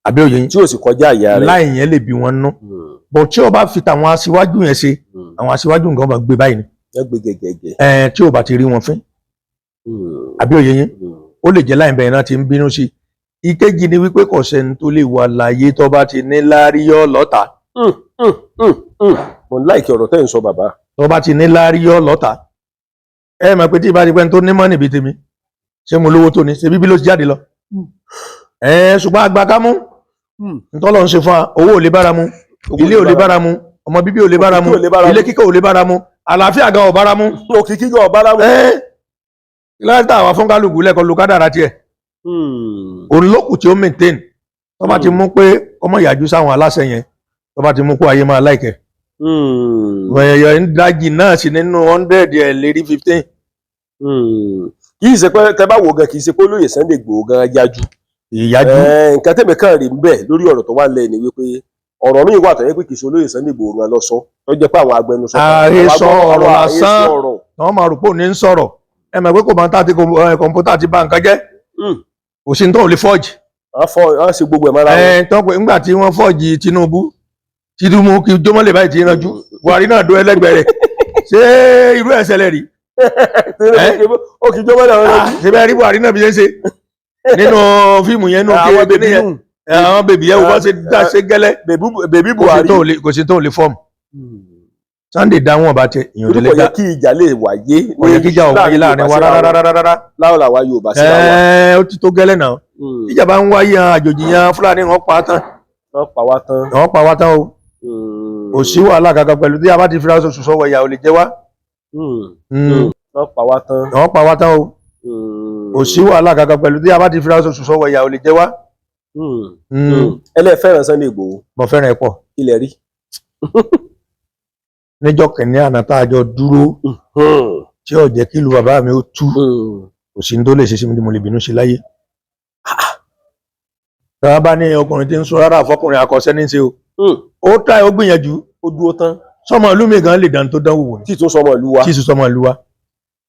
S4: àbí òye yín
S2: tí ò sì kọjá àyà rẹ̀
S4: láì yẹn lè bí wọn nú bọ̀ tí o bá fi tàwọn aṣíwájú yẹn ṣe àwọn aṣíwájú nǹkan bá gbé báyìí ni tí o bá ti rí wọn fín àbí òye yín ó lè jẹ́ láì bẹ̀rẹ̀ náà ti ń bínú sí i. ìkejì ni wípé kò sẹ́ni tó lè wà láàyè tó bá ti ní láríyọ́ lọ́ta.
S2: mo láìkí ọ̀rọ̀ tẹ́ ń sọ bàbá.
S4: tó bá ti ní láríyọ́ lọ́ta ẹ mọ̀ pé tí ìbá ti pẹ́ tó ní mọ́ níbi tèmi ṣé mo lówó tó ní ṣe bíbí ló ti jáde lọ. ṣùgbọ́n àgbà ká mú ntọ́lọ́ ń ṣe fún wa owó ò lè bára mu ilé ò lè bára mu ọmọ bíbí ò lè bára mu ilé kíkọ́ ò lè bára mu àlàáfíà gan ò bára mu.
S2: òkìkí gan ò bára mu.
S4: láti àwọn fún kálukú lẹ́kọ̀ọ́ lu kádàrá tiẹ̀. òun lókù tí ó maintain tó bá ti mú pé ọmọ ìyàjú sáwọn aláṣẹ yẹn tó bá ti mú kó ayé máa láìkẹ́. ẹ̀yọ̀ ń dájì náà sí nínú 100 ẹ̀ lérí 15.
S2: kì í ṣe pé tẹ bá wò gan kì í ṣe pé olóyè Sunday Igboho gan yájú.
S4: ìyájú.
S2: nǹkan tẹ̀mí kan rí bẹ́ẹ̀ lórí ọ̀rọ̀ tó wà lẹ́yìn ni wípé ọ̀rọ̀ míì wà tó yẹ pé kì í ṣe olóyè Sunday Igboho gan lọ sọ tó jẹ́ pé àwọn agbẹnusọ.
S4: àhesọ ọ̀rọ̀ lásán náà máa rò pé òní ń sọ̀rọ̀ ẹ mọ̀ pé kò máa ń tàbí kọ̀ǹpútà ti bà nǹkan jẹ́ kò sí ní tó lè fọ́ọ̀jì.
S2: wọ́n ṣe gbogbo ẹ̀ mọ́ra wọn.
S4: tó pé nígbà tí wọ́n fọ́ọ̀jì Tinubu kí jómọ́lẹ̀ báyìí ti yanjú Buhari náà dó ẹlẹ́gbẹ̀ẹ́ rẹ̀ ṣé irú ẹ̀ ṣẹlẹ̀ rí.
S2: ó kì í jómọ́lẹ̀ wọn lójú.
S4: ṣé bẹ́ẹ̀ rí Buhari náà bí ṣe ń ṣe nínú fíìmù yẹn nù kí àwọn bèbí yẹn wọ́n ṣe dá ṣe gẹ́lẹ́
S2: bèbí Buhari
S4: kò sí tó lè fọ́ọ̀mù. Sunday dáwọn ọba tẹ ìyàn
S2: òdèlè dá kí ìjà lè wáyé
S4: kò yẹ kí ìjà ò wáyé láàrin wa rárá
S2: láwọn làwa Yorùbá sí wa.
S4: ó ti tó gẹ́lẹ́ náà ìjà bá ń wáyé àjòjì yan Fúlàní wọn pa tán wọn pa wá tán o kò sí wàhálà kankan pẹ̀lú tí a bá ti fira oṣù sọ́wọ́ ìyà ò lè jẹ wá
S2: wọn
S4: pa wá tán o kò sí wàhálà kankan pẹ̀lú tí a bá ti fira oṣù sọ́wọ́ ìyà ò lè jẹ wá.
S2: ẹlẹ́fẹ̀ràn Sunday Igboho.
S4: mo fẹ́ràn ẹ̀ pọ̀.
S2: ilẹ̀ rí.
S4: níjọ́ kìnínní àná tá a jọ dúró tí ó jẹ́ kí ìlú bàbá mi ó tú kò sí ní tó lè ṣe sí mi tí mo lè bínú sí láyé. tọ́wọ́ bá ní ọkùnrin tí ń sọ rárá fọkùnrin akọ́ṣẹ́ ní ṣe o ó tà ó gbìyànjú
S2: ó dúró tán
S4: sọmọ ìlú mi gan lè dán tó dánwò wò ní
S2: tí tún sọmọ ìlú wa
S4: tí ì sọmọ ìlú wa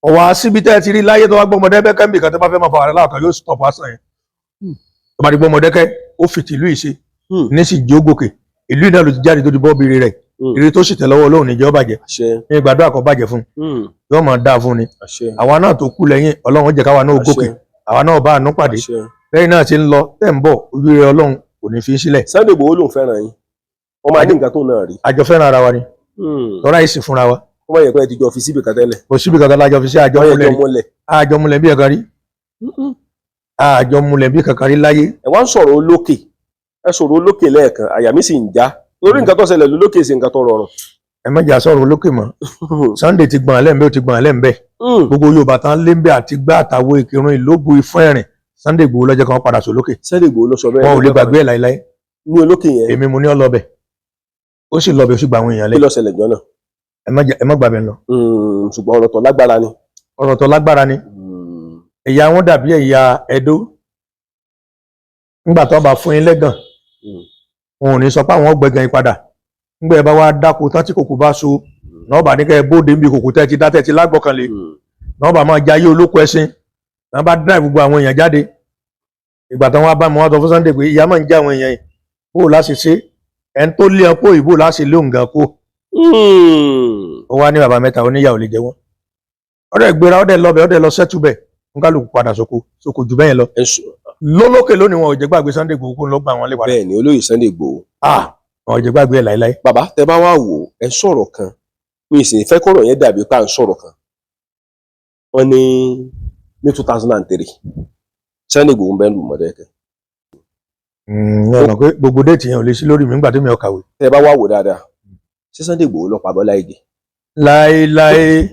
S4: ọwọ́ síbi tẹ́ ẹ ti rí láyé tó wá gbọ́mọdé bẹ́kẹ́ níbi kan tó bá fẹ́ máa fa wàhálà kan yóò stop asán yẹn tó bá di gbọ́mọdé kẹ́ ó fìtì ìlú yìí ṣe ní sì jó gòkè ìlú náà ló ti jáde tó di bọ́ bèrè rẹ̀ èrè tó sì tẹ̀ lọ́wọ́ Ọlọ́run níjẹ́ ó bàjẹ́ ní gbàdúrà kó bàjẹ́ fún yóò máa dáa fún ni àwa náà tó kú lẹ́yìn Ọlọ́run jẹ́ káwa náà gòkè àwa náà bá àánú pàdé lẹ́yìn náà ti ń lọ tẹ̀ ń bọ̀ ojú rere Ọlọ́run kò ní fi sílẹ̀.
S2: Sunday Igboho lòun fẹ́ràn yín wọ́n máa ní nǹkan tó náà rí.
S4: àjọ fẹ́ràn ara wa ni tọ́ra yìí sì fúnra wa.
S2: wọ́n máa yẹ pé ẹ ti jọ fi síbi kan tẹ́lẹ̀.
S4: kò síbi kankan lájọ fi sí àjọ múlẹ̀ bí kankan rí àjọ múlẹ̀ bí kankan rí láyé.
S2: ẹ wá ń sọ̀rọ̀ olókè ẹ sọ̀rọ̀ olókè lẹ́ẹ̀kan àyà mi sì ń já lórí nǹkan tó ṣẹlẹ̀ lólókè sí nǹkan tó rọrùn.
S4: ẹ má jà sọ̀rọ̀ olókè mọ́ Sunday ti gbọ̀n alẹ́ ń bẹ́ ó ti gbọ̀n alẹ́ ń bẹ́ gbogbo Yorùbá tán lé ń bẹ́ àti gbá àtàwọ̀ ìkírun ìlógbò ìfún ẹ̀rìn Sunday Igboho lọ́jọ́ kan padà sólókè.
S2: Sunday Igboho ló sọ bẹ́ẹ̀.
S4: wọn ò lè gbàgbé ẹ̀ láéláé.
S2: ní olókè yẹn.
S4: èmi mo ní ọlọ́bẹ̀ ó sì lọ́bẹ̀ ó sì gba àwọn èèyàn lé.
S2: kí ló ṣẹlẹ̀ jọ náà.
S4: ẹ má gbàgbé lọ.
S2: ṣùgbọ́n ọ̀rọ̀ tó lágbára ni.
S4: ọ̀rọ̀ tó lágbára ni. ẹ̀yà wọn dàbí ẹ̀yà Ẹdó ńgbà tó bá fún yín lẹ́gàn wọn ò ní sọ pé àwọn ọgbẹ̀gàn yín padà ńgbà ẹ bá wá dáko tán tí kòkó bá so náà bá ní kẹ́ ẹ bóde níbi kòkó tẹ́ ti dá tẹ́ ti lágbọ̀kànlé náà bá máa jayé olóko ẹṣin náà bá dá gbogbo àwọn èèyàn jáde ìgbà tán wá bá mi wá sọ fún Sunday pé ìyá máa ń já àwọn èèyàn yìí bó o láṣẹ ṣe ẹni tó lé ọkọ ìbò láṣẹ lóhùn gan kó ó wá ní bàbá mẹ́ta oníyàwó lè jẹ wọn ọdẹ gbéra ọdẹ lọbẹ ọdẹ lọ sẹtù bẹ ń kálukú padà sóko jù bẹ́ẹ̀ lọ lólókè lónìí wọn ò jẹ́ gbàgbé Sunday Igboho kó ń lọ gbà wọn lé padà.
S2: bẹ́ẹ̀ ni olóyè Sunday Igboho.
S4: wọn ò jẹ́ gbàgbé ẹ̀ láéláé.
S2: bàbá tẹ bá wá wò ẹ sọ̀rọ̀ kan mi sì fẹ́ kọ̀rọ̀ yẹn dàbí pé à ń sọ̀rọ̀ kan wọ́n ní 2003 Sunday Igboho ń bẹ lù Mọdákẹ́kẹ́.
S4: ọ̀nà pé gbogbo déètì yẹn ò lè sí lórí mi nígbà tí mi ò kàwé.
S2: tẹ bá wá wò dáadáa ṣé Sunday Igboho ló pa Bọ́lá Ìgè.
S4: láéláé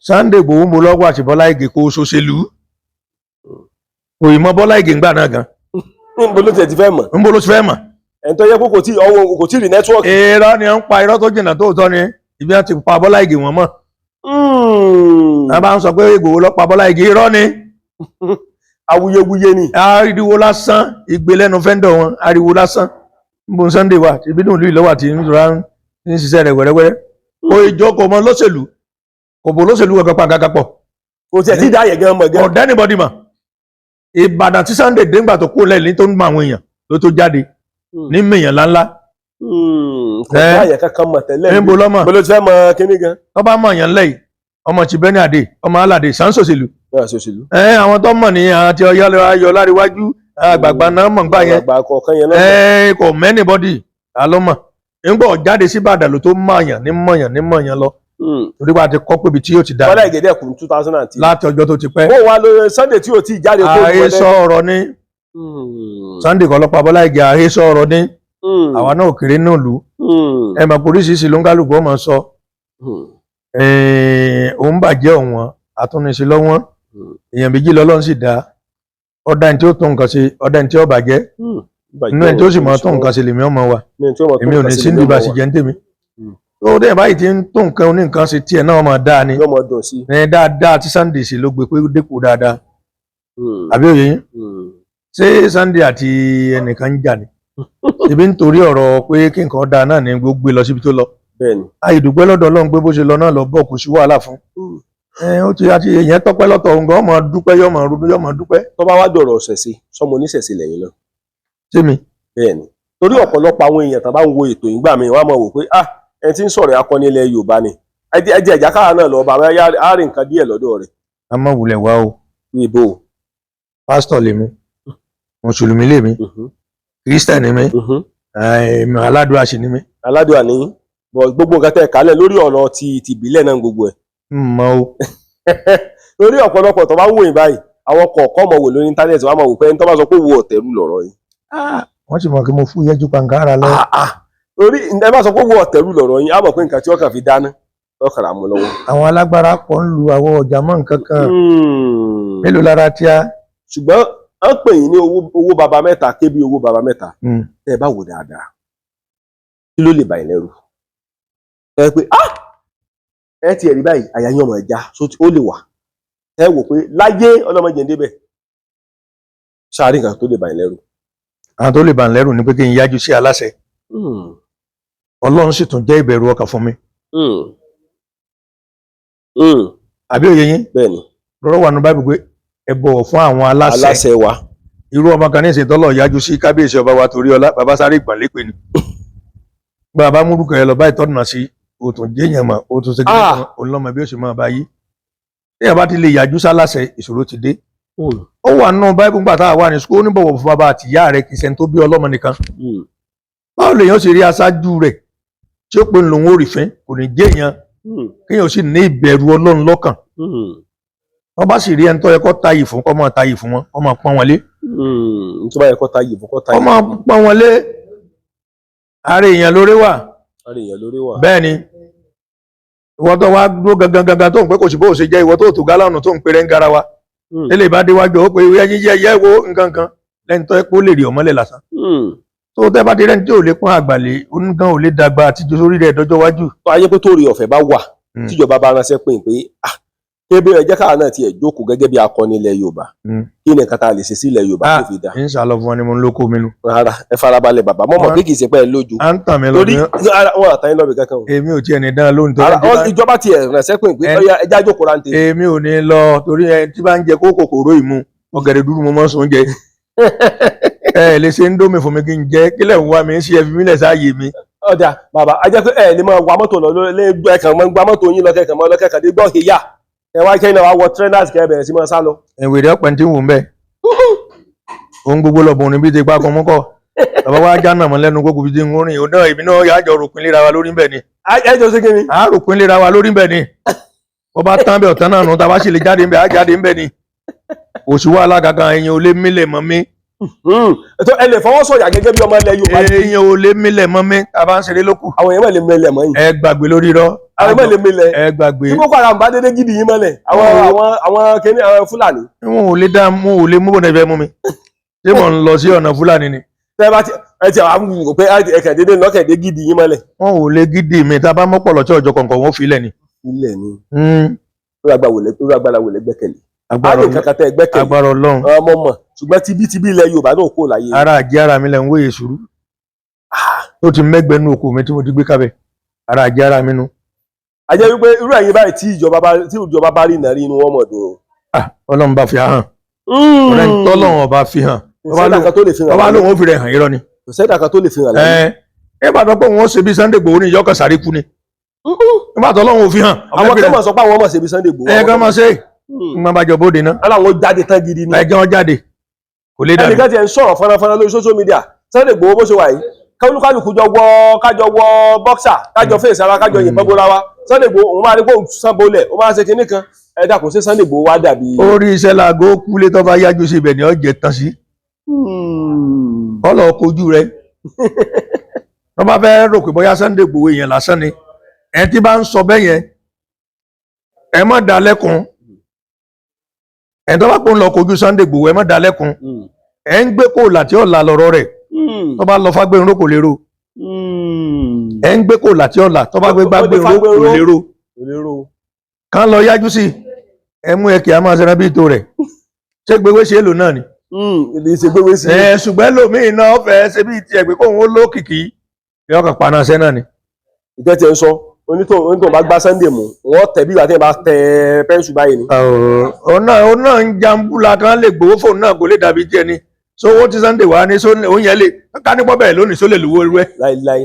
S4: Sunday Igboho mo lọ́wọ́ àti Bọ́lá Ìgè kó ṣòṣèlú kò ì mọ Bọ́lá Ìgè ńgbà náà gan.
S2: níbo ló ti fẹ́ mọ̀.
S4: níbo ló ti fẹ́ mọ̀.
S2: ẹ̀ ń tọ́ yẹ kó kò tí ì rí nẹ́tíwọ́ọ̀kì.
S4: irọ́ ni ó ń pa irọ́ tó jìnnà tóòtọ́ ni ibi wọn ti pa Bọ́lá Ìgè wọn mọ̀. wọ́n bá ń sọ pé Igboho ló pa Bọ́lá Ìgè irọ́ ni.
S2: awuyewuye ni.
S4: ariwo lásán ìgbé lẹ́nu fẹ́ńdọ̀ wọn ariwo lásán níbo Sunday wà ibi dùn lùú lọ́wọ́ àti ń ṣiṣẹ́ rẹ̀ wẹ́rẹ́wẹ́rẹ́ kò ìjọ kò mọ lóṣèlú kò bò lóṣèlú kankan pa kankan pọ̀.
S2: kò tiẹ̀ tí ì dá yẹ̀ gan mọ̀ gan.
S4: ọ̀dẹ́ anybody mọ̀ Ìbàdàn tí Sunday dé ńgbà tó kó lẹ́yìn tó ń mọ àwọn èèyàn ló tó jáde ní mèèyàn ńláńlá.
S2: kò dá yẹ̀ kankan mọ̀ tẹ́lẹ̀
S4: níbo lọ́mọ
S2: bó ló ti fẹ́ mọ kíní gan.
S4: tó bá mọ̀ yàn lẹ́yìn ọmọ Tìbẹ́ni Adé ọmọ Aládé sánsòṣèlú. àwọn tó mọ̀ ní àti Ọ̀yọ́ Láríwájú àgbààgbà náà mọ̀ nígbà yẹn kò mẹ́nìbọ́dì àlọ́mọ̀ nígbà jáde sí Ìbàdàn ló tó mọ̀yàn lọ torí wàá ti kọ́ pé ibi tí yóò ti dá.
S2: Bọ́lá Ìgè dẹ́kun 2010.
S4: láti ọjọ́ tó ti pẹ́.
S2: ó wà lórí Sunday tí ò tí ì jáde kó wọlé.
S4: àhesọ ọ̀rọ̀ ni Sunday kọ́ lọ́pàá Bọ́lá Ìgè àhesọ ọ̀rọ̀ ni àwa náà kéré náà lù ẹ mọ̀ oríṣiríṣi ló ń kálukú ọmọ sọ òun bàjẹ́ ọ̀wọ́n àtúnṣe lọ́wọ́n èèyàn méjì lọ́lọ́run sì dá ọ̀dà ẹni tí ó tó nǹkan ṣe ọ̀dà ẹni tí ó bàjẹ́ inú ẹni tí ó sì mọ̀ tó nǹkan ṣe lèmi ọmọ wa èmi ò ní sí ní ìbá sì jẹ́ ń tèmi tó dé báyìí tí ń tó nǹkan oníǹkan ṣe tiẹ̀ náà máa dáa ni ní dáadáa tí Sunday sì ló gbé pé dépò dáadáa àbí òye yín ṣé Sunday àti ẹnìkan ń jà ni ibi nítorí ọ̀rọ̀ pé kí nǹkan dáa náà ni gbogbo lọ síbi tó lọ àìdùpẹ́ lọ́dọ̀ Ọlọ́run pé bó ṣe lọ náà lọ bọ̀ kò sí wàhálà fún ó ti àti èèyàn tọ́pẹ́ lọ́tọ̀ òun gan ọmọ dúpẹ́ yọmọ rúdú yọmọ dúpẹ́.
S2: tó bá wá dọ̀rọ̀ ọ̀sẹ̀ sí sọmọ oníṣẹ̀ṣe lẹ́yìn náà.
S4: ṣé mi.
S2: bẹ́ẹ̀ni torí ọ̀pọ̀lọpọ̀ àwọn èèyàn tá bá ń wo ètò ìgbà mi wọ́n á máa wò pé ẹni tí ń sọ̀rọ̀ akọni ilẹ̀ Yorùbá ni ẹjẹ ìjà kára náà lọ bá a rí nǹkan díẹ̀ lọ́dọ̀ rẹ̀.
S4: a máa wulẹ̀ wá o.
S2: ibo.
S4: pásítọ̀ lèmi mùsùlùmí lèmi kírísítẹ̀nì mi aládùúrà sì ni mi.
S2: aládùúrà ni gbogbo nǹkan tẹ̀ kálẹ̀ lórí ọ̀rọ̀ ti ìbílẹ̀ náà gbogbo ẹ̀.
S4: mọ o.
S2: lórí ọ̀pọ̀lọpọ̀ tó bá ń wò yín báyìí àwọn kọ̀ọ̀kan mọ̀ wò lórí íńtánẹ́ẹ̀tì wọ́n á máa wò pé ẹni tó bá sọ pé wo ọ̀tẹ̀rù lọ̀rọ̀ yìí.
S4: wọ́n sì mọ̀ kí mo fún yẹ́jú pàǹkárà lọ.
S2: lórí ẹ bá sọ pé wo ọ̀tẹ̀rù lọ̀rọ̀ yín á mọ̀ pé nǹkan tí wọ́n kàn fi dáná lọ́kàrà mú lọ́wọ́.
S4: àwọn alágbára pọ̀ ń lu àwọn ọjà mọ́ nǹkan kan mélòó lára tíá.
S2: ṣùgbọ́n à ń pè yín ní owó baba mẹ́ta kébí owó baba mẹ́ta tẹ́ ẹ bá wò dáadáa kí ló lè bà yín lẹ́rù ẹ pé ẹ ti ẹ̀rí báyìí àyà yín ọmọ ẹja ó lè wà ẹ wò pé láyé ọlọ́mọdé ń débẹ̀ sáré nǹkan tó lè bá yín lẹ́rù.
S4: àwọn tó lè bà ń lẹ́rù ni pé kí n yájú sí aláṣẹ Ọlọ́run sì tún jẹ́ ìbẹ̀rù ọkàn fún mi àbí òye yín
S2: bẹ́ẹ̀ni
S4: lọ́rọ̀ wà nínú Báíbù pé ẹ bọ̀wọ̀ fún àwọn aláṣẹ
S2: wa.
S4: irú ọmọ kan ní ìsìn tọ́lọ̀ yájú sí kábíyèsí ọba wa torí ọlá bàbá sáré ìgbàlépè ni bàbá múrùkọ ẹ lọ báyìí tọ́nà sí òtún jéèyàn mọ̀ òtún ṣe kíkọ́ olùlọ́mọ bí ó sì máa bá yí téèyàn bá ti lè yájú sáláṣẹ ìṣòro ti dé ó wà nínú Báíbù gbà tá a wà ní sukú ó ní bọ̀wọ̀ fún bàbá àti ìyá rẹ̀ kì í ṣẹni tó bí ọlọ́mọ nìkan báwo lèèyàn ṣe rí aṣáájú rẹ̀ tí ó pe lòun ò rí fín kò ní jéèyàn kéèyàn sì ní ìbẹ̀rù Ọlọ́run lọ́kàn wọ́n bá sì rí ẹni tó yẹ kó tayì fún kó máa tayì fún wọn kó máa pọ́n wọn lé
S2: tó bá yẹ kó tayì fún kó tayì
S4: kó máa pọ́n wọn lé ààrẹ èèyàn lórí wà bẹ́ẹ̀ ni ìwọ tó wá dúró gangan tó ń pé kò sí bó ṣe jẹ́ ìwọ tó tó gálọ́ọ̀nù tó ń pèrè ń gara wa lélẹ̀ bá déwájú ó pé ẹyin yẹ wo nǹkan kan lẹ́ni tó yẹ kó lè rí ọmọlẹ̀ lásán tó tẹ́ bá dé rẹ́ni tí ò lè pọ́n àgbàlẹ̀ onígan ò lè dàgbà àtijọ́ sórí rẹ̀ dọ́jọ́ wájú.
S2: tó ayé pé tó rí ọ̀fẹ́ bá wà tíjọba bá ránṣẹ́ pé kébé ẹ jẹ́ káà náà tiẹ̀ jókòó gẹ́gẹ́ bí akọni ilẹ̀ Yorùbá kí ni nǹkan tá a lè ṣe sí ilẹ̀ Yorùbá tó fi dá.
S4: ń sàlọ fún wọn ni mo ń lóko mi nu.
S2: rárá ẹ farabalẹ̀ bàbá mọ̀mọ́ pé kì í ṣe pé ẹ lójú.
S4: à ń tàn mí lọ
S2: torí wọn àtàyìn lọ́bì kankan.
S4: èmi ò tiẹ̀ ní dán lóhùn tó
S2: rẹ̀. ìjọba tiẹ̀ ránṣẹ́ pé ẹ já jókòó rántí.
S4: èmi ò ní lọ torí ẹ tí bá ń jẹ kó kòkòrò ìmú ọ̀gẹ̀dẹ̀ dúdú mo mọ́ sùn jẹ. ẹ lè ṣe ń dómi fún mi kí n jẹ kílẹ̀ ń wá mi ń ṣe ẹbí mi lẹ̀ sáàyè mi.
S2: ọ̀dà bàbá a jẹ́ pé ẹ lè máa wa mọ́tò lọ lẹ́ẹ̀kan mọ́ gba mọ́tò yín lọ́kẹ̀kan mọ́ lọ́kẹ̀kan dé gbọ́ ìyá ẹ wá kẹ́yìn náà wá wọ trainers kẹ́ bẹ̀rẹ̀ sí máa sá lọ.
S4: ìwé ọ̀pẹ̀ tí ń wò ń bẹ̀ ohun gbogbo lọ́bùn ní bí ti pa kan mọ́kọ̀ bàbá wa já nàmọ́ lẹ́nu gbogbo bí ti ń rìn òun náà èmi náà yà á jọ ròpin léra wa lórí bẹ̀ ni.
S2: ẹ jọ sí kíni.
S4: a ròpin léra wa lórí bẹ̀ ni bó bá tán bẹ̀ ọ̀tán náà nù tá a bá sì lè jáde ń bẹ̀ á jáde ń bẹ̀ ni òṣù wàhálà kankan èèyàn ò lè mílẹ̀ mọ́ mi.
S2: ẹ lè fọwọ́ sọ̀yà gẹ́gẹ́ bí ọmọ ilẹ̀ Yorùbá.
S4: èèyàn ò lè mílẹ̀ mọ́ mi tá a bá ń ṣeré lókù.
S2: àwọn èèyàn lè mílẹ̀ mọ́ yìí.
S4: ẹ gbàgbé lórí rọ.
S2: àwọn èèyàn lè mílẹ̀.
S4: ẹ gbàgbé.
S2: tí Boko Haram bá dédé gidi yín mọ́lẹ̀ àwọn kìnìún àwọn Fúlàní.
S4: wọn ò lè dá mú ò lè mú bọ̀ nẹ́fẹ̀ẹ́ mú mi ṣé mò ń lọ sí ọ̀nà Fúlàní ni.
S2: tẹ́ bá ẹ ti àwọn àmú pé ẹ̀kẹ́ dédé lọ́kẹ̀dé gidi yín mọ́lẹ̀.
S4: wọn ò lè gidi mi tá a bá mọ́pọ̀ lọ́tí ọjọ́ kọ̀ọ̀kan wọn ò fi ilẹ̀ ni.
S2: ilẹ̀ ni. irú agbára wò lẹ gbẹ́kẹ̀lé.
S4: agbára Ọlọ́run
S2: ọmọ mọ̀ ṣùgbọ́n tibítibí ilẹ̀ Yorùbá náà kó láyé.
S4: ara àjẹ́ ara mi lẹ̀ ń wéye sùúrù tó ti mẹ́gbẹ́nu oko mi tí mo ti gbé kábẹ̀ ara àjẹ́ ara mi nu.
S2: a jẹ́ wípé irú ẹ̀yin báyìí tí ìjọba bá rí ìnárí inú wọn mọ̀ dùn.
S4: Ọlọ́run bá fi hàn ọ̀rẹ́ tọ́lọ́run ọba fi hàn ọba lóun ó fi rẹ̀ hàn irọ́ ni.
S2: kò sẹ́dá kan tó lè fi hàn láyé.
S4: ẹ bá dọ́pọ̀ wọn ṣe bí Sunday Igboho ní ìyọkàn sáré kú ni nígbà tọ́lọ́run ò fi hàn.
S2: àwọn kan máa sọ pé àwọn ọmọ ṣe bí Sunday Igboho.
S4: ẹ kàn máa ṣe ìgbà bàjọ́ bóde náà.
S2: aláwọn jáde tán gidi ni.
S4: ẹjọ́ jáde kò lè dàbí.
S2: ẹnìkan ti ẹ̀ ń sọ̀rọ̀ fọnafọna lórí social media Sunday Igboho bó ṣe wà yìí kálukú kájọ wọ bọ́ksà kájọ fèsì ara kájọ yìnbọn bóra wa Sunday Igboho òun máa rí pé òun sanbolẹ̀ òun máa ṣe kinní kan ẹ dákun sí Sunday Igboho wá dàbí.
S4: orí iṣẹ́ laago kúlé tó bá yájú sí ibẹ̀ ni ó jẹ tán sí. ọlọ́ kojú rẹ wọ́n bá fẹ́ rò pé bóyá Sunday Igboho èèyàn lásán ni ẹ tí bá ń sọ bẹ́ẹ̀ yẹn ẹ má dá lẹ́kun ẹ tó bá pọ̀ ń lọ kojú Sunday Igboho ẹ má dá lẹ́kun ẹ ń gbé kó láti ọ̀la lọ́rọ̀ rẹ̀ tó bá lọ fágbénró kò lérò ẹ ń gbé kó láti ọ̀la tó bá gbé gbágbénró kò lérò kán lọ yájú sí ẹ mú ẹkẹ a máa ṣe rábí ìtò rẹ̀ ṣé gbéwé ṣe é lò náà ni. ṣùgbọ́n lómìn náà fẹ́ ṣe bí tiẹ̀ pé kóun ó lókìkí yọ kàn paná ṣẹ́ náà ni.
S2: ìjẹ́ tiẹ̀ ń sọ onítọ̀ bá gbá Sunday mú wọ́n tẹ̀ bí ìgbà tí wọ́n bá tẹ pẹ́ńsù báyìí ni.
S4: òun náà ń jambula kan lè gbowó fóun náà kò lè dàbí tiẹ̀ ni sówó tí Sunday wà ní òun yẹn lè ká nípọ̀ bẹ́ẹ̀ lónìí só lè lùwọ́ irú ẹ̀.
S2: láíláí.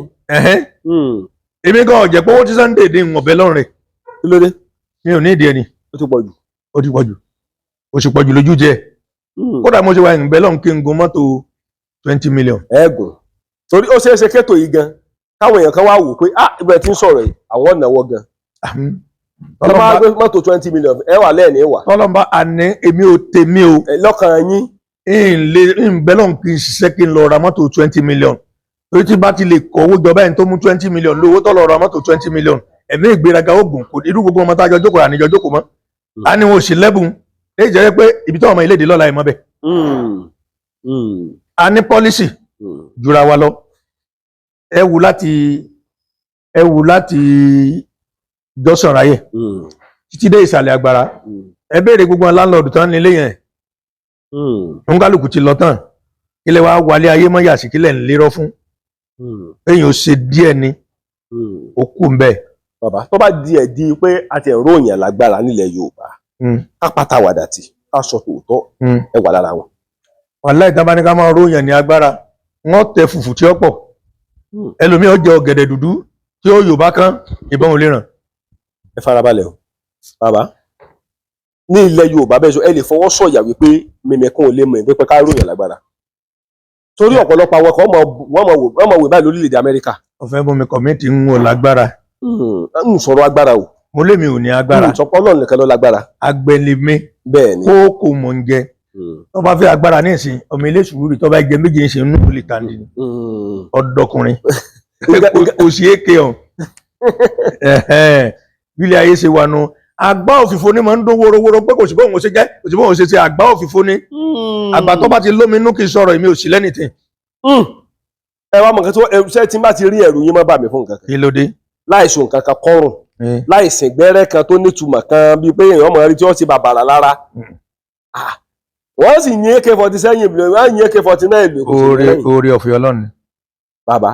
S4: èmi gan ọ̀jẹ̀ pé owó tí Sunday dín ń ọ̀bẹ lọ́rùn rẹ̀.
S2: kí ló dé.
S4: mi ò ní ìdí ẹni.
S2: ó ti pọ̀ jù.
S4: ó ti pọ̀ jù ó sì pọ̀ jù lójú jẹ́ kódà mo ṣe wá ìgbẹ́ lọ́hùn kí n gun mọ́tò 20 million.
S2: ẹ̀gùn torí ó ṣeé ṣe kétò yìí gan káwọn èèyàn kan wá wò pé ibẹ̀ tí ń sọ̀rọ̀ yìí àwọn ọ̀nàwọ́ gan. tọ́lọ́ máa gbé mọ́tò 20 million ẹ wà lẹ́ẹ̀ni wà.
S4: tọ́lọ́mbà àní èmi ò tèmi o.
S2: lọ́kàn yín.
S4: ìgbẹ́ lọ́hùn kí n ṣiṣẹ́ kí n lọ ra mọ́tò 20 million torí tí bá ti lè kọ̀wé jọba ẹni tó mú 20 million lówó tọ́lọ́ ra mọ́tò 20 million ẹ̀mí ìgbéraga ogun kò irú gbogbo ọmọ tájọ jókòó àníjọ jókòó mọ́ a ní wọn ò sí lẹ́bùn lè jẹ́ pé ibi tí ọmọ ilé èdè lọ́la ẹ̀ mọ́ bẹ́ẹ̀. a ní pọ́lísì jura wa lọ ẹ wù láti jọ́sàn ráyè títí dé ìsàlẹ̀ agbára ẹ béèrè gbogbo láńlọ́ọ̀dù tán nílé yẹn oníkálukú ti lọ tán kílẹ̀ wá wálé ayé mọ́ yàsí kílẹ̀ ń lérò fún èyàn ò ṣe díẹ̀ ni ó kù ń bẹ̀.
S2: bàbá tó bá di pé a ti ẹ̀rọ òyìn lágbára nílẹ̀ Yorùbá ká pátá wàdà tí ká sọ tòótọ́ ẹ wà lára wọn.
S4: wàláhì ìtàn bá ní ká máa ròyìn ní agbára wọn tẹ fùfù tí ó pọ̀ ẹlòmíì ó jẹ ọ̀gẹ̀dẹ̀ dúdú tí ó Yorùbá kan ìbọn ò lè ràn.
S2: ẹ farabalẹ̀ o bàbá ní ilẹ̀ Yorùbá bẹ́ẹ̀ sọ ẹ lè fọwọ́ sọ̀yà wípé mímẹ́kún ò lè mọ̀ pé ká ròyìn lágbára torí ọ̀pọ̀lọpọ̀ àwọn kan wọ́n mọ̀ wò báyìí lórílẹ̀‐èdè Amẹ́ríkà.
S4: ọ̀fẹ́ bomi kọ̀mẹ́tì ń wò lágbára.
S2: ń sọ̀rọ̀ agbára o.
S4: mo lé mi ò ní agbára.
S2: sọpọ́ Ọlọ́run nìkan ló lágbára.
S4: agbẹnimí
S2: bẹ́ẹ̀ ni
S4: kókò mọ̀ ń jẹ. tó bá fẹ́ agbára ní ìsìn ọmọ ilé sùúrù tó bá jẹ méjì ń ṣe inú lè tàn ní. ọdọkùnrin kò sí èké ọ. bílẹ̀ ayé ṣe wà nù. àgbá òfìfo ni máa ń dún wórówóró pé kò sí bóun ṣe jẹ́ kò sí bóun ṣe àgbá òfìfo ni. àgbà tó bá ti lómi inú kì í sọ̀rọ̀ èmi ò sí lẹ́nìtì.
S2: ẹ wá mọ̀ nǹkan tó ṣe tí n bá ti rí ẹ̀rù yín má bà mí fún nǹkan kan.
S4: kí ló dé.
S2: láìsùn nǹkan kan kọ́rùn láìsìn gbẹ́rẹ́ kan tó nítumọ̀ kan bíi pé èèyàn mọ̀ rí tí wọ́n ti bàbàrà lára. wọ́n sì yín AK-47 ìbìlẹ̀ wọ́n yín AK-49 ìlú.
S4: oore ọ̀fẹ́ Ọlọ́run.
S2: bàbá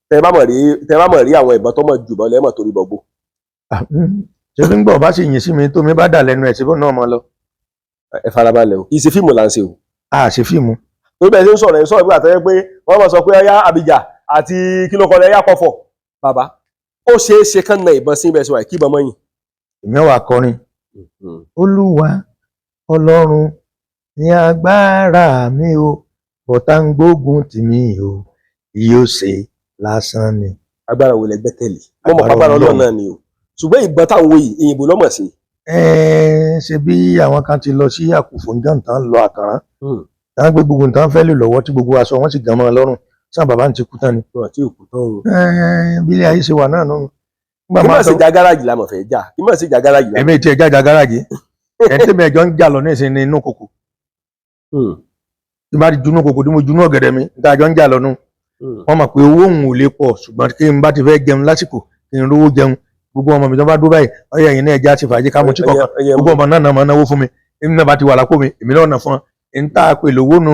S2: tẹ bá mọ̀ rí àwọn ìbọn tó mọ̀ jù bọ́ lẹ́mọ̀ torí bọ́gbó.
S4: ṣé bí ń gbọ́ bá sì yìn sí mi tó mi bá dà lẹ́nu ẹ̀ síbò náà mọ́ lọ.
S2: ẹ farabalẹ̀ o kì í ṣe fíìmù là ń ṣe o.
S4: a ṣe fíìmù.
S2: tó bẹ́ẹ̀ ṣe ń sọ̀rọ̀ ẹ̀ ń sọ̀rọ̀ nígbà tó yẹ pé wọ́n mọ̀ sọ pé ọyá Abija àti kílókọ̀ọ́ ẹ̀yà pọ̀fọ̀ bàbá ó ṣeé ṣe kán na ìbọn sí ibẹ̀ sí wa kí ìbọn mọ́yìn.
S4: èmi wà kọrin. Olúwa Ọlọ́run ní agbára mi o bọ̀tá ń gbógun tì mí o yóò ṣe lásán ni.
S2: agbára wo lẹ gbẹ́kẹ̀lé mo mọ̀ pápá Ọlọ́run náà ni o ṣùgbọ́n ìbọn táwọn wo yìí ìyìnbó lọ́mọ̀ sí.
S4: ṣe bí àwọn kan ti lọ sí àkùfò nǹkan tán lọ àkàrà tán gbé gbogbo nǹkan fẹ́ lè lọ́wọ́ tí gbogbo aṣọ wọn sì gan mọ́ lọ́rùn sáà bàbá ń ti kú tán ni. bílẹ̀ ayé ṣe wà náà nù.
S2: kí mọ̀ sí ja gáràjì la mọ̀ fẹ́ jà kí mọ̀ sí ja gáràjì la.
S4: èmi ti ẹ̀ já gáràjì ẹ̀ tẹ́mi ẹ̀jọ́ ń jà lọ ní ìsinmi inú kòkò. tí bá ti junú kòkò tí mo junú ọ̀gẹ̀dẹ̀ mi tí àjọ ń jà lọ nù. wọ́n mọ̀ pé owó òun ò lè pọ̀ ṣùgbọ́n kí n bá ti fẹ́ jẹun lásìkò kí n rówó jẹun gbogbo ọmọ mi tó bá dúró báyìí ọyọ ẹ̀yin náà ẹja ti fàájì ká mo tí kọ̀ọ̀kan gbogbo ọmọ náà máa náwó fún mi èmi náà bá ti wà lápò mi èmi náà nà fún ẹ ń tà pé lówó nu.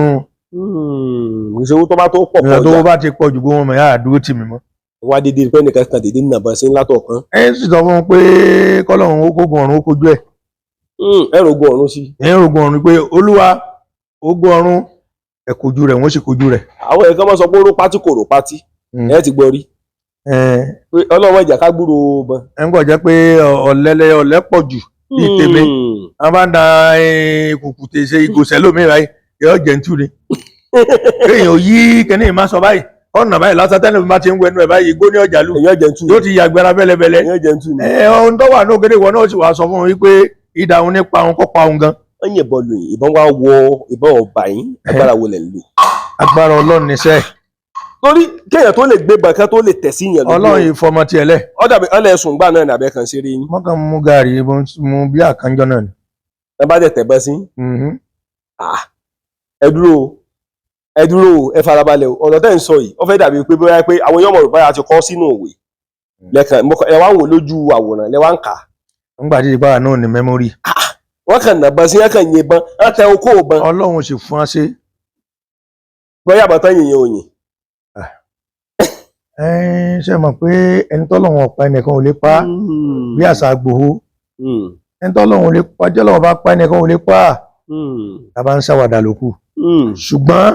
S2: ìṣòwò tó bá tó pọ̀
S4: ìṣòwò tó bá ti pọ̀ jù gbogbo ọmọ yàrá dúró tì mí mọ́.
S2: wá dédé pé nìkan kan dédé nà bá sí látọ̀ kan.
S4: ẹ sì sọ fún un pé kọ́lọ́run ó kógun ọ̀run ó kojú ẹ̀.
S2: ẹ rògbò ọ̀run sí.
S4: ẹ rògbò ọ̀run pé olúwa ogun ọ̀run ẹ kojú rẹ̀ wọ́n sì kojú rẹ̀.
S2: àwọn ẹ̀kan máa sọ pé oró pátí kò rò pátí ẹ ti gbọ́ rí. pé ọlọ́run ìjà ká gbúrò bọ́n.
S4: ẹ ń gbọ́ jẹ́ pé ọ̀lẹ́ pọ̀ jù bí tèmi wọ́n bá ń da kùkùté ṣe ìgòsẹ̀ lómi báyìí yóò jẹ́ ń tú ni. kéèyàn yí kẹ́ni ìmá sọ báyìí ọ̀nà báyìí lásán tẹ́lẹ̀ bá ti ń wẹnu ẹ̀ báyìí igbó ní ọjà lù yóò ti yàgbẹ́ra bẹ́lẹ́bẹ́lẹ́. ohun tó wà ní ògèdè ìwọ náà sì wàá sọ fún un wípé ìdá òun nípa òun kọ́ pa òun gan.
S2: wọ́n yìnbọn lù yìí ìbọn wá wọ ìbọn ọ̀bà yín agbára wo lẹ̀ ń lò.
S4: agbára Ọlọ́run níṣẹ́.
S2: torí kéèyàn tó lè gbé bàkan tó lè tẹ̀ sí yẹn lójú.
S4: Ọlọ́run ìfọmọ tiẹ̀ lẹ̀.
S2: ọ̀dàbí ọlẹ́sùn gbà náà ní abẹ́ kan ṣeré yín.
S4: wọ́n kàn mú gàrí mu bí àkànjọ náà ni.
S2: ẹ bá tẹ̀ bẹ́ sí. ẹ dúró ẹ farabalẹ̀ o ọ̀rọ̀ tẹ́ ń sọ yìí ó fẹ́ dàbí pé bóyá pé àwọn yọmọ rẹ̀ báyà ti kọ́ sínú òwe lẹ́kàn ẹ wá ń wò lójú àwòrán lẹ́ wá ń kà.
S4: nígbà tí ìpara náà ní mẹ́mórì.
S2: wọ́n kàn nàbọ̀ sí wọ́n kàn yìnbọn wọ́n tẹ okó òbọn.
S4: Ọlọ́run sì fún wa ṣe.
S2: bóyá àbọ̀tán yìnyín òyìn.
S4: ṣe mọ̀ pé ẹni tọ́lọ́run ọ̀pá ẹnìkan ò lè pa bí àṣà Ìgbòho ẹni tọ́lọ́run ò lè pa jọ́lọ́run bá pa ẹnìkan ò lè pa tàbá ń ṣàwàdà lókù ṣùgbọ́n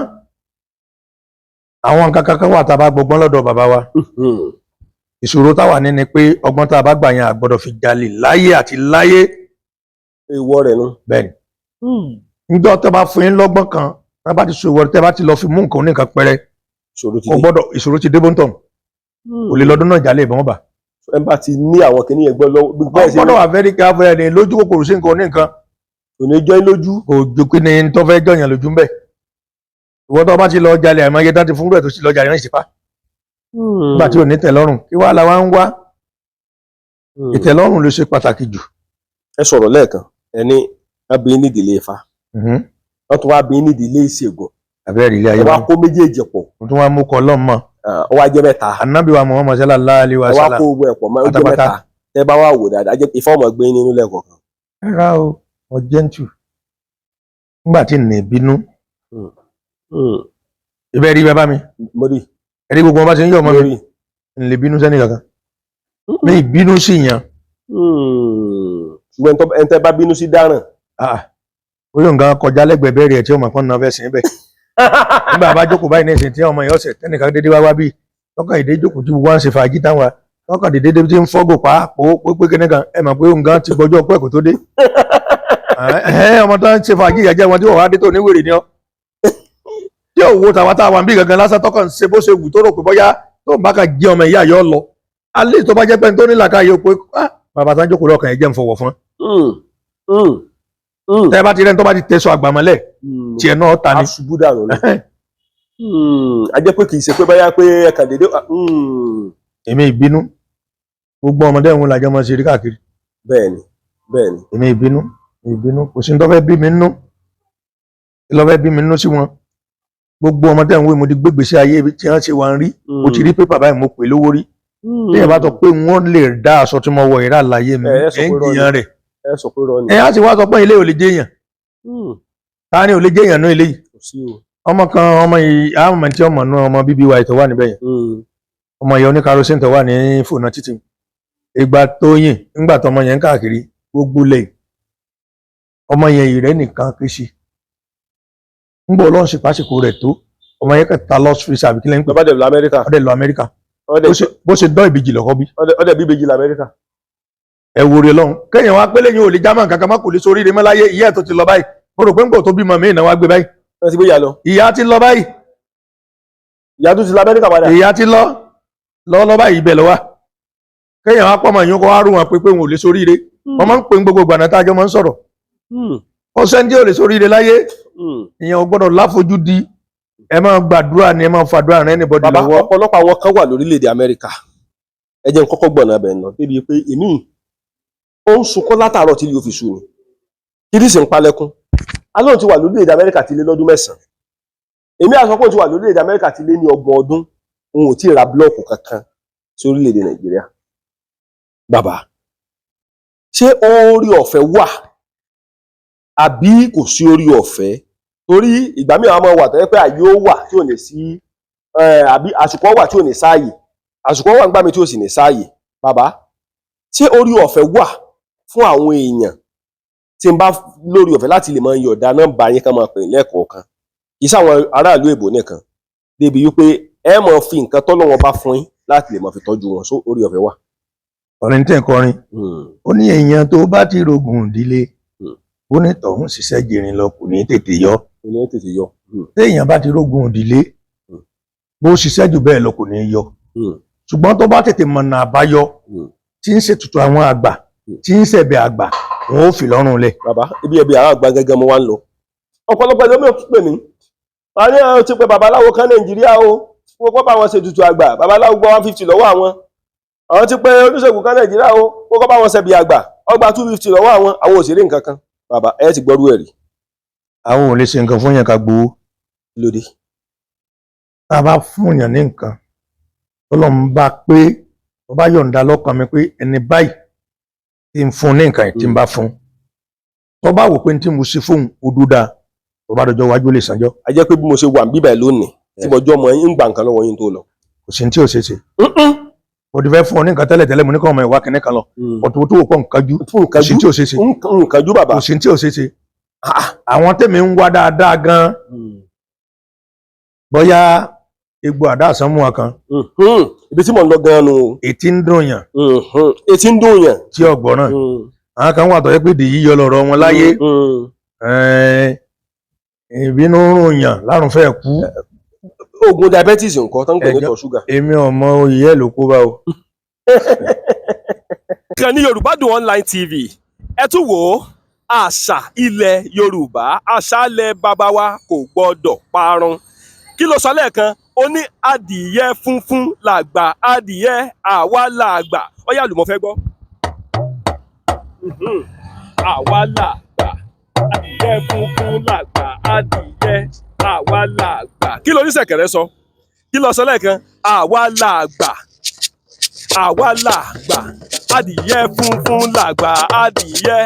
S4: àwọn nǹkan kankan wà tá a bá gbọ́gbọ́n lọ́dọ̀ bàbá wa ìṣòro táwa ní ni pé ọgbọ́n tá a bá gbà yẹn àgbọ́dọ̀ fi jalè láyé àti láyé.
S2: èèwọ̀ rẹ̀ nu.
S4: bẹ́ẹ̀ni níjọ́ tẹ́ bá fún yín lọ́gbọ́n kan tá a bá ti sọ ìwọ tẹ́ bá ti lọ fi mú nǹkan oníkan pẹrẹ ìṣòro ti dé bóńtọ̀ kò lè lọ́dún náà jalè ìbọn bà.
S2: ẹ bá ti ní àwọn kìnìún yẹn gbọ́ lọ́wọ́.
S4: ọgbọ́dọ̀ wà very careful ẹni lójú kòkòrò sí nǹkan oníkan.
S2: kò ní jọ́ lójú.
S4: kò ju kí ni tó fẹ́ jọyàn lójú ń bẹ̀. ìwọ tó bá ti lọ jalè àìmọye dá ti fún rẹ̀ tó ti lọ jalè náà ìsìpá. nígbà tí ò ní tẹ́lọ́rùn kí wàá la wá ń wá. ìtẹ́lọ́rùn ló ṣe pàtàkì jù.
S2: ẹ sọ̀rọ̀ lẹ́ẹ̀kan ẹni wọ́n bí ní ìdílé Ifá wọ́n tún wá bí ní ìdílé ìṣègùn
S4: abẹ́rẹ́ ilé ayé
S2: wa kó méjèèjì pọ̀
S4: wọ́n tún wá mú kọ́ lọ́mọ.
S2: ó wá jẹ́ mẹ́ta.
S4: Ànábì wa Muhammad sallallahu alaihi wa sallam.
S2: wá kó gbogbo ẹ̀pọ̀ mọ́ ó jẹ́ mẹ́ta tẹ́ bá wà wò dáadáa Ifá ọmọ gbé nínú lẹ́ẹ̀kọ̀ọ̀kan.
S4: rárá o mo gentle nígbà tí ní bínú ibẹ̀ rí bàbá mi ẹ̀rí gbogbo wọn bá ti ń yọ̀ ọmọ mi ń lè bínú sẹ́ni kankan mi ìbínú sí yàn.
S2: ṣùgbọ́n ẹni tẹ́ bá bínú sí dáràn.
S4: orí nǹkan kọjá lẹ́gbẹ̀ẹ́ bẹ́ẹ̀rẹ̀ tí ọmọ kan náà fẹ́ sìn bẹ́ẹ̀ nígbà bá jókòó báyìí ní ìsìn tí ọmọ yẹn ọ̀sẹ̀ tẹ́nìkan dédé wá bíi lọ́kàn èdè jókòó tí wọ́n ń ṣe fàájì táwọn lọ́kàn dédé tí ń fọ́gò pàápàá pé kíní kan ẹ mọ̀ pé nǹkan ti gbọ́jọ́ ọkọ ẹ̀kọ́ tó dé ọmọ tó ń ṣe fàájì ìyàjẹ́ wọn tí wọ́n wá dé tó níwèrè ni ọ́ tí òwò tàwa táwa bí gangan lásán tọkàn ń ṣe bó ṣe wù tó rò pé bóyá tó ń bá kà jẹ́ ọmọ ìyá yọ lọ alẹ́ tó bá jẹ́ pé tó ní làkàyè pé bàbá tá ń jókòó lọ́kàn ẹ̀ jẹ́ ń fọwọ́ fún tẹ́ bá ti rẹ́ni tó bá ti tẹ̀sọ̀ àgbàmọ́lẹ̀ tiẹ̀ náà ta ni.
S2: aṣubú dànù ni a jẹ́ pé kì í ṣe pé báyà pé ẹ̀ka dédé.
S4: èmi ìbínú gbogbo ọmọdé òun làjọ máa ṣe rí káàkiri.
S2: bẹ́ẹ̀ni.
S4: èmi ìbínú kò sí ní tó fẹ́ bí mi nínú lọ́fẹ́ bí mi nínú sí wọn gbogbo ọmọdé òun mo ti gbégbèsè ayé tí wọ́n ṣe wà ń rí mo ti rí pépà báyìí mo pè lówó rí bí ẹ bá sọ pé wọ́n lè dá aṣọ tí mo wọ ìrà láyé mi ẹ̀ ń jiyàn rẹ̀ ẹ á sì wá sọ pé ilé ò lè jẹ èèyàn ta ni ò lè jẹ èèyàn náà ilé yìí ọmọ kan ọmọ yìí àwọn ọmọ tí ọmọ náà ọmọ bíbí wa ìtọ́ wà níbẹ̀ yẹn ọmọ yẹn oníkarosín tó wà ní fònà títì ìgbà tó yìn ńgbà tó ọmọ yẹn ń káàkiri gbogbo lẹ̀ ọmọ yẹn ìrẹ́ nìkan ké sí ńgbà ọlọ́run sì pàṣípò rẹ̀ tó ọmọ yẹn kẹta lọ sí àbí kílẹ̀ ń pè
S2: ọdẹ lọ Amẹ́ríkà
S4: bó ṣe dán ìbejì lọ́kọ́ bí
S2: ọdẹ bí ìbejì l'Amẹ́ríkà.
S4: ẹ wo rẹ lọ́hùn kéèyàn wá pélé yín ò lè jámọ́ kankan má kò lè sórí rẹ mọ́ láyé ìyá ẹ̀ tó ti lọ báyìí mo rò pé ń gbò tó bímọ mí ìnáwó gbé báyìí.
S2: wọ́n ti gbé ìyá lọ.
S4: ìyá ti lọ báyìí.
S2: ìyá tó ti lọ Amẹ́ríkà padà.
S4: ìyá ti lọ báyìí ibẹ̀ lọ wá. kéèyàn wá pọ́nmọ̀ yín kó wá rú wọn pé òun ò lè sórí rẹ. wọ́n máa ń pè ń gbogbo gbàná tá a jọ máa ń sọ̀rọ̀. ó sẹ́ńdí ò lè sórí rẹ láyé. ìyẹn ò gbọ́dọ̀ láfojú di ẹ máa gbàdúrà ni ẹ máa fàdúrà rẹ anybody lọ́wọ́.
S2: bàbá ọ̀pọ̀lọpọ̀ àwọn kan wà lórílẹ̀‐èdè Amẹ́ríkà ẹ jẹ́ n kọ́kọ́ gbọ̀nà abẹ̀ náà débi pé èmi ó ń sunkún látàárọ̀ tí yóò fi sú ni kiri sì ń palẹ̀kùn alóhùn ti wà lórílẹ̀‐èdè Amẹ́ríkà ti lé lọ́dún 9 èmi àsọpọ̀ ti wà lórílẹ̀‐èdè Amẹ́ríkà ti lé ní 30 ọdún òun ò tí ì ra búlọ́ọ̀kù kankan sí orílẹ̀‐èdè Nàìjíríà. bàbá ṣé orí ọ̀fẹ́ wà àbí kò sí orí ọ̀fẹ́ torí ìgbà mìíràn máa wà tó yẹ pé àyè ó wà tí ò ní sí àbí àsìkò wà tí ò ní sáàyè àsìkò wà nígbà mi tí ò sì ní sáàyè. bàbá ṣé orí ọ̀fẹ́ wà fún àwọn èèyàn tí n bá lórí ọ̀fẹ́ láti lè máa yọ̀ọ̀dá nọ́mbà yín ká máa pè lẹ́ẹ̀kọ̀ọ̀kan kì í sáwọn aráàlú èbó nìkan débi wípé ẹ máa fi nǹkan tọ́lọ́wọ́n bá fún yín láti lè máa fi tọ́jú wọn só orí ọ̀fẹ́ wà.
S4: ọ̀rẹ́ ní tẹ̀ kọrin ó ní èèyàn tó bá ti rogun ìdílé ó ní tọ̀hún ṣiṣẹ́ jìnrìn lọ kò ní tètè yọ. téèyàn bá ti rogun ìdílé bó ṣiṣẹ́ jù bẹ́ẹ̀ lọ kò ní yọ ṣùgbọ́n tó bá tètè mọ̀nà àbáyọ tí ń ṣètùtù àwọn àgbà tí ń ṣẹ̀bẹ̀ àgbà wọn ò fi lọ́rùn lẹ̀.
S2: bàbá ibi ẹbí àwọn àgbà gẹ́gẹ́ mo wá ń lọ ọ̀pọ̀lọpọ̀ ẹlòmíràn tún pè mí wọ́n ní àwọn ti pé babaláwo kan Nàìjíríà o wọ́n kọ́ bá wọn ṣètùtù àgbà babaláwo gbọ́ 150 lọ́wọ́ àwọn ti pé oníṣègùn kan Nàìjíríà o wọ́n kọ́ bá wọn ṣẹ̀bi àgbà ọgbà 250 lọ́wọ́ àwọn òṣèré nǹkan kan bàbá ẹ ti gbọ́rú ẹ̀ rí.
S4: àwọn ò lè ṣe nǹkan fún yẹn ká gbowó.
S2: lóde.
S4: tá a bá fún yàn ní nǹkan Ọlọ́run bá pé tó bá yọ̀ǹda lọ́kàn mi pé ẹni báyìí tí ń fún ní nǹkan tí ń bá fún tó bá wò pé tí mo ṣe fóun òdúdà tó bá dọjọ́ wájú lè sanjọ́.
S2: a jẹ́ pé bí mo ṣe wà bíbẹ̀ lónìí tí mo jọ́ mọ ń gbà nǹkan lọ́wọ́ yín tó lọ.
S4: kò sí ní tí ò ṣe ṣe. mo ti fẹ́ fún ọ ní nǹkan tẹ́lẹ̀ mo ní kọ́ ọmọ ìwà kìnní kan lọ ọ̀tún tó wò pọ̀ nǹkan jú kò sí ní tí ò ṣe ṣe.
S2: nǹkan jú bàbá.
S4: kò sí ní tí ò ṣe ṣe. àwọn tèmi ń wá dáadáa gan bóyá egbò àdá àsánmú wa kan.
S2: ibi tí mò ń lọ gan-an nù.
S4: etí ń dùn yàn.
S2: etí ń dùn yàn.
S4: tí ọgbọ́n àwọn kan wà tó yẹ pé dèyí yọ lọ́rọ̀ wọn láyé. ìbínú rùn yàn lárùn fẹ́ kú.
S2: oògùn diabetes nǹkan tó ń pè ní ìtọ̀ ṣúgà.
S4: èmi ọmọ oyè ló kó bá o.
S2: kan ní Yorùbá Dùn Online TV ẹ tún wò ó àṣà ilẹ̀ Yorùbá àṣà ilẹ̀ bàbá wa kò gbọ́dọ̀ parun kí ló sọ lẹ́ẹ̀kan ó ní adìyẹ funfun làgbà adìyẹ àwa làgbà ọyá àlùmọ́ fẹ́ gbọ́. àwa làgbà adìyẹ funfun làgbà adìyẹ àwa làgbà kí ló ní ṣẹ̀kẹ̀rẹ̀ sọ kí ló sọ lẹ́ẹ̀kan àwa làgbà adìyẹ funfun làgbà adìyẹ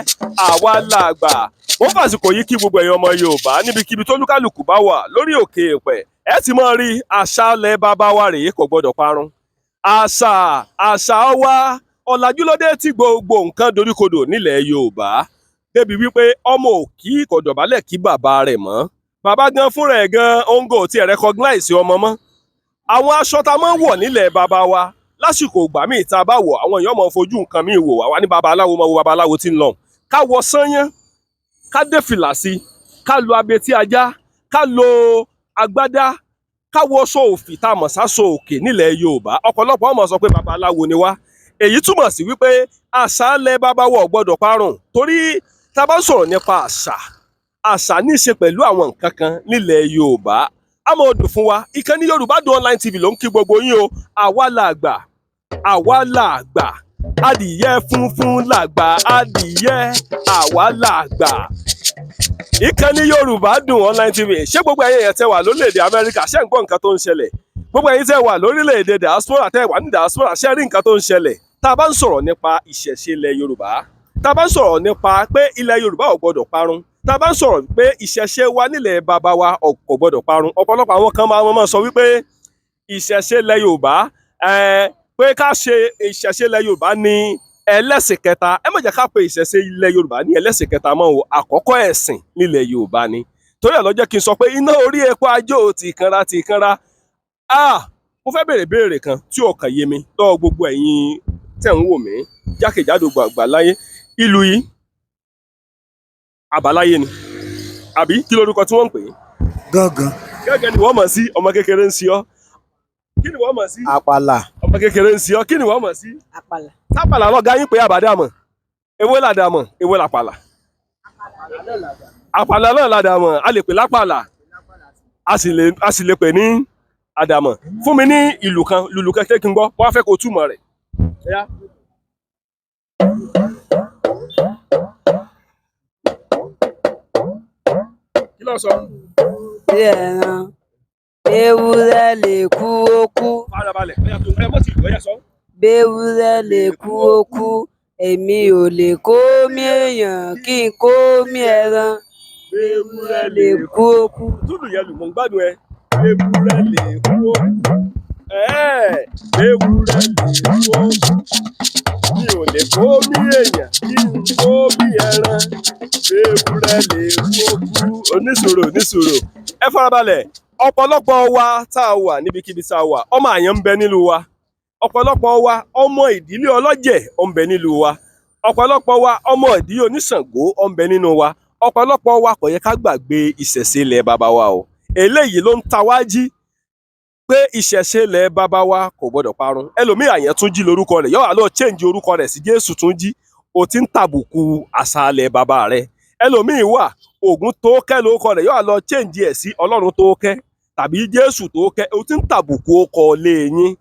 S2: àwa làgbà wọ́n fàsìkò yìí kí gbogbo ẹ̀yin ọmọ Yorùbá níbikíbi tó lúkálùkù bá wà lórí òkè èèpẹ̀ ẹ ti máa rí àṣà ilẹ̀ bàbá wa rèé kò gbọ́dọ̀ parun. àṣà wa ọ̀làjú ló dé tí gbogbo nǹkan doríkodò nílẹ̀ Yorùbá débi wípé ọmọ ò kí kò dọ̀bálẹ̀ kí bàbá rẹ̀ mọ́ bàbá gan fúnra ẹ̀ gan ongo tí ẹ̀ recognize ọmọ mọ́. àwọn aṣọ tá a máa ń wọ̀ nílẹ̀ bàbá wa lásìkò ìgbà míì tá a bá wọ̀ àwọn èèyàn máa fojú nǹkan míì wò wá ní babaláwo máa wo babaláwo tí ń lọ ká wọ sányán ká dé fìlà sí ká lo abetí ajá ká lo agbádá ká wọ aṣọ òfì tá a mọ̀ sáṣọ òkè nílẹ̀ Yorùbá ọ̀pọ̀lọpọ̀ ọmọ sọ pé babaláwo ni wá èyí túmọ̀ sí wípé àṣà ilẹ̀ bàbá wa ò gbọ́dọ̀ parun torí tá a bá ń sọ̀rọ̀ nípa àṣà ní í ṣe pẹ̀lú àwọn nǹkan kan nílẹ̀ Yorùbá a máa dùn fún wa ìkànnì Yorùbá Dùn Online TV ló ń kí gbogbo yín o àwa làgbà adìyẹ funfun làgbà adìyẹ àwa làgbà ìkànnì Yorùbá Dùn Online TV ṣé gbogbo ẹ̀yin èèyàn tẹ́ wà lórílẹ̀‐èdè Amẹ́ríkà ṣé ń gbọ́ nǹkan tó ń ṣẹlẹ̀ gbogbo ẹ̀yin tẹ́ wà lórílẹ̀‐èdè diaspora tẹ́ wà ní diaspora ṣé rí nǹkan tó ń ṣẹlẹ̀ tá a bá ń sọ̀rọ̀ nípa ìṣẹ̀ṣe ilẹ̀ Yorùbá tá a bá ń sọ̀rọ̀ nípa pé ilẹ̀ Yorùbá ò gbọ́dọ̀ parun tá a bá ń sọ̀rọ̀ pé ìṣẹ̀ṣe wa nílẹ̀ bàbá wa kò gbọ́dọ̀ parun ọ̀pọ̀lọpọ̀ àwọn kan máa sọ wípé ìṣẹ̀ṣe ilẹ̀ Yorùbá pé ká ṣe ìṣẹ̀ṣe ilẹ̀ Yorùbá ní ẹlẹ́sìn kẹta ẹ má jẹ́ ká pe ìṣẹ̀ṣe ilẹ̀ Yorùbá ní ẹlẹ́sìn kẹta mọ́ o àkọ́kọ́ ẹ̀sìn nílẹ̀ Yorùbá ni torí ẹ̀ ló jẹ́ kí n sọ pé iná orí epo ajó ti kanra mo fẹ́ béèrè kan tí ò kàn yé mi lọ́wọ́ gbogbo ẹ̀yin tẹ̀ ń wò mí jákèjádò àgbáláyé ìlú yìí àbáláyé ni àbí kí lórúkọ tí wọ́n ń pè é. gángan ni wọ́n mọ̀ sí ọmọ kékeré ń sí ọ kí ni wọ́n mọ̀ sí. àpàlà. ọmọ kékeré ń sí ọ kí ni wọ́n mọ̀ sí. àpàlà. tápàlà lọ́gá yín pé àbádàmọ̀ ewé làdàmọ̀ ewé làpàlà. àpàlà náà làdàmọ̀ a lè pè lápàlà a sì lè pè ní àdàmọ̀ fún mi ní ìlù kan lùlù kan kí n gbọ́ wọ́n á fẹ́ kó túmọ̀ rẹ̀. kí ló sọ.
S7: bí ẹran ewúrẹ́ lè kú ó kú.
S2: farabalẹ̀ ọ̀yà tó ẹ mọ̀ sí ìlú ọ̀yà sọ.
S7: béwúrẹ́ lè kú ó kú èmi ò lè kó mí èèyàn kí n kó mí ẹran. béwúrẹ́ lè kú ó kú.
S2: túlù yẹn lù mọ̀ ń gbádùn ẹ. béwúrẹ́ lè kú ó kú. béwúrẹ́ lè kú ó kú. mi ò lè kó mí èèyàn kí n kó mí ẹran. béwúrẹ́ lè kú ó kú. oníṣòro ẹ farabalẹ̀ ọ̀pọ̀lọpọ̀ wa tá a wà níbikíbi tá a wà ọmọ àyàn ń bẹ nílùú wa ọ̀pọ̀lọpọ̀ wa ọmọ ìdílé ọlọ́jẹ̀ ó ń bẹ nílùú wa ọ̀pọ̀lọpọ̀ wa ọmọ ìdílé oníṣàngó ó ń bẹ nínú wa ọ̀pọ̀lọpọ̀ wa kò yẹ ká gbàgbé ìṣẹ̀ṣe ilẹ̀ bàbá wa o eléyìí ló ń ta wá jí pé ìṣẹ̀ṣe ilẹ̀ bàbá wa kò gbọdọ̀ parun ẹlòmíì Àyàntúnjí lórúkọ rẹ̀ yóò wá lọ change orúkọ rẹ̀ sí Jésù Túnjí o ti ń tàbùkù àṣà ilẹ̀ bàbá rẹ̀ ẹlòmíì wà Ògún Tóókẹ́ lórúkọ rẹ̀ yóò wá lọ change ẹ̀ sí Ọlọ́run Tóókẹ́ tàbí Jésù Tóókẹ́ o ti ń tàbùkù ọkọ lé yín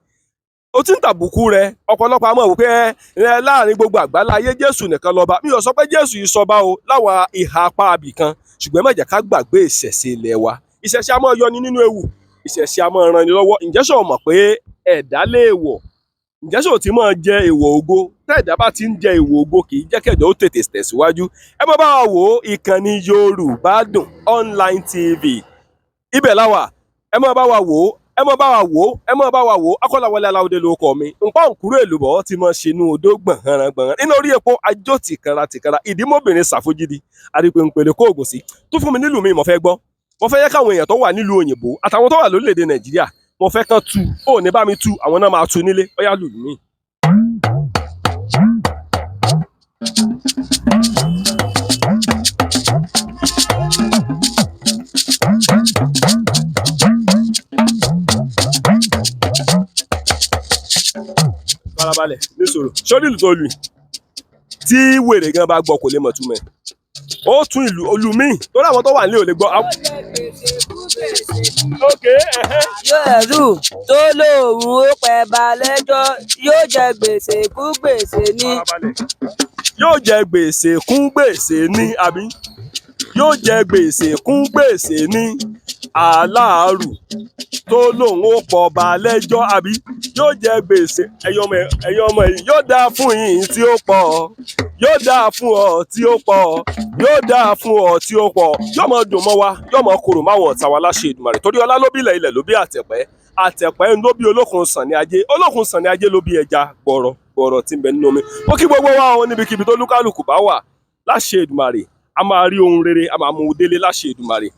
S2: o ti ń tàbùkù rẹ̀ ọ̀pọ̀lọpọ̀ àmọ́ wípé ẹ láàrin gbogbo àgbáláyé Jésù nìkan lọ́ba mi ò sọ pé Jésù yìí sọba o láwa ìhà apá abì kan ṣùgbọ́n má jẹ́ ká gbàgbé ìṣẹ̀ṣe ilẹ̀ wa ìṣẹ̀ṣe a máa yọni nínú ewu ìṣẹ̀ṣe a máa ran ni lọ́wọ́ ǹjẹ́ sọ mọ̀ pé ẹ̀dá léèwọ̀ ǹjẹ́ sọ ti máa jẹ èèwọ̀ ògo tẹ́ẹ̀dá bá ti ń jẹ èèwọ̀ ògo kì í jẹ́ kẹ̀dọ̀ ó tètè tẹ̀síwájú ẹ má bá wa wò ó ìkànnì Yorùbá Dùn Online TV ibẹ̀ láwà ẹ má bá wa wò ó ẹ má bá wa wò ó ẹ má bá wa wò ó Akọ́láwọlé Aláwọ̀dé lórúkọ mi nǹkan òǹkúrò èlùbọ̀ ti máa ṣe inú odó gbọ̀nràn nínú orí epo ajó tìkanra ìdímọ́bìnrin ṣàfojìdí àdìpẹ̀ǹpẹ̀lẹ̀ kóògùn sí tó fún mi nílùú mi mo fẹ́ gbọ́ mo fẹ́ yẹ káwọn èèyàn tó wà nílùú òyìnbó àtàwọn tó wà lórílẹ̀‐èdè Nàìjíríà mo fẹ́ kán tu ó ní bá mi tu àwọn náà máa tu nílé ó yá lùlù mi. farabalẹ̀ níṣòro sórí ìlú tó lù tí wèrè gan bá gbọ́ kò lè mọ̀ túmọ̀ ó tún ìlú olú míì tó láwọn tó wà nílé ò lè gbọ́.
S7: yóò ẹrù tó lóun ó pẹ́ bá lẹ́jọ́ yóò jẹ gbèsè kú gbèsè ní.
S2: yóò jẹ gbèsè kún gbèsè ní àbí yóò jẹ gbèsè kún gbèsè ní aláàrù tó lòun ó pọ̀ ọba lẹ́jọ́ àbí yóò jẹ gbèsè ẹ̀yin ọmọ yìí yóò dáa fún yín tí ó pọ̀ yóò dáa fún ọ tí ó pọ̀ yóò dáa fún ọ tí ó pọ̀ yóò mọ dùn mọ́ wa yóò mọ korò máwọn ọ̀tá wa láṣẹ Èdùmàrè torí ọlá ló bí ilẹ̀ ló bí àtẹ̀pẹ́ ló bí olókun sàn ní ajé olókun sàn ní ajé ló bí ẹja gbọ̀rọ̀ tí ń bẹ nínú omi ó kí gbogbo wa àwọn níbikíbi tó lúkálùkù bá wà láṣẹ Èdùmàrè a máa rí ohun rere a máa mú un délé láṣẹ Èdùmàrè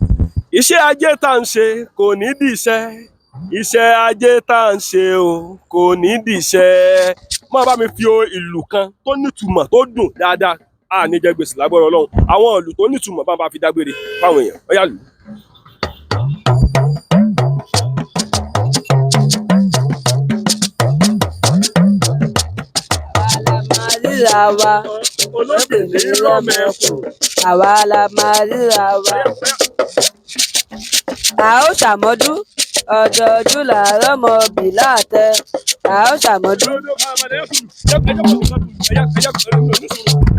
S2: iṣẹ́ ajé tá à ń ṣe kò ní dìṣẹ́ iṣẹ́ ajé tá à ń ṣe o kò ní dìṣẹ́ máa bá mi fi ìlù kan tó nítumọ̀ tó dùn dáadáa a ní jẹ gbèsè lágbára Ọlọ́run àwọn ìlù tó nítumọ̀ bá fi dágbére fáwọn èèyàn ó yá lù.
S7: ríra wa olókèlè rọmẹkùn àwa la máa ríra wa. a ó ṣàmọ́dún ọdọọdún làárọ̀ mọ bì láàtẹ a ó ṣàmọ́dún.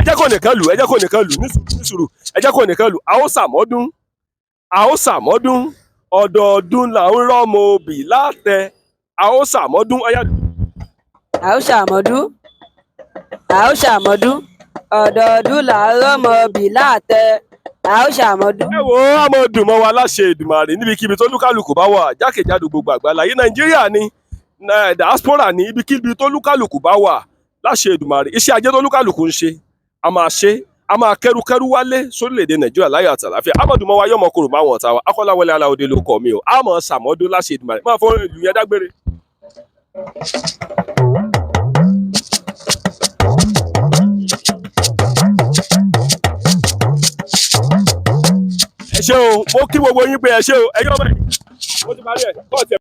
S2: ẹ jẹ́ kó nìkan lù ní sùúrù ẹ jẹ́ kó nìkan lù a ó ṣàmọ́dún ọdọọdún là ń rọ́mọ obì láàtẹ a ó ṣàmọ́dún ọyá.
S7: a ó ṣàmọ́dún ọdọọdún làárọ̀ mọ bì láàtẹ a ó ṣàmọ́dún.
S2: ẹ wo ọmọ dùn mọ́ wa láṣẹ Èdùmàrè níbikíbi tó lúkálùkù bá wà jákèjádò gbogbo àgbáláyé Nàìjíríà ní diaspora ní ibikíbi tó lúkálùkù bá wà láṣẹ Èdùmàrè iṣẹ́ ajé tó lúkálùkù ń ṣe a máa kẹrukẹru wálé sórílẹ̀-èdè Nàìjíríà láyọ̀ àti àlàáfíà amọ̀dùnmọ́ wa yọmọ kòrò máwọn ọ̀tá wa Akọ́láwọlé Aláọdé ló kọ́ mi o a máa ṣàmọ́dún láṣẹ Èdùmàrè máa fọ ìlú yẹn dágbére. ẹ ṣé o mo kí gbogbo yín pé ẹ ṣé o ẹ̀yin ọmọ yìí mo ti parí ẹ̀ kọ́ọ̀tì ẹ̀.